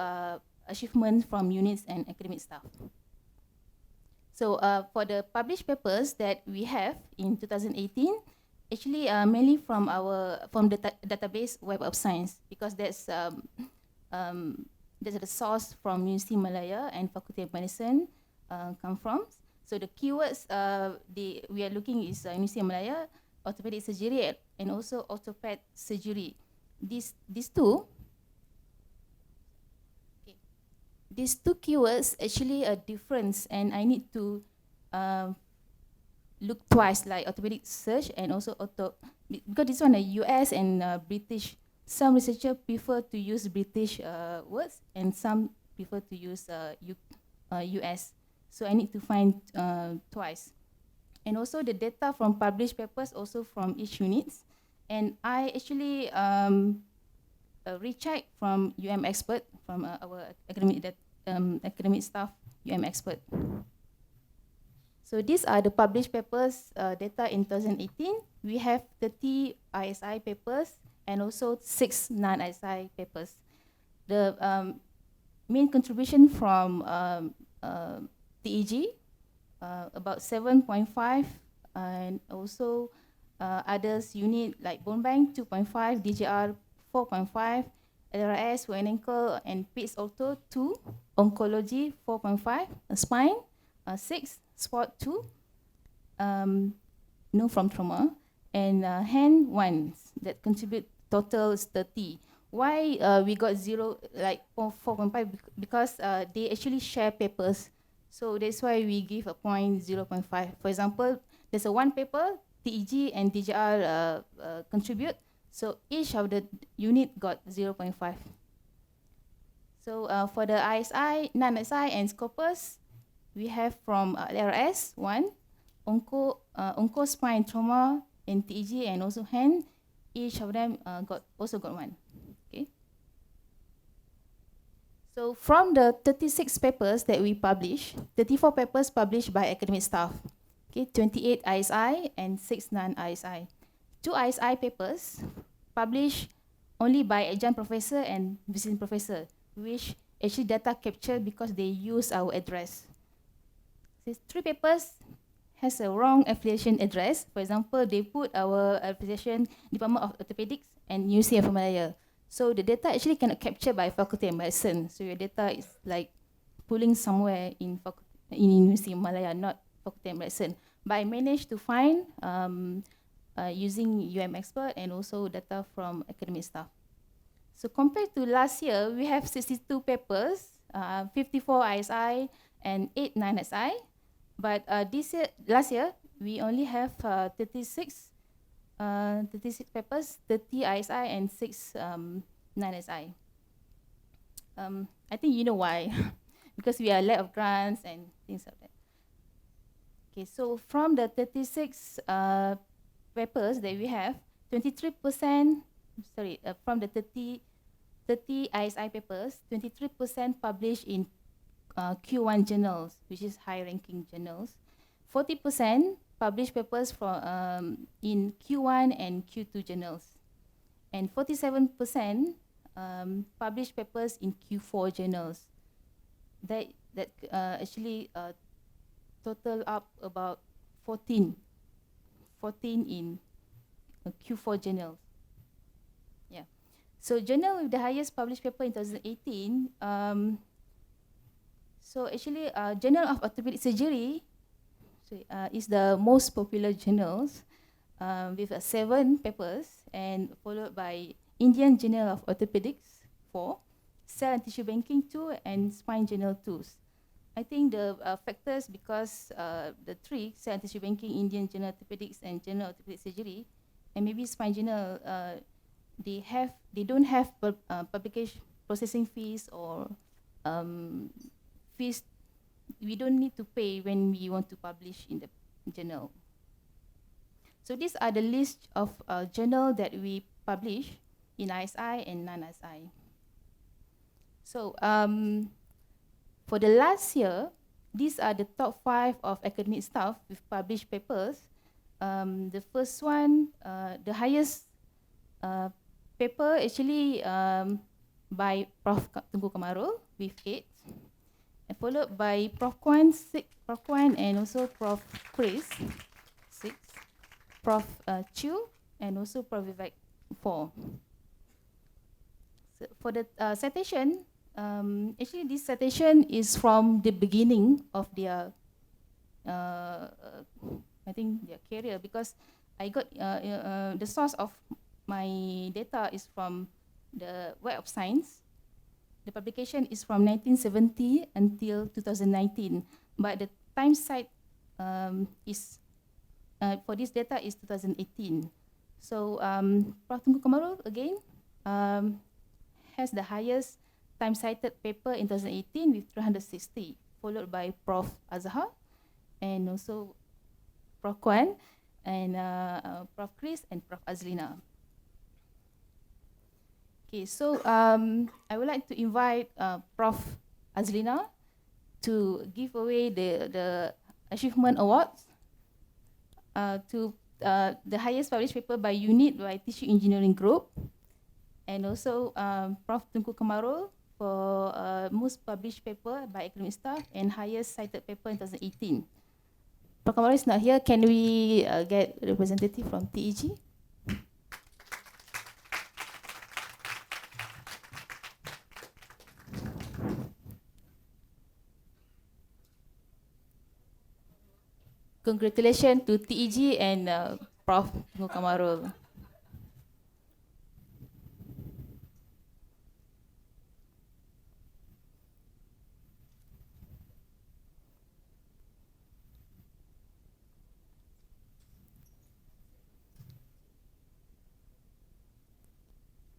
achievements from units and academic staff. So for the published papers that we have in 2018, actually mainly from the database Web of Science, because that's the source from University Malaya and Faculty of Medicine come from. So the keywords we are looking is University of Malaya, orthopedic surgery, and also orthoped surgery. These two keywords actually a difference, and I need to look twice, like orthopedic search and also because this one US and British. Some researchers prefer to use British words, and some prefer to use US. So I need to find twice. And also the data from published papers also from each unit. And I actually recheck from UM-Expert, from our academic staff, UM-Expert. So these are the published papers data in 2018. We have 30 ISI papers and also 6 non-ISI papers. The main contribution from TEG, about 7.5, and also others unit like bone bank 2.5, DGR 4.5, LRS, foot and ankle, and PITS Ortho 2, oncology 4.5, spine 6, sport 2, no from trauma, and hand 1 that contribute total is 30. Why we got 0 like 4.5? Because they actually share papers, so that's why we give a point 0.5. For example, there's a one paper TEG and DGR contribute, so each of the unit got 0.5. So for the ISI, non-ISI, and Scopus, we have from LRS 1, onco spine trauma, and TEG, and also hand. Each of them also got 1. Okay. So from the 36 papers that we publish, 34 papers published by academic staff. Okay, 28 ISI and 6 non-ISI. 2 ISI papers published only by adjunct professor and visiting professor, which actually data captured because they use our address. These 3 papers has a wrong affiliation address. For example, they put our affiliation Department of Orthopedics and UC of Malaya. So the data actually cannot capture by Faculty of Medicine. So your data is like pulling somewhere in UC of Malaya, not Faculty of Medicine. But I managed to find using Expert and also data from academic staff. So compared to last year, we have 62 papers, 54 ISI and 8 non-SI. But last year, we only have 36 papers, 30 ISI and 6 non-SI. I think you know why, because we are lack of grants and things like that. Okay, so from the 36 papers that we have, 23%, from the 30 ISI papers, 23% published in Q1 journals, which is high-ranking journals. 40% published papers from in Q1 and Q2 journals, and 47% published papers in Q4 journals. That actually total up about 14 in Q4 journals. Yeah. So journal with the highest published paper in 2018. So actually, Journal of Orthopedic Surgery is the most popular journals with 7 papers, and followed by Indian Journal of Orthopedics 4, Cell and Tissue Banking 2, and Spine Journal 2. I think the factors because the 3, Cell and Tissue Banking, Indian Journal of Orthopedics, and Journal of Orthopedic Surgery, and maybe Spine Journal, they don't have publication processing fees or fees we don't need to pay when we want to publish in the journal. So these are the list of journal that we publish in ISI and non-ISI. So for the last year, these are the top 5 of academic staff with published papers. The first one, the highest paper actually by Prof. Tunku Kamarul with 8, and followed by Prof. Kwan, and also Prof. Chris, 6, Prof. Chu, and also Prof. Vivek, 4. So for the citation, actually this citation is from the beginning of their, I think their career, because I got the source of my data is from the Web of Science. The publication is from 1970 until 2019, but the time site is for this data is 2018. So Prof. Tunku Kamarul again has the highest time cited paper in 2018 with 360, followed by Prof. Azhar, and also Prof. Kwan, and Prof. Chris, and Prof. Azlina. Okay, so I would like to invite Prof. Azlina to give away the achievement awards to the highest published paper by unit by Tissue Engineering Group, and also Prof. Tunku Kamarul for most published paper by academic staff and highest cited paper in 2018. Prof. Kamarul is not here. Can we get a representative from TEG? Congratulations to TEG and Prof. Tunku Kamarul.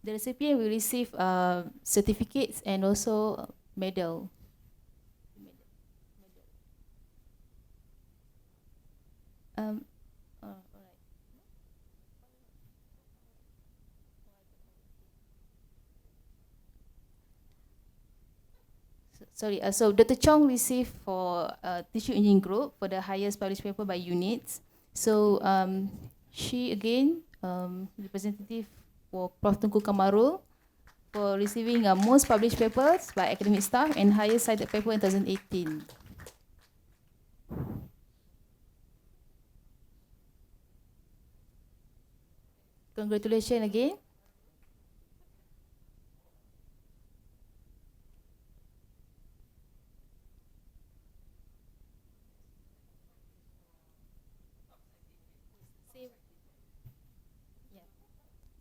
The recipient will receive certificates and also medal. Sorry, so Dr. Chong received for Tissue Engineering Group for the highest published paper by units. So she again representative for Prof. Tunku Kamaru for receiving most published papers by academic staff and highest cited paper in 2018. Congratulations again.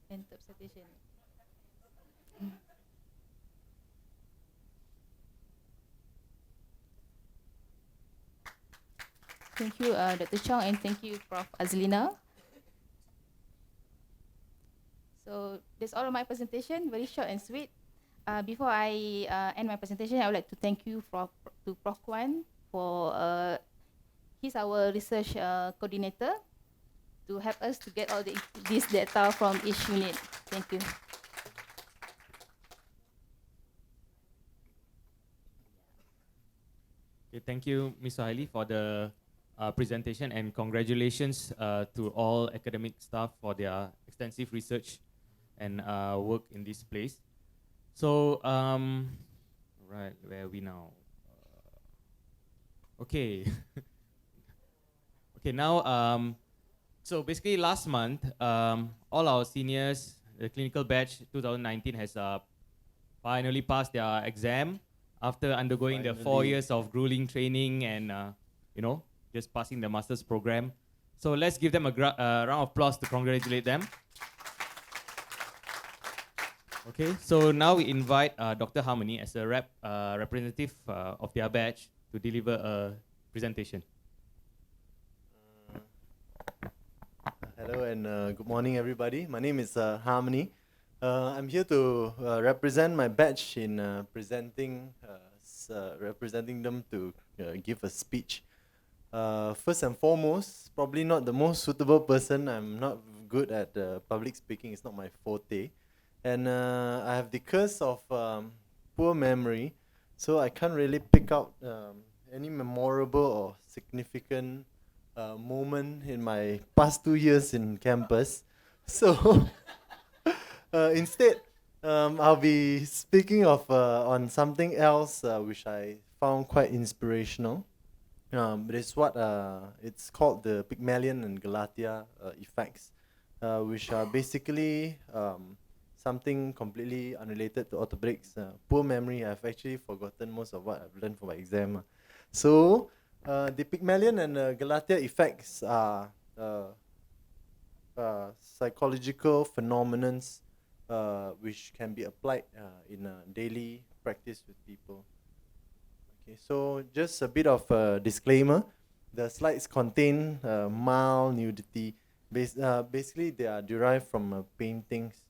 And top citation. Thank you, Dr. Chong, and thank you, Prof. Azlina. So that's all of my presentation, very short and sweet. Before I end my presentation, I would like to thank you to Prof. Kwan for he's our research coordinator to help us to get all this data from each unit. Thank you. Okay, thank you, Ms. Haili, for the presentation, and congratulations to all academic staff for their extensive research and work in this place. So, right, where are we now? Okay. Okay, now, so basically last month, all our seniors, the clinical batch 2019 has finally passed their exam after undergoing the 4 years of grueling training and, you know, just passing the master's program. So let's give them a round of applause to congratulate them. Okay, so now we invite Dr. Harmony as a representative of their batch to deliver a presentation. Hello and good morning, everybody. My name is Harmony. I'm here to represent my batch in representing them to give a speech. First and foremost, probably not the most suitable person. I'm not good at public speaking. It's not my forte. And I have the curse of poor memory, so I can't really pick out any memorable or significant moment in my past 2 years in campus. So instead, I'll be speaking of on something else which I found quite inspirational. It's what it's called the Pygmalion and Galatea effects, which are basically something completely unrelated to orthopedics. Poor memory, I've actually forgotten most of what I've learned for my exam. So the Pygmalion and Galatea effects are psychological phenomena which can be applied in daily practice with people. Okay, so just a bit of a disclaimer. The slides contain mild nudity. Basically, they are derived from paintings.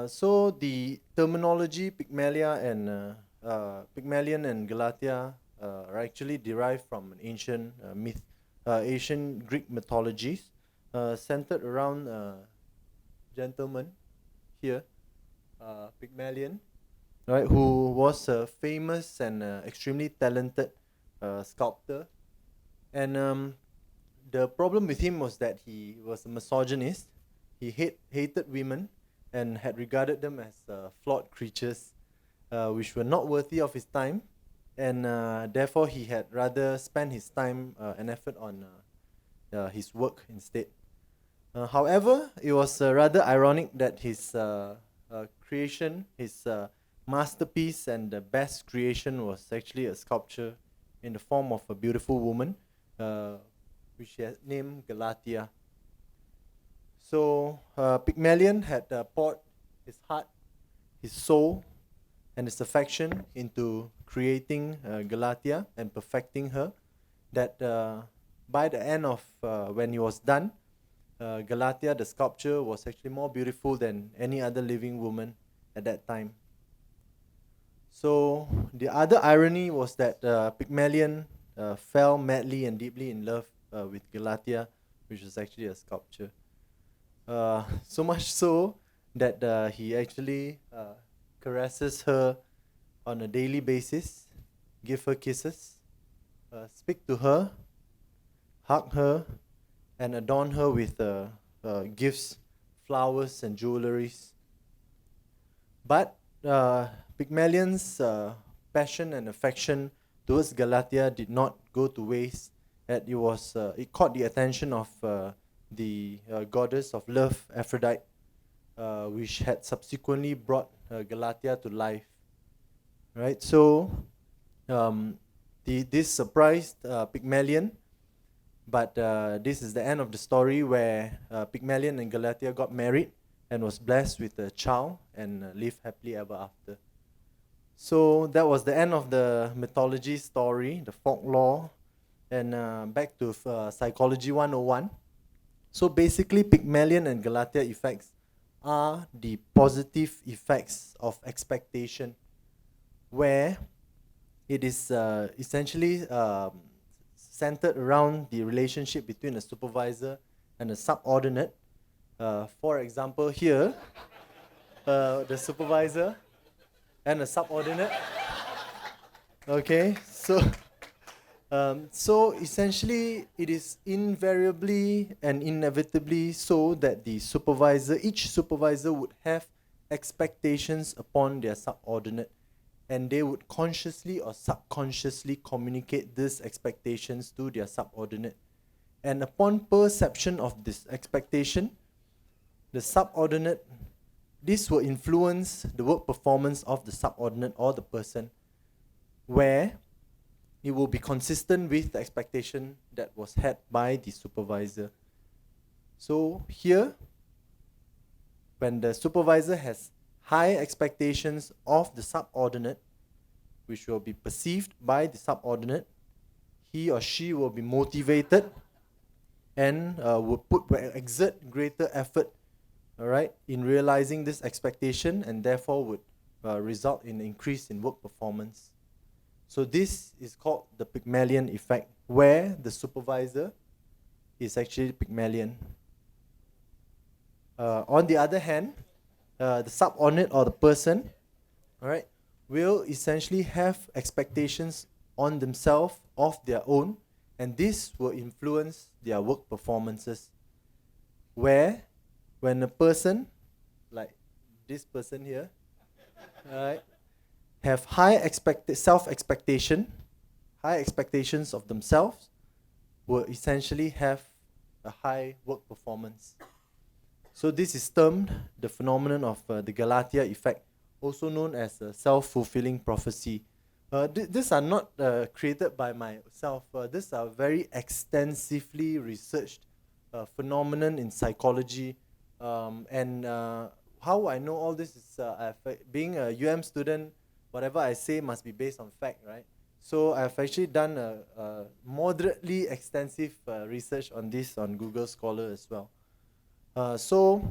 So the terminology Pygmalion and Galatea are actually derived from an ancient ancient Greek mythologies, centered around a gentleman here, Pygmalion, right, who was a famous and extremely talented sculptor. And the problem with him was that he was a misogynist. He hated women and had regarded them as flawed creatures, which were not worthy of his time, and therefore he had rather spent his time and effort on his work instead. However, it was rather ironic that his creation, his masterpiece and the best creation, was actually a sculpture in the form of a beautiful woman, which he had named Galatea. So Pygmalion had poured his heart, his soul, and his affection into creating Galatea and perfecting her, that by the end of when he was done, Galatea, the sculpture, was actually more beautiful than any other living woman at that time. So the other irony was that Pygmalion fell madly and deeply in love with Galatea, which was actually a sculpture. So much so that he actually caresses her on a daily basis, give her kisses, speak to her, hug her, and adorn her with gifts, flowers, and jewelries. But Pygmalion's passion and affection towards Galatia did not go to waste. It caught the attention of the goddess of love, Aphrodite, which had subsequently brought Galatia to life. Right, so this surprised Pygmalion, but this is the end of the story where Pygmalion and Galatia got married and was blessed with a child and lived happily ever after. So that was the end of the mythology story, the folklore, and back to Psychology 101. So basically, Pygmalion and Galatia effects are the positive effects of expectation, where it is essentially centered around the relationship between a supervisor and a subordinate. For example, here, the supervisor and a subordinate. Okay, so essentially, it is invariably and inevitably so that each supervisor would have expectations upon their subordinate, and they would consciously or subconsciously communicate these expectations to their subordinate. And upon perception of this expectation, the subordinate, this will influence the work performance of the subordinate or the person, where it will be consistent with the expectation that was had by the supervisor. So here, when the supervisor has high expectations of the subordinate, which will be perceived by the subordinate, he or she will be motivated and will exert greater effort, all right, in realizing this expectation, and therefore would result in an increase in work performance. So this is called the Pygmalion effect, where the supervisor is actually Pygmalion. On the other hand, the subordinate or the person, all right, will essentially have expectations on themselves of their own, and this will influence their work performances. Where, when a person, like this person here, all right, have high self-expectation, high expectations of themselves, will essentially have a high work performance. So this is termed the phenomenon of the Galatia effect, also known as a self-fulfilling prophecy. These are not created by myself. These are very extensively researched phenomenon in psychology. And how I know all this is being a UM student, whatever I say must be based on fact, right? So I've actually done a moderately extensive research on this on Google Scholar as well. So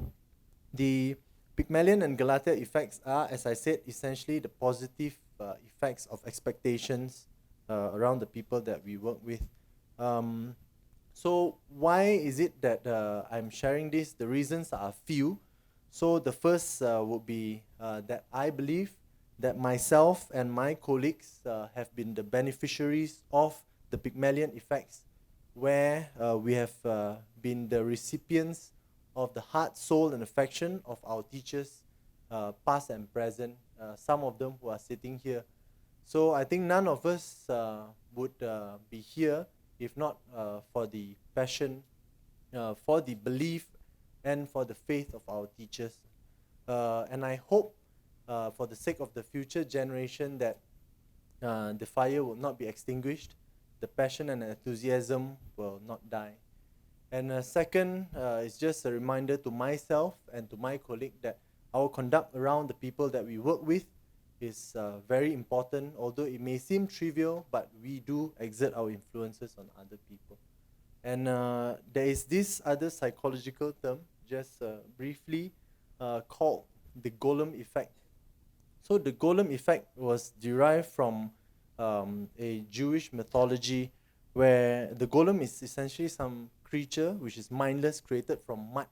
the Pygmalion and Galatia effects are, as I said, essentially the positive effects of expectations around the people that we work with. So why is it that I'm sharing this? The reasons are few. So the first would be that I believe that myself and my colleagues have been the beneficiaries of the Pygmalion effects, where we have been the recipients of the heart, soul, and affection of our teachers, past and present, some of them who are sitting here. So I think none of us would be here if not for the passion, for the belief, and for the faith of our teachers. And I hope for the sake of the future generation that the fire will not be extinguished, the passion and enthusiasm will not die. And second is just a reminder to myself and to my colleague that our conduct around the people that we work with is very important, although it may seem trivial, but we do exert our influences on other people. And there is this other psychological term, just briefly, called the golem effect. So the golem effect was derived from a Jewish mythology, where the golem is essentially some creature which is mindless, created from mud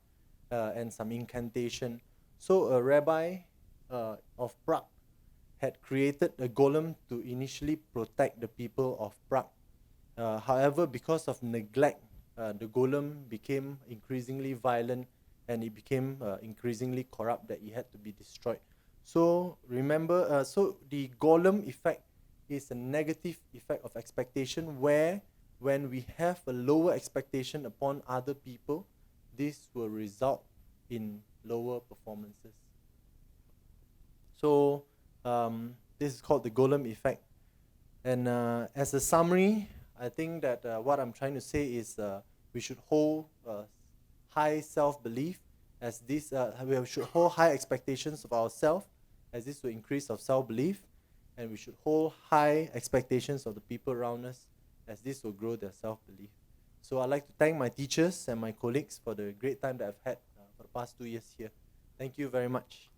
and some incantation. So a rabbi of Prague had created a golem to initially protect the people of Prague. However, because of neglect the golem became increasingly violent and it became increasingly corrupt that it had to be destroyed. So remember, so the golem effect is a negative effect of expectation where when we have a lower expectation upon other people, this will result in lower performances. So this is called the golem effect. And as a summary, I think that what I'm trying to say is we should hold high self-belief as this, we should hold high expectations of ourselves as this will increase our self-belief, and we should hold high expectations of the people around us as this will grow their self-belief. So I'd like to thank my teachers and my colleagues for the great time that I've had for the past 2 years here. Thank you very much.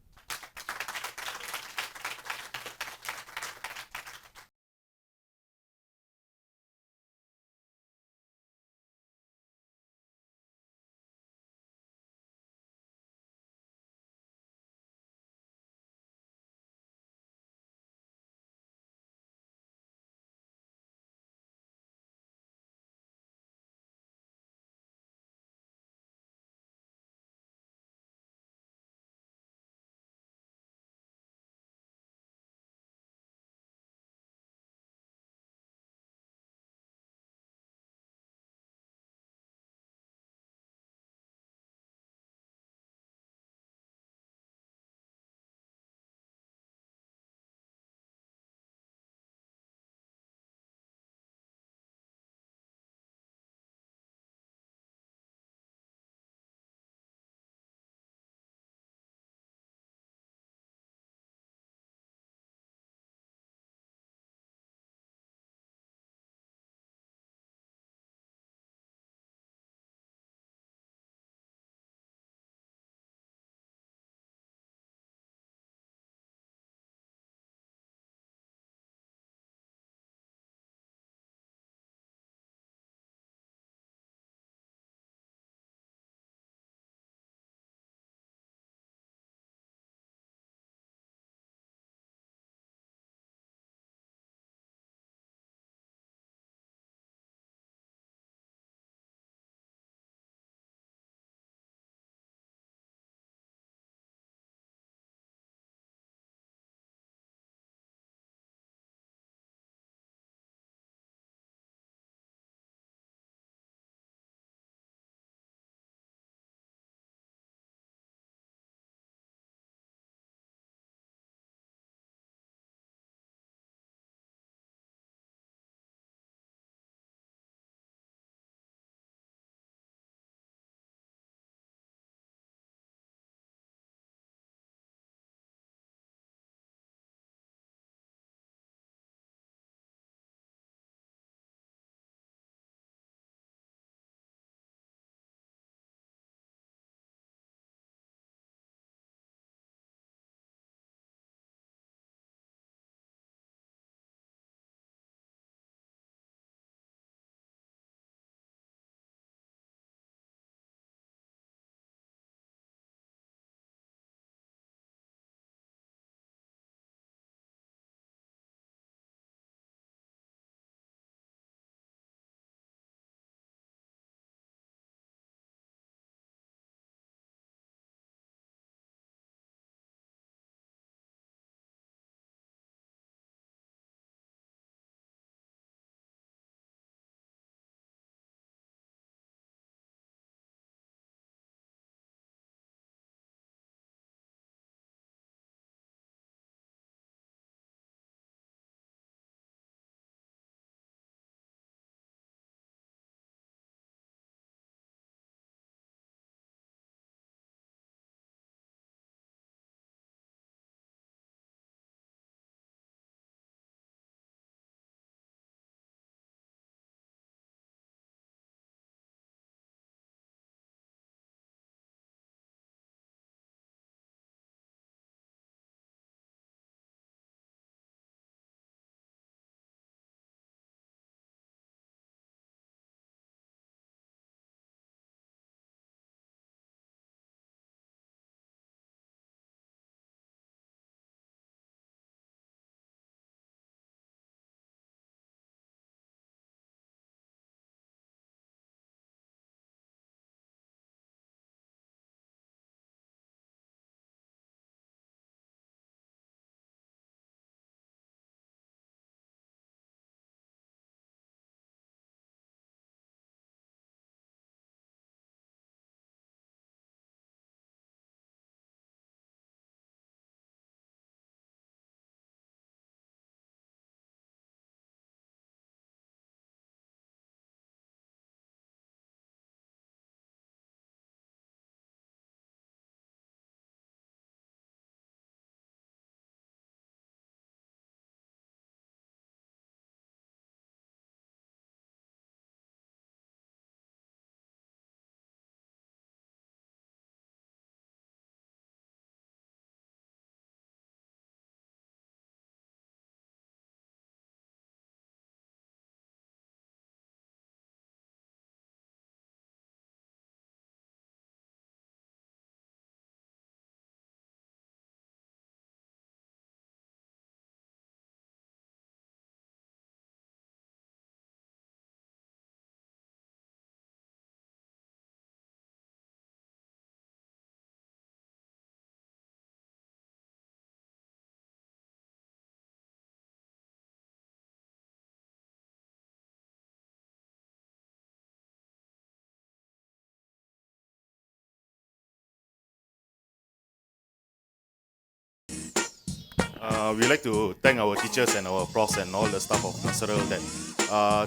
We like to thank our teachers and our profs and all the staff of Noceral that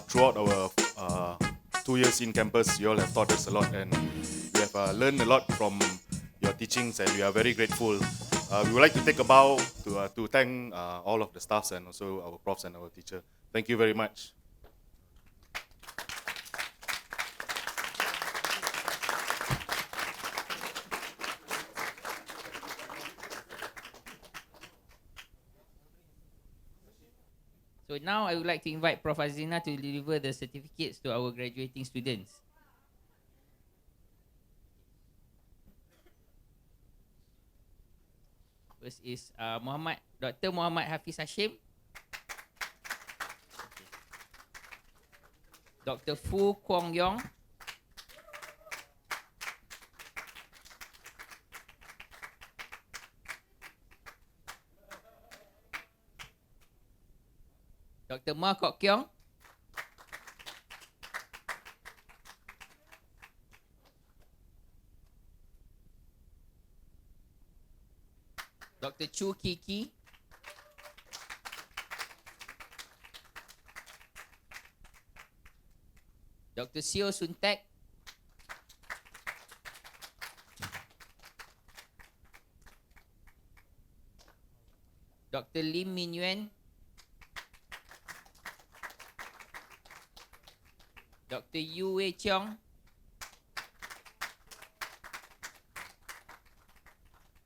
throughout our 2 years in campus, you all have taught us a lot and we have learned a lot from your teachings and we are very grateful. We would like to take a bow to thank all of the staffs and also our profs and our teacher. Thank you very much. So now I would like to invite Prof. Azina to deliver the certificates to our graduating students. First is Dr. Muhammad Hafiz Hashim. Dr. Fu Kwong Yong. Dr. Ma Kok Kiong. Dr. Chu Kiki. Dr. Seo Sun Tek. Dr. Lim Min Yuen. Dr. Yu Wei Cheong.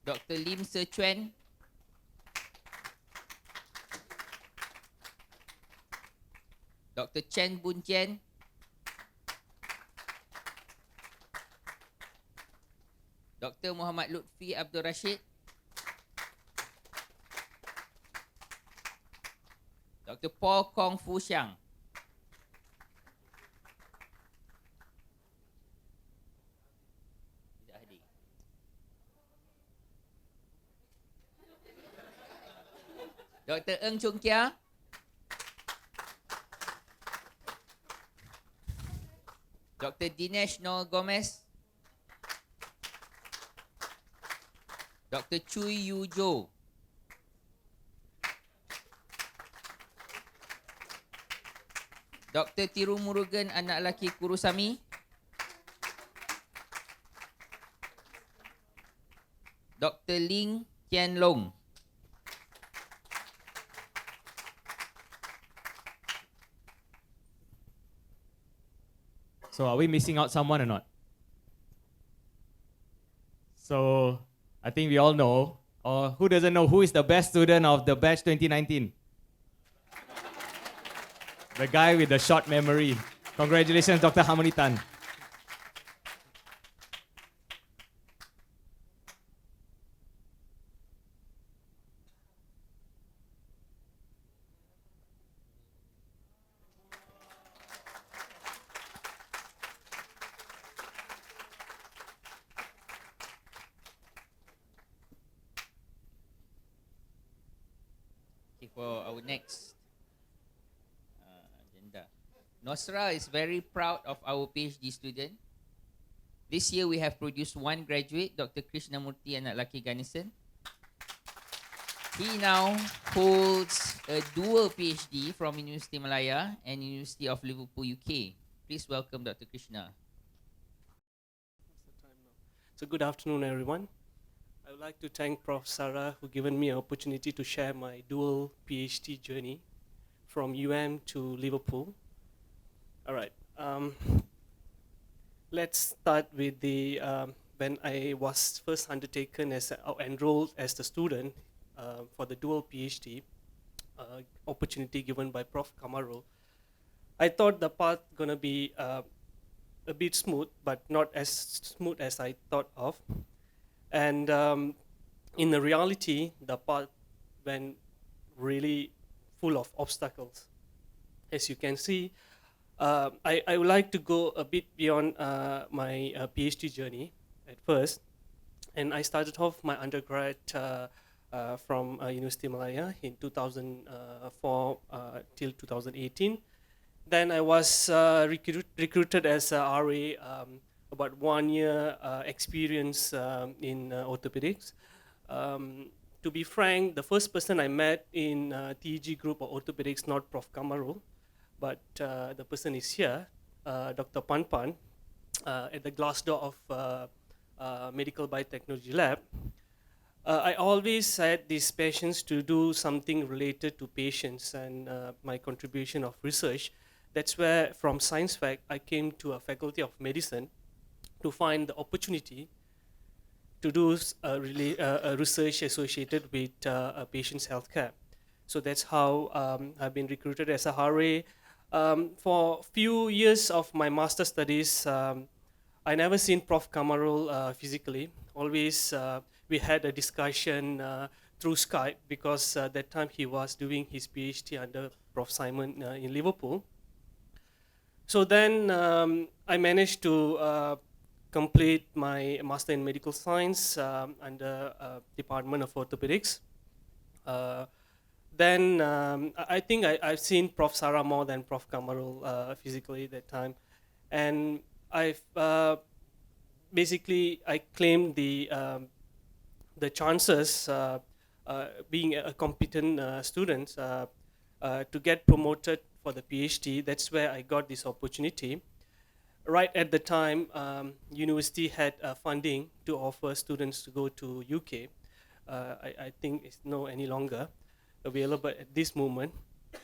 Dr. Lim Se Chuan. Dr. Chen Bun Chen. Dr. Muhammad Lutfi Abdul Rashid. Dr. Paul Kong Fu Xiang. Tidak hadir. Dr. Eng Chung Kia. Dr. Dinesh Noel Gomez. Dr. Chui Yu Jo. Dr. Tirumurugan anak lelaki Kurusami. Dr. Ling Tian Long. So are we missing out someone or not? So I think we all know, or who doesn't know, who is the best student of the batch 2019? The guy with the short memory. Congratulations, Dr. Harmony Tan. Okay, for our next agenda. Noceral is very proud of our PhD student. This year we have produced one graduate, Dr. Krishnamurti anak lelaki Ganesan. He now holds a dual PhD from University Malaya and University of Liverpool, UK. Please welcome Dr. Krishna. So good afternoon, everyone. I would like to thank Prof. Sarah who given me an opportunity to share my dual PhD journey from UM to Liverpool. All right. Let's start with the when I was first undertaken as enrolled as the student for the dual PhD opportunity given by Prof. Kamaro. I thought the path gonna be a bit smooth, but not as smooth as I thought of. And in the reality, the path went really full of obstacles. As you can see, I would like to go a bit beyond my PhD journey at first. And I started off my undergrad from University Malaya in 2004 till 2018. Then I was recruited as a RA, about 1 year experience in orthopedics. to be frank, the first person I met in TEG group of orthopedics, not Prof. Kamarul, but the person is here, Dr. Pan, at the glass door of Medical Biotechnology Lab. I always had these passions to do something related to patients and my contribution of research. That's where, from science fac, I came to a faculty of medicine to find the opportunity to do a research associated with a patient's healthcare. So that's how I've been recruited as a RA. For few years of my master studies, I never seen Prof. Kamarul physically. Always we had a discussion through Skype because that time he was doing his PhD under Prof. Simon in Liverpool. So then I managed to complete my master in medical science under Department of Orthopedics. Then I think I've seen Prof. Sarah more than Prof. Kamarul physically at that time, and I've basically I claimed the chances being a competent student to get promoted for the PhD. That's where I got this opportunity. Right at the time, university had funding to offer students to go to UK. I think it's no any longer available at this moment,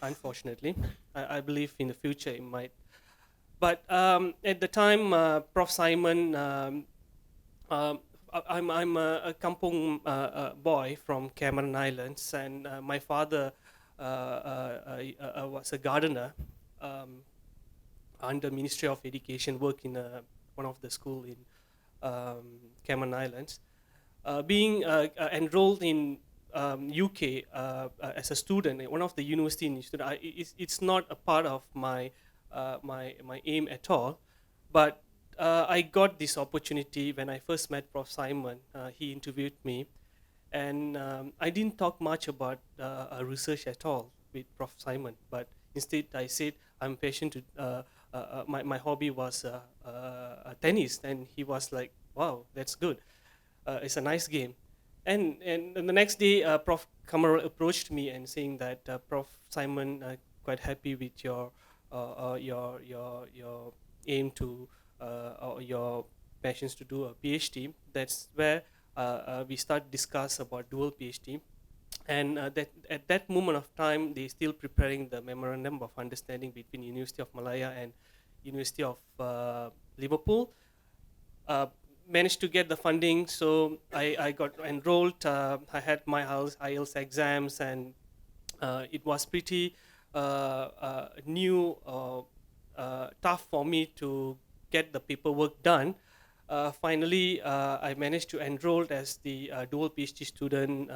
unfortunately. I believe in the future it might. But at the time, Prof. Simon, I'm a kampung boy from Cameron Islands, and my father was a gardener under Ministry of Education, work in one of the school in Cameron Islands. Being enrolled in UK as a student, one of the university in student, it's not a part of my my aim at all, but I got this opportunity when I first met Prof. Simon. He interviewed me, and I didn't talk much about research at all with Prof. Simon, but instead I said I'm passionate to, my hobby was tennis, and he was like, wow, that's good. It's a nice game. And the next day, Prof. Kamarul approached me and saying that Prof. Simon, quite happy with your aim to or your passions to do a PhD. That's where we start discuss about dual PhD, and that at that moment of time they still preparing the memorandum of understanding between University of Malaya and University of Liverpool. Managed to get the funding, so I got enrolled. I had my IELTS exams, and it was pretty new, tough for me to get the paperwork done. Finally, I managed to enroll as the dual PhD student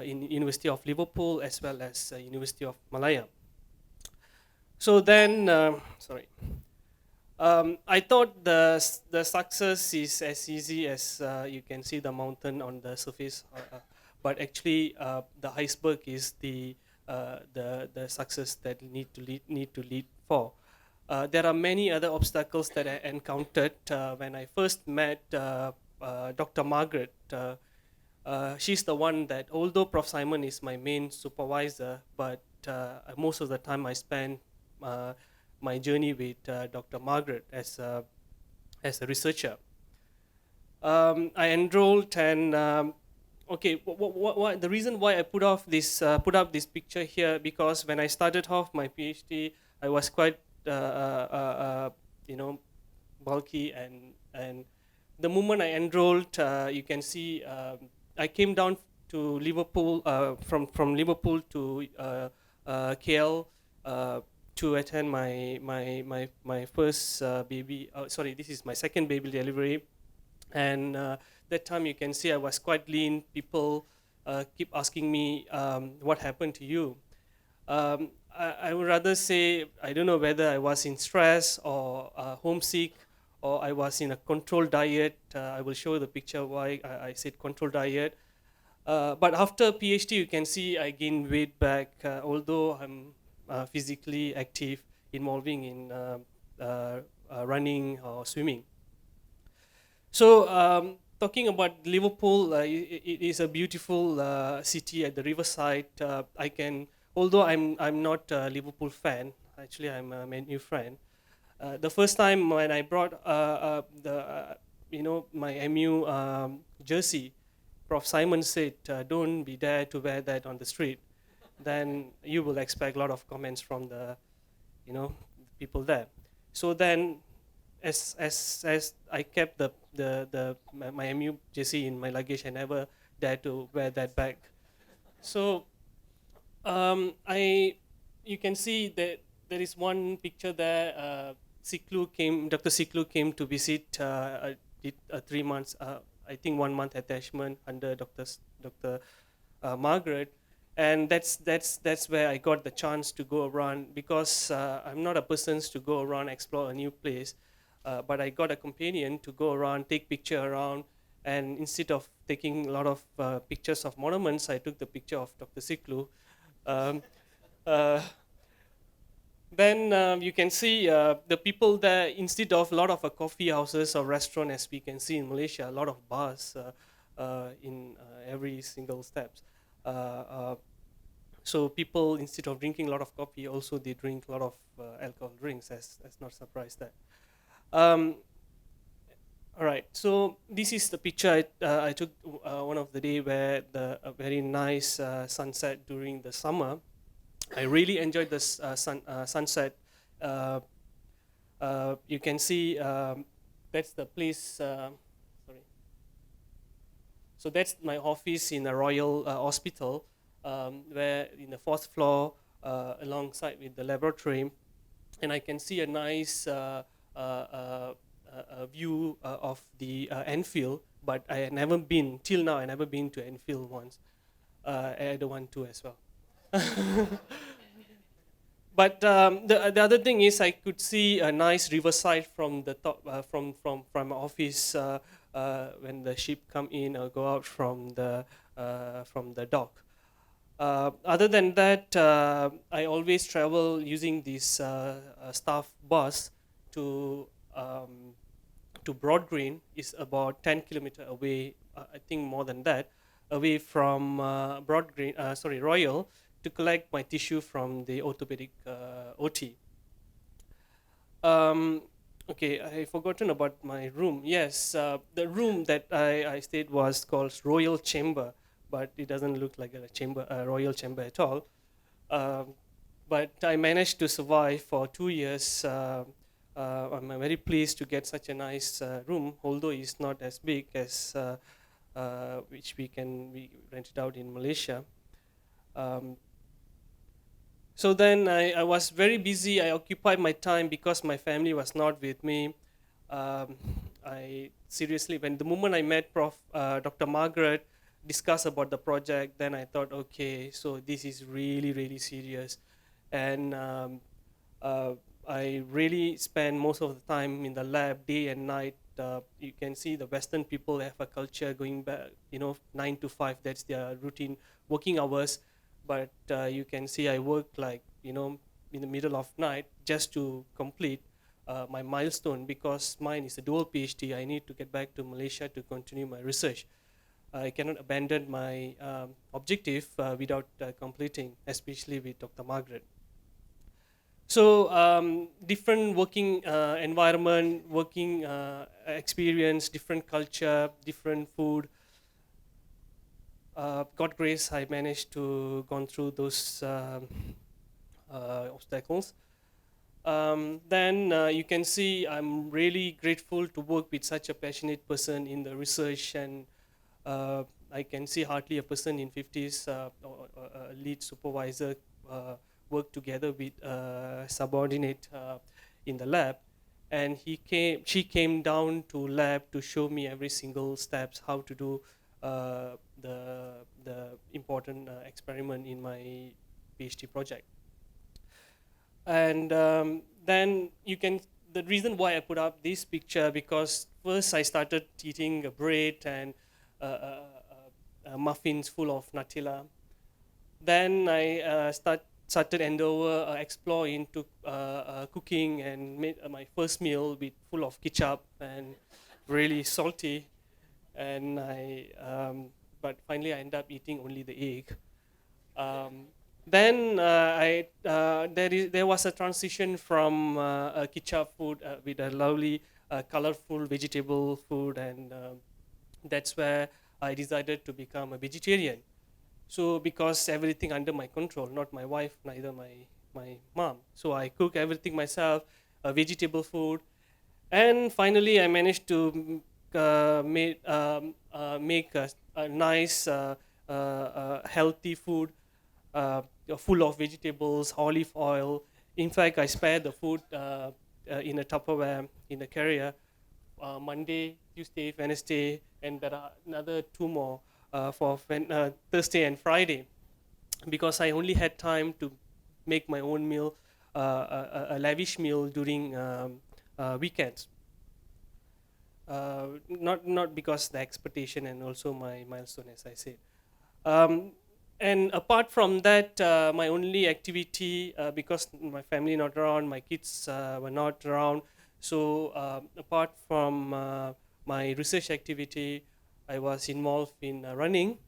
in University of Liverpool as well as University of Malaya. So then, sorry. I thought the success is as easy as you can see the mountain on the surface, but actually the iceberg is the success that need to lead for. There are many other obstacles that I encountered when I first met Dr. Margaret. She's the one that, although Prof. Simon is my main supervisor, but most of the time I spend my journey with Dr. Margaret as a researcher. I enrolled, and okay, the reason why I put up this picture here, because when I started off my PhD, I was quite you know, bulky, and the moment I enrolled, you can see I came down to Liverpool from Liverpool to KL to attend my first baby. Sorry, this is my second baby delivery, and that time you can see I was quite lean. People keep asking me what happened to you. I would rather say I don't know whether I was in stress or homesick, or I was in a controlled diet. I will show the picture why I said controlled diet. But after PhD, you can see I gained weight back, although I'm physically active, involving in running or swimming. So talking about Liverpool, it is a beautiful city at the riverside. Although I'm not a Liverpool fan, actually I'm a Man U fan. The first time when I brought my MU jersey, Prof. Simon said, "Don't be there to wear that on the street." Then you will expect a lot of comments from the, people there. So then, as I kept my MU jersey in my luggage, I never dared to wear that back. So you can see that there is one picture there. Dr. Siklu came to visit. Did 3 months, I think 1 month attachment under Dr. Margaret, and that's where I got the chance to go around, because I'm not a person to go around explore a new place, but I got a companion to go around, take picture around, and instead of taking a lot of pictures of monuments, I took the picture of Dr. Siklu. Then you can see the people there, instead of a lot of coffee houses or restaurant, as we can see in Malaysia, a lot of bars in every single steps. So people, instead of drinking a lot of coffee, also they drink a lot of alcohol drinks. That's not surprised that. All right, so this is the picture I took one of the day where a very nice sunset during the summer. I really enjoyed this sunset. You can see that's the place. Sorry. So that's my office in a Royal Hospital, where in the 4th floor, alongside with the laboratory, and I can see a nice view of the Anfield. But I had never been till now. I never been to Anfield once. I don't want to as well. But the other thing is, I could see a nice riverside from the top, from my office when the ship come in or go out from the dock. Other than that, I always travel using this staff bus to Broad Green. Is about 10 kilometers away. I think more than that, away from Royal, to collect my tissue from the orthopedic OT. Okay, I forgotten about my room. Yes, the room that I stayed was called Royal Chamber, but it doesn't look like a royal chamber at all. But I managed to survive for 2 years. I'm very pleased to get such a nice room, although it's not as big as which we rented out in Malaysia. So then I was very busy. I occupied my time because my family was not with me. I seriously, when the moment I met Dr. Margaret, discuss about the project, then I thought, okay, so this is really, really serious. And I really spend most of the time in the lab, day and night. You can see the Western people have a culture going back, 9 to 5, that's their routine working hours. But you can see I work in the middle of night just to complete my milestone, because mine is a dual PhD. I need to get back to Malaysia to continue my research. I cannot abandon my objective without completing, especially with Dr. Margaret. So different working environment, working experience, different culture, different food. God grace, I managed to gone through those obstacles. Then you can see I'm really grateful to work with such a passionate person in the research, and I can see hardly a person in 50s or a lead supervisor work together with a subordinate in the lab. And she came down to lab to show me every single steps how to do the important experiment in my PhD project. And then the reason why I put up this picture, because first I started eating bread and muffins full of Nutella. Then I started endeavor explore into cooking, and made my first meal with full of ketchup and really salty. and but finally I ended up eating only the egg. Then there was a transition from a kitchen food with a lovely, colorful vegetable food, and that's where I decided to become a vegetarian. So because everything under my control, not my wife, neither my mom. So I cook everything myself, vegetable food, and finally I managed to make a nice, healthy food, full of vegetables, olive oil. In fact, I spare the food in a Tupperware in a carrier. Monday, Tuesday, Wednesday, and there are another 2 more for Thursday and Friday, because I only had time to make my own meal, a lavish meal during weekends. Not because the expectation and also my milestone, as I said. And apart from that, my only activity, because my family not around, my kids were not around, so apart from my research activity, I was involved in running.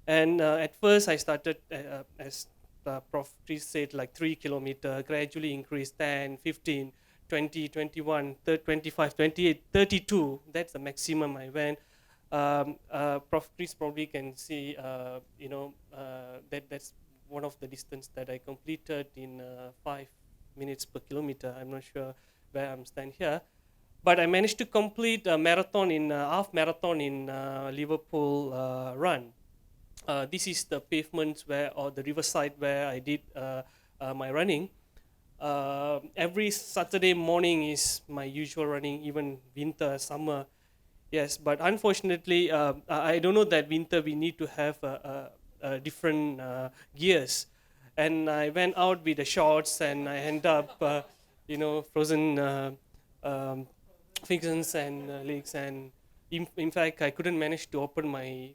And at first I started, as Prof. Chris said, like 3 kilometer, gradually increased 10, 15, 20, 21, 25, 28, 32. That's the maximum I went. Prof. Chris probably can see, that's one of the distance that I completed in 5 minutes per kilometer. I'm not sure where I'm standing here, but I managed to complete a marathon in half marathon in Liverpool run. This is the pavements or the riverside where I did my running. Every Saturday morning is my usual running, even winter, summer. Yes, but unfortunately, I don't know that winter we need to have different gears. And I went out with the shorts, and I end up, frozen fingers and legs. And in fact, I couldn't manage to open my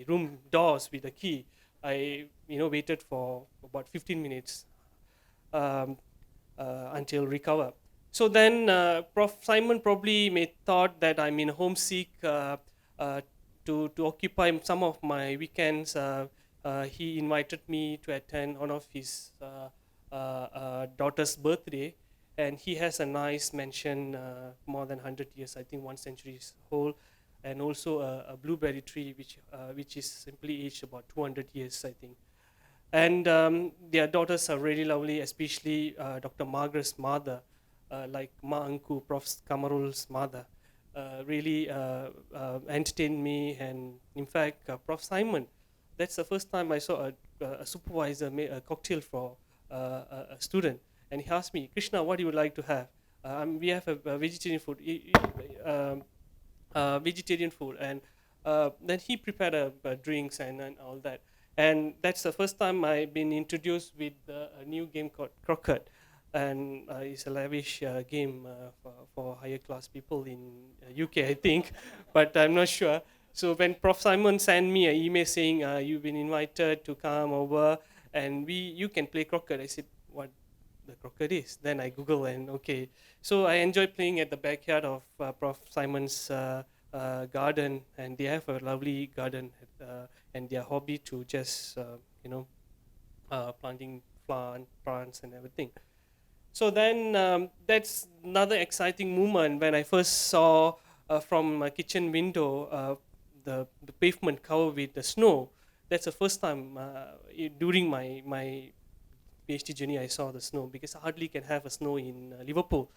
room doors with a key. I waited for about 15 minutes until recover. So then Prof. Simon probably may thought that I'm in homesick to occupy some of my weekends. He invited me to attend one of his daughter's birthday, and he has a nice mansion, more than 100 years, I think 1 century old, and also a blueberry tree which is simply aged about 200 years, I think. And their daughters are really lovely, especially Dr. Margaret's mother, like Ma Angku, Prof. Kamarul's mother, really entertained me. And in fact, Prof. Simon, that's the first time I saw a supervisor make a cocktail for a student. And he asked me, Krishna, what do you like to have? We have a vegetarian food, vegetarian food. And then he prepared drinks and all that. And that's the first time I've been introduced with a new game called Croquet. And it's a lavish game for higher class people in UK, I think, but I'm not sure. So when Prof. Simon sent me an email saying you've been invited to come over and you can play croquet, I said, what the croquet is? Then I Google, and okay. So I enjoy playing at the backyard of Prof. Simon's garden, and they have a lovely garden, and their hobby to just planting plants and everything. So then that's another exciting moment when I first saw from my kitchen window the pavement covered with the snow. That's the first time during my PhD journey I saw the snow, because I hardly can have a snow in Liverpool.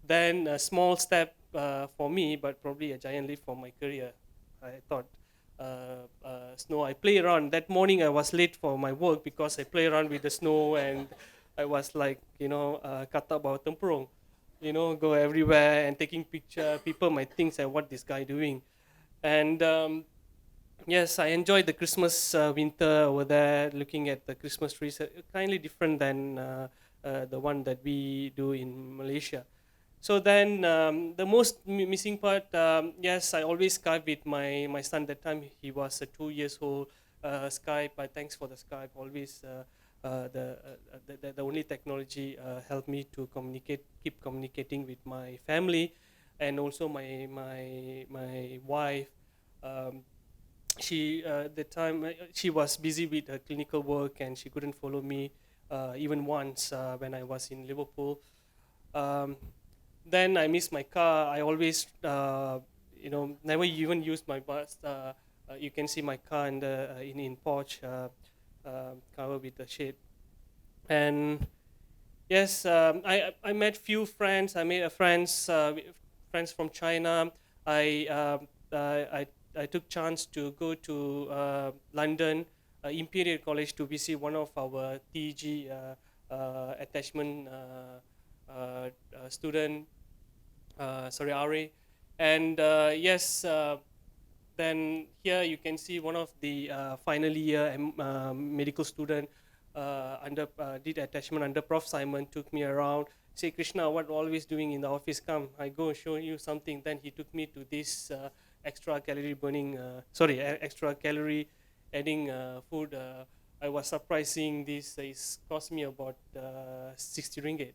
Then a small step for me, but probably a giant leap for my career. I thought snow. I play around. That morning I was late for my work because I play around with the snow, and I was like, kata bawa tempurung, go everywhere and taking picture. People might think, say, what this guy doing? And yes, I enjoyed the Christmas winter over there, looking at the Christmas trees. Kindly different than the one that we do in Malaysia. So then the most missing part, yes, I always Skype with my son. That time he was 2 years old. Skype, thanks for the Skype. Always the only technology helped me to keep communicating with my family, and also my wife, she the time she was busy with her clinical work and she couldn't follow me even once when I was in Liverpool. Then I missed my car. I always never even used my bus. You can see my car in the in porch covered with the shade. And yes, I met few friends. I made friends from China. I took chance to go to London Imperial College to visit one of our TG attachment student, RA, and yes. Then here you can see one of the final year medical student did attachment under Prof. Simon, took me around, say, Krishna, what always doing in the office? Come, I go show you something. Then he took me to this extra calorie burning, extra calorie adding food. I was surprised seeing this. It's cost me about 60 ringgit.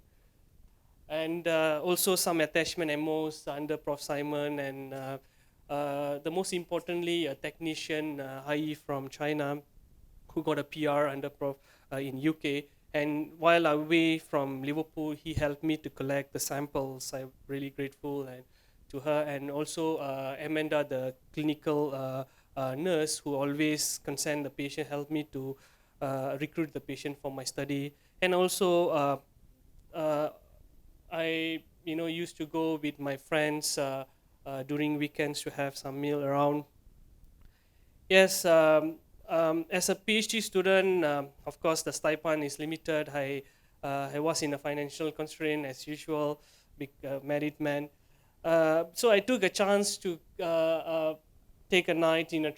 And also some attachment MOs under Prof. Simon, and the most importantly, a technician, Hai from China, who got a PR under Prof in UK. And while away from Liverpool, he helped me to collect the samples. I'm really grateful to her. And also Amanda, the clinical nurse who always consent the patient, helped me to recruit the patient for my study. And also I used to go with my friends during weekends to have some meal around. Yes, as a PhD student, of course, the stipend is limited. I was in a financial constraint as usual, big married man. So I took a chance to take a night in a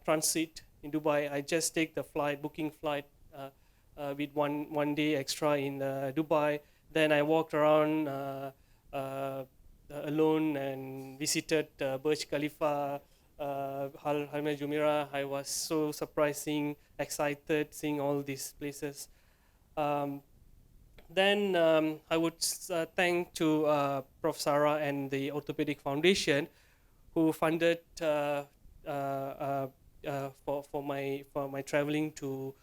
transit in Dubai. I just take the booking flight with one day extra in Dubai. Then I walked around alone and visited Burj Khalifa, Al Jumeirah. I was so surprising, excited seeing all these places. Then I would thank to Prof. Sarah and the Orthopedic Foundation, who funded for my traveling to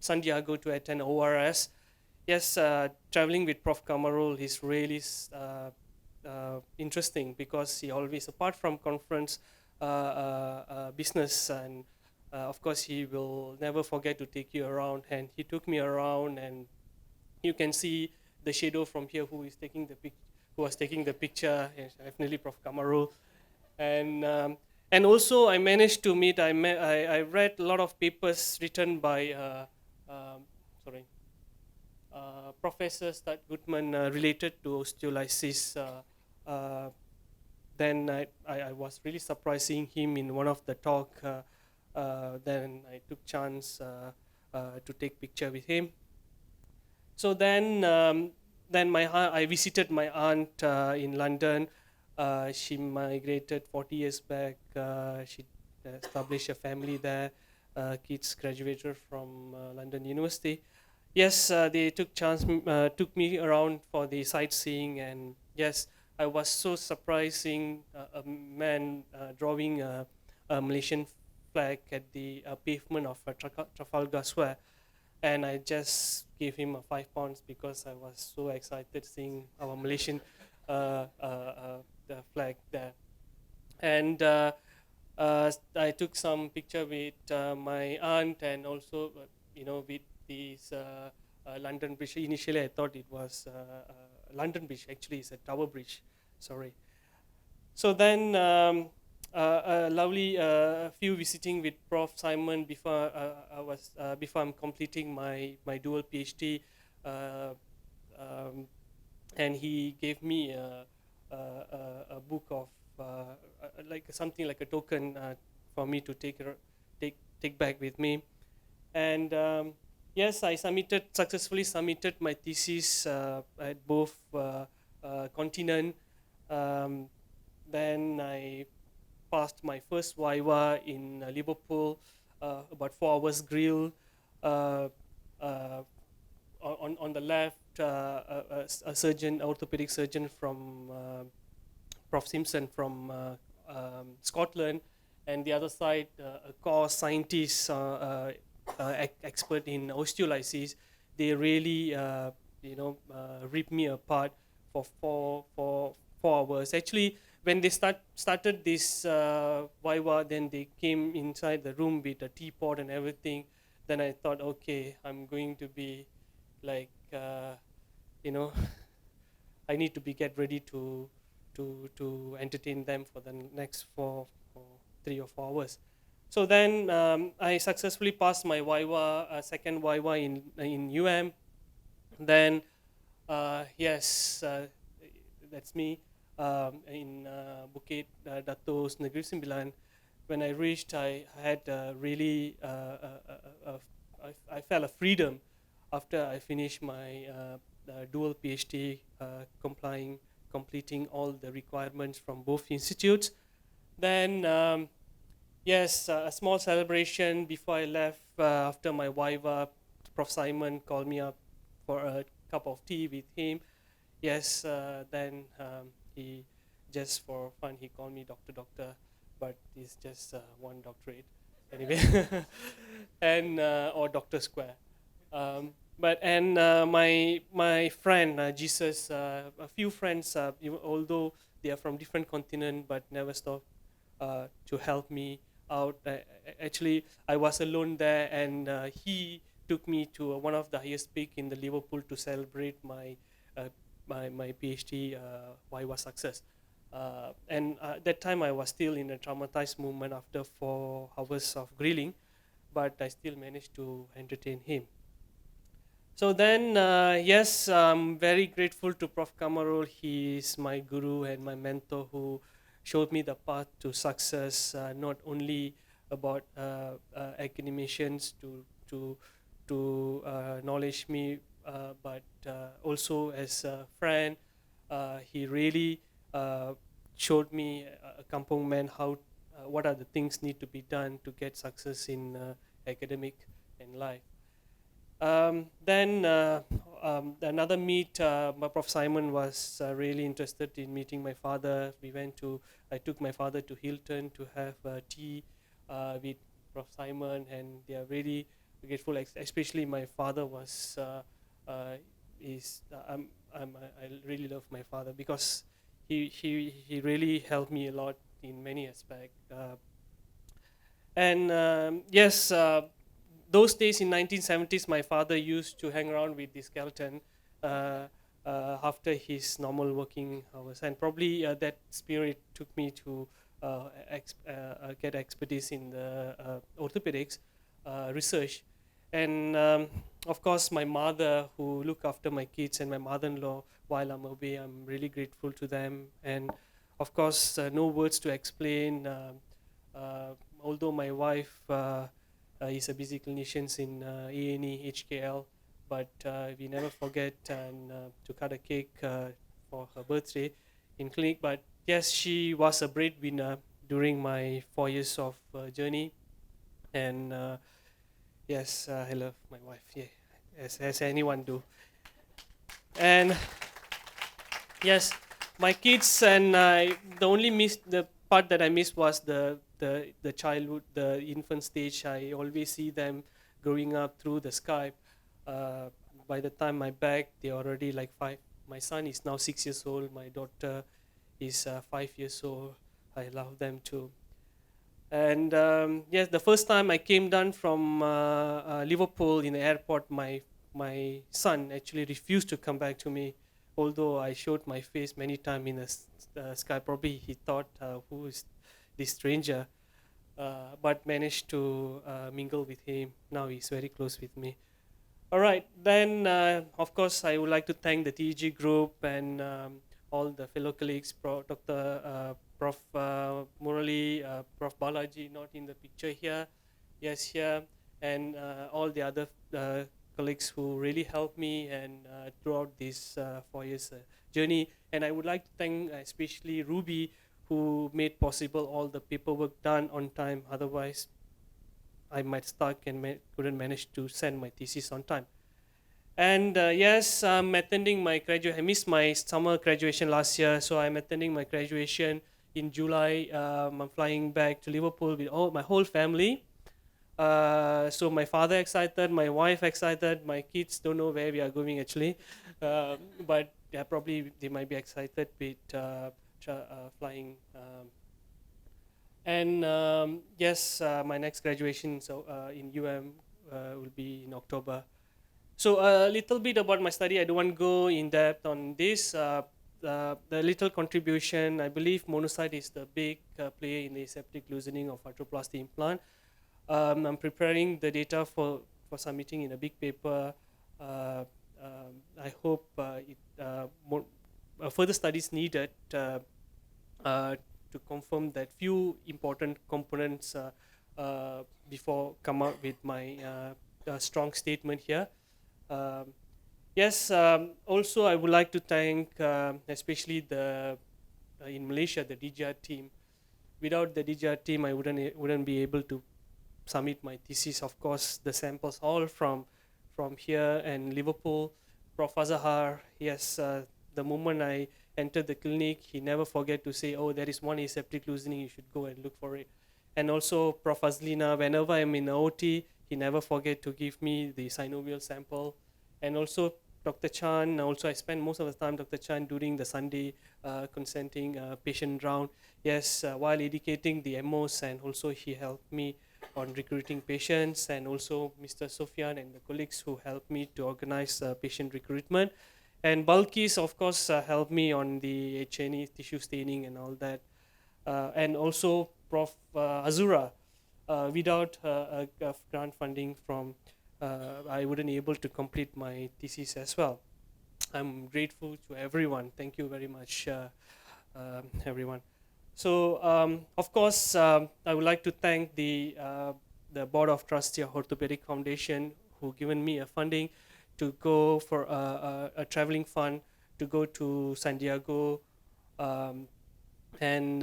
San Diego to attend ORS. Yes, traveling with Prof. Kamarul is really interesting because he always, apart from conference, business, and of course he will never forget to take you around. And he took me around, and you can see the shadow from here who was taking the picture. Yes, definitely Prof. Kamarul. And also I managed to meet. I read a lot of papers written by Professor Stud Goodman related to osteolysis. Then I was really surprised seeing him in one of the talk. Then I took chance to take picture with him. So then I visited my aunt in London. She migrated 40 years back. She established a family there. Kids graduated from London University. Yes, they took me around for the sightseeing, and yes, I was so surprised seeing a man drawing a Malaysian flag at the pavement of Trafalgar Square, and I just gave him £5 because I was so excited seeing our Malaysian the flag there. And I took some picture with my aunt, and also with this London Bridge. Initially I thought it was London Bridge. Actually it's a Tower Bridge, sorry. So then a lovely few visiting with Prof. Simon before before I'm completing my dual PhD, and he gave me a book of like something like a token for me to take back with me. And yes, I successfully submitted my thesis at both continent. Then I passed my first Viva in Liverpool, about 4 hours grill. On the left, a surgeon, orthopedic surgeon from Prof. Simpson from Scotland, and the other side a core scientist, expert in osteolysis. They really rip me apart for 4 hours. Actually, when they started this Viva, then they came inside the room with a teapot and everything. Then I thought, okay, I'm going to be like, I need to get ready to entertain them for the next 3 or 4 hours. So then I successfully passed my Viva, second Viva in UM. Then yes, that's me in Bukit Datos Negeri Sembilan. When I reached, I had really I felt a freedom after I finished my dual PhD, completing all the requirements from both institutes. Then yes, a small celebration before I left. After my Viva, Prof. Simon called me up for a cup of tea with him. Yes, then he, just for fun, he called me doctor, but it's just one doctorate anyway, and or Doctor Square. My friend Jesus, a few friends, although they are from different continent, but never stop to help me out. Actually, I was alone there, and he took me to one of the highest peak in the Liverpool to celebrate my PhD Viva success. And that time I was still in a traumatized moment after 4 hours of grilling, but I still managed to entertain him. So then, yes, I'm very grateful to Prof. Kamarul. He is my guru and my mentor who showed me the path to success, not only about academicians to knowledge me, but also as a friend. He really showed me, a kampung man, how what are the things need to be done to get success in academic and life. Then another meet, my Prof. Simon was really interested in meeting my father. I took my father to Hilton to have tea with Prof. Simon, and they are really grateful. Especially my father was I really love my father because he really helped me a lot in many aspects. Yes. Those days in 1970s, my father used to hang around with the skeleton after his normal working hours, and probably that spirit took me to get expertise in the orthopedics research. And of course, my mother, who looked after my kids, and my mother-in-law while I'm away, I'm really grateful to them. And of course, no words to explain. Although my wife is a busy clinician in A&E HKL, but we never forget to cut a cake for her birthday in clinic. But yes, she was a breadwinner during my 4 years of journey, and yes, I love my wife, yeah, as anyone do. And yes, my kids, and the only the part that I missed was the childhood, the infant stage. I always see them growing up through the Skype. By the time my back, they're already like 5. My son is now 6 years old. My daughter is 5 years old. I love them too. And yes, the first time I came down from Liverpool in the airport, my son actually refused to come back to me. Although I showed my face many times in the Skype, probably he thought, who is this stranger? But managed to mingle with him. Now he's very close with me. All right, then of course I would like to thank the TEG group and all the fellow colleagues, Prof. Murali, Prof. Balaji, not in the picture here, yes, here, and all the other colleagues who really helped me and throughout this 4 years journey. And I would like to thank especially Ruby, who made possible all the paperwork done on time. Otherwise, I might stuck and couldn't manage to send my thesis on time. And yes, I'm attending my graduation. I missed my summer graduation last year, so I'm attending my graduation in July, I'm flying back to Liverpool with my whole family. So my father excited, my wife excited, my kids don't know where we are going actually, but yeah, probably they might be excited with flying. Yes, my next graduation in will be in October. So a little bit about my study. I don't want to go in depth on this. The little contribution, I believe monocyte is the big player in the aseptic loosening of arthroplasty implant. I'm preparing the data for submitting in a big paper. I hope further studies needed to confirm that few important components before come out with my strong statement here. Yes, also I would like to thank especially the in Malaysia the DJR team. Without the DJR team, I wouldn't be able to submit my thesis. Of course, the samples all from here and Liverpool. Prof. Azahar, yes, the moment I entered the clinic, he never forget to say, oh, there is one aseptic loosening, you should go and look for it. And also Prof. Azlina, whenever I'm in OT, he never forget to give me the synovial sample. And also Dr. Chan, also I spend most of the time Dr. Chan during the Sunday consenting patient round. Yes, while educating the MOs, and also he helped me on recruiting patients, and also Mr. Sofyan and the colleagues who helped me to organize patient recruitment. And Balkis, of course, helped me on the HNE tissue staining and all that. And also Prof. Azura. Without grant funding from, I wouldn't be able to complete my thesis as well. I'm grateful to everyone. Thank you very much, everyone. So, of course, I would like to thank the Board of Trustees of Orthopedic Foundation who given me a funding to go for a traveling fund to go to San Diego and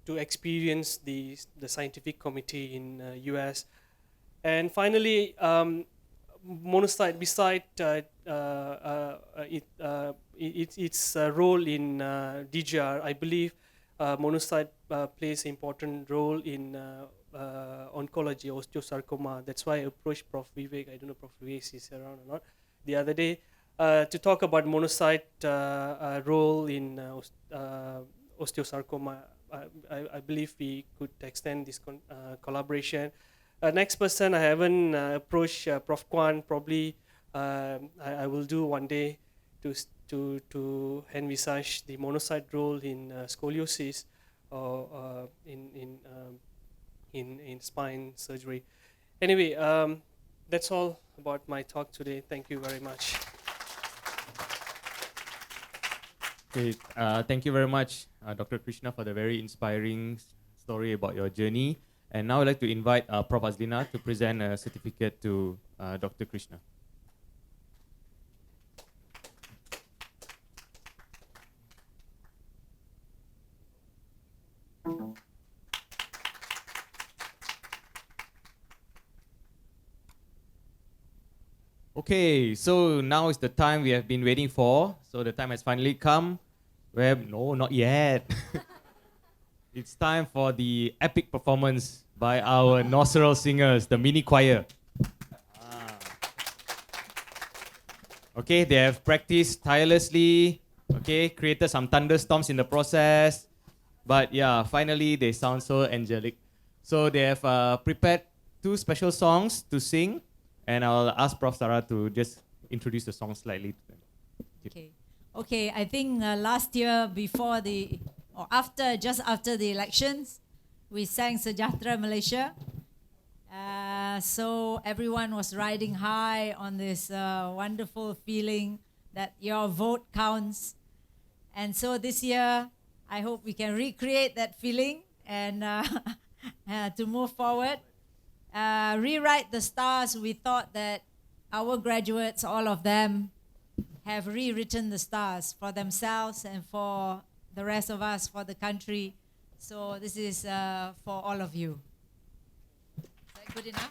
to experience the scientific committee in US. And finally, monocyte, beside its role in DGR, I believe monocyte plays an important role in oncology, osteosarcoma. That's why I approached Prof. Vivek. I don't know Prof. Vivek is around or not. The other day to talk about monocyte role in osteosarcoma. I believe we could extend this collaboration. Next person I haven't approached Prof. Kwan. Probably I will do one day to envisage the monocyte role in scoliosis or in spine surgery. Anyway, that's all about my talk today. Thank you very much. Okay, thank you very much, Dr. Krishna, for the very inspiring story about your journey. And now I'd like to invite Prof. Azlina to present a certificate to Dr. Krishna. Okay, so now is the time we have been waiting for. So the time has finally come. No, not yet. It's time for the epic performance by our Noceral singers, the mini choir. Okay, they have practiced tirelessly, okay, created some thunderstorms in the process. But yeah, finally they sound so angelic. So they have prepared 2 special songs to sing, and I'll ask Prof. Sarah to just introduce the song slightly. Okay, I think last year just after the elections, we sang Sejahtera Malaysia. So everyone was riding high on this wonderful feeling that your vote counts. And so this year, I hope we can recreate that feeling and to move forward. Rewrite the stars. We thought that our graduates, all of them, have rewritten the stars for themselves and for the rest of us, for the country. So this is for all of you. Is that good enough?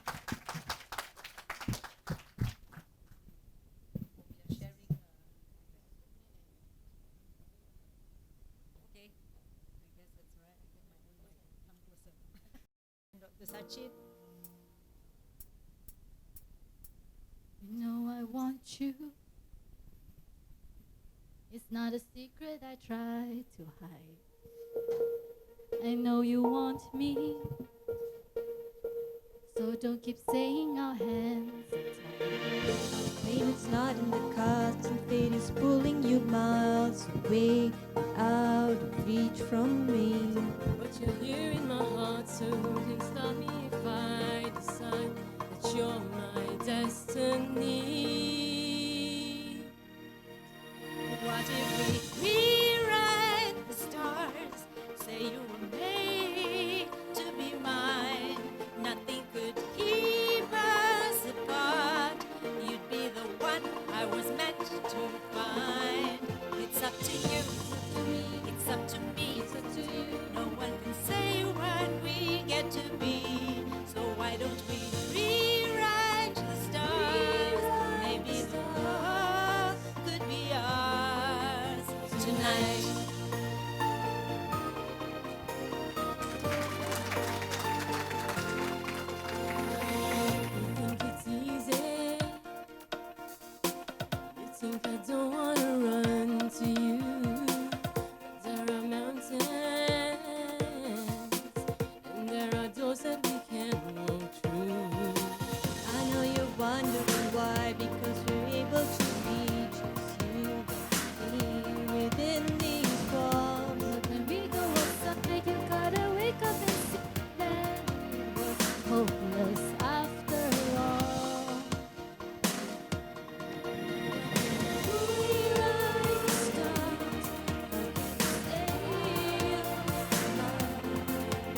Sachin. You know I want you. It's not a secret I try to hide. I know you want me, so don't keep saying our hands are tied. Pain is not in the cards, and fate is pulling you miles away, out of reach from me. But you're here in my heart, so who can stop me if I decide that you're my destiny? What if we rewrite the stars? Say you were made to be mine. Nothing could keep us apart. You'd be the one I was meant to find. It's up to you. It's up to me. It's up to you. No one can say what we get to be. So why don't we rewrite the stars? Maybe the world could be ours tonight. You think it's easy? You think I don't wanna run to you? But there are mountains, and there are doors that we can't walk through. I know you're wondering why, because we're able to reach you and me within these walls. But when we go outside, you gotta wake up and see that it was hopeless after all. Rewrite the stars, how can you stay alive?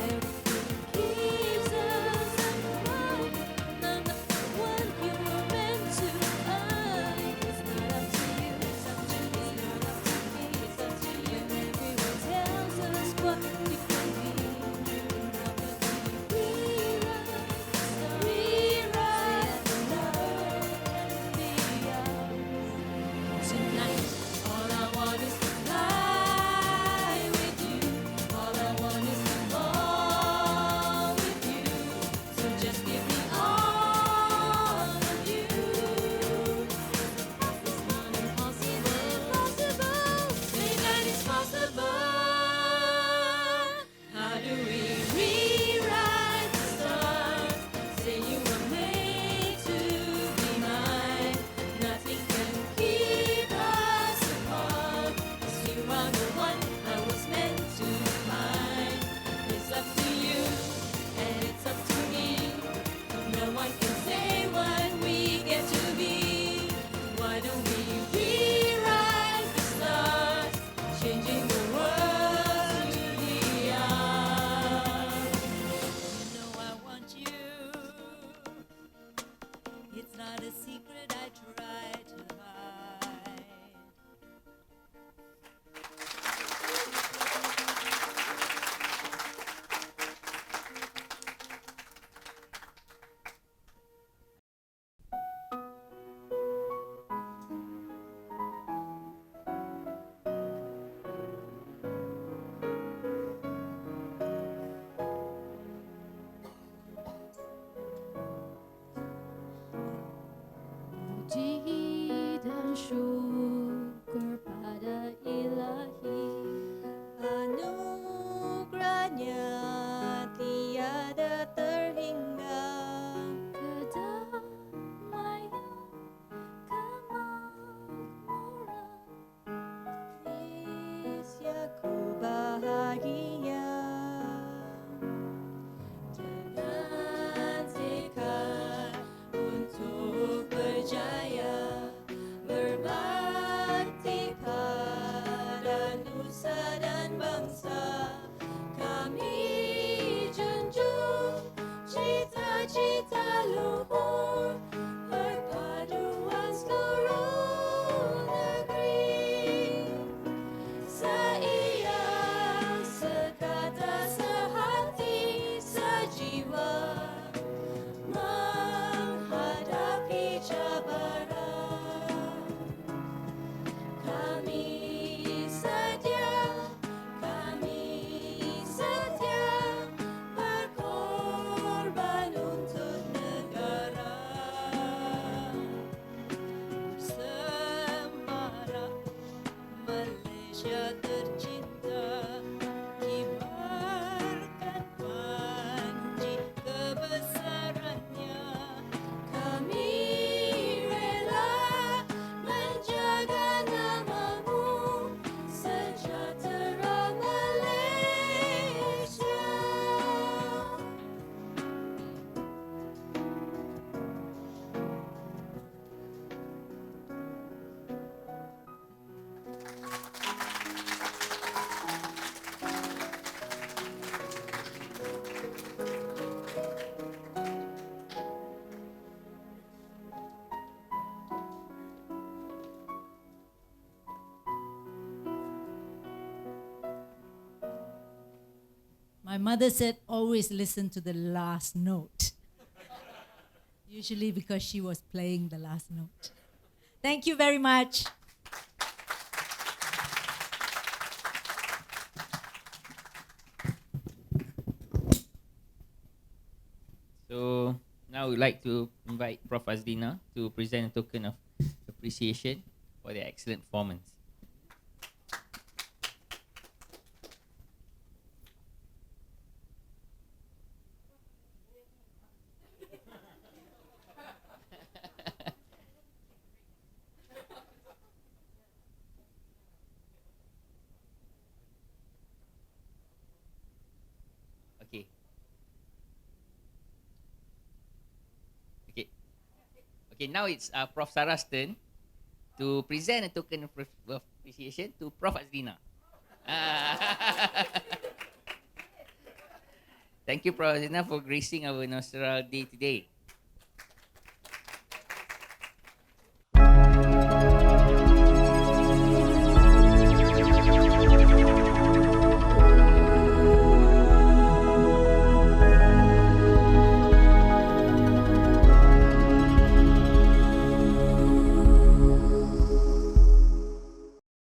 Everything keeps us apart. None of what you were meant to find. It's not up to you, it's up to me. It's not up to me, it's up to you. Everyone tells us what we can be. And how could we rewrite the stars? Rewrite the love can be ours. Tonight, all I want is to fly with you. All I want is to fall with you. So just give me all of you. It's not impossible. Say that it's possible. How do we rewrite the stars? Say you were made to be mine. Nothing can keep us apart. 'Cause you are the one I was meant to find. It's up to you, and it's up to me. No one can say what we get to be. Why don't we rewrite the stars, changing the world to be ours? You know I want you. It's not a secret I try to hide. Puji dan syukur pada Ilahi. Anugerahnya tiada terhingga. Kedamaian, kemakmuran, Indonesia bahagia. Dengan tekad untuk berjaya, berbangsa Indonesia tercinta, kibarkan panji kebesarannya. Kami rela menjaga namamu, sejahtera Malaysia. My mother said, always listen to the last note. Usually because she was playing the last note. Thank you very much. So now we'd like to invite Prof. Azlina to present a token of appreciation for their excellent performance. Okay. Okay. Okay, now it's Prof. Sarah's turn to present a token of appreciation to Prof. Azlina. Thank you, Prof. Azlina, for gracing our Noceral Day today.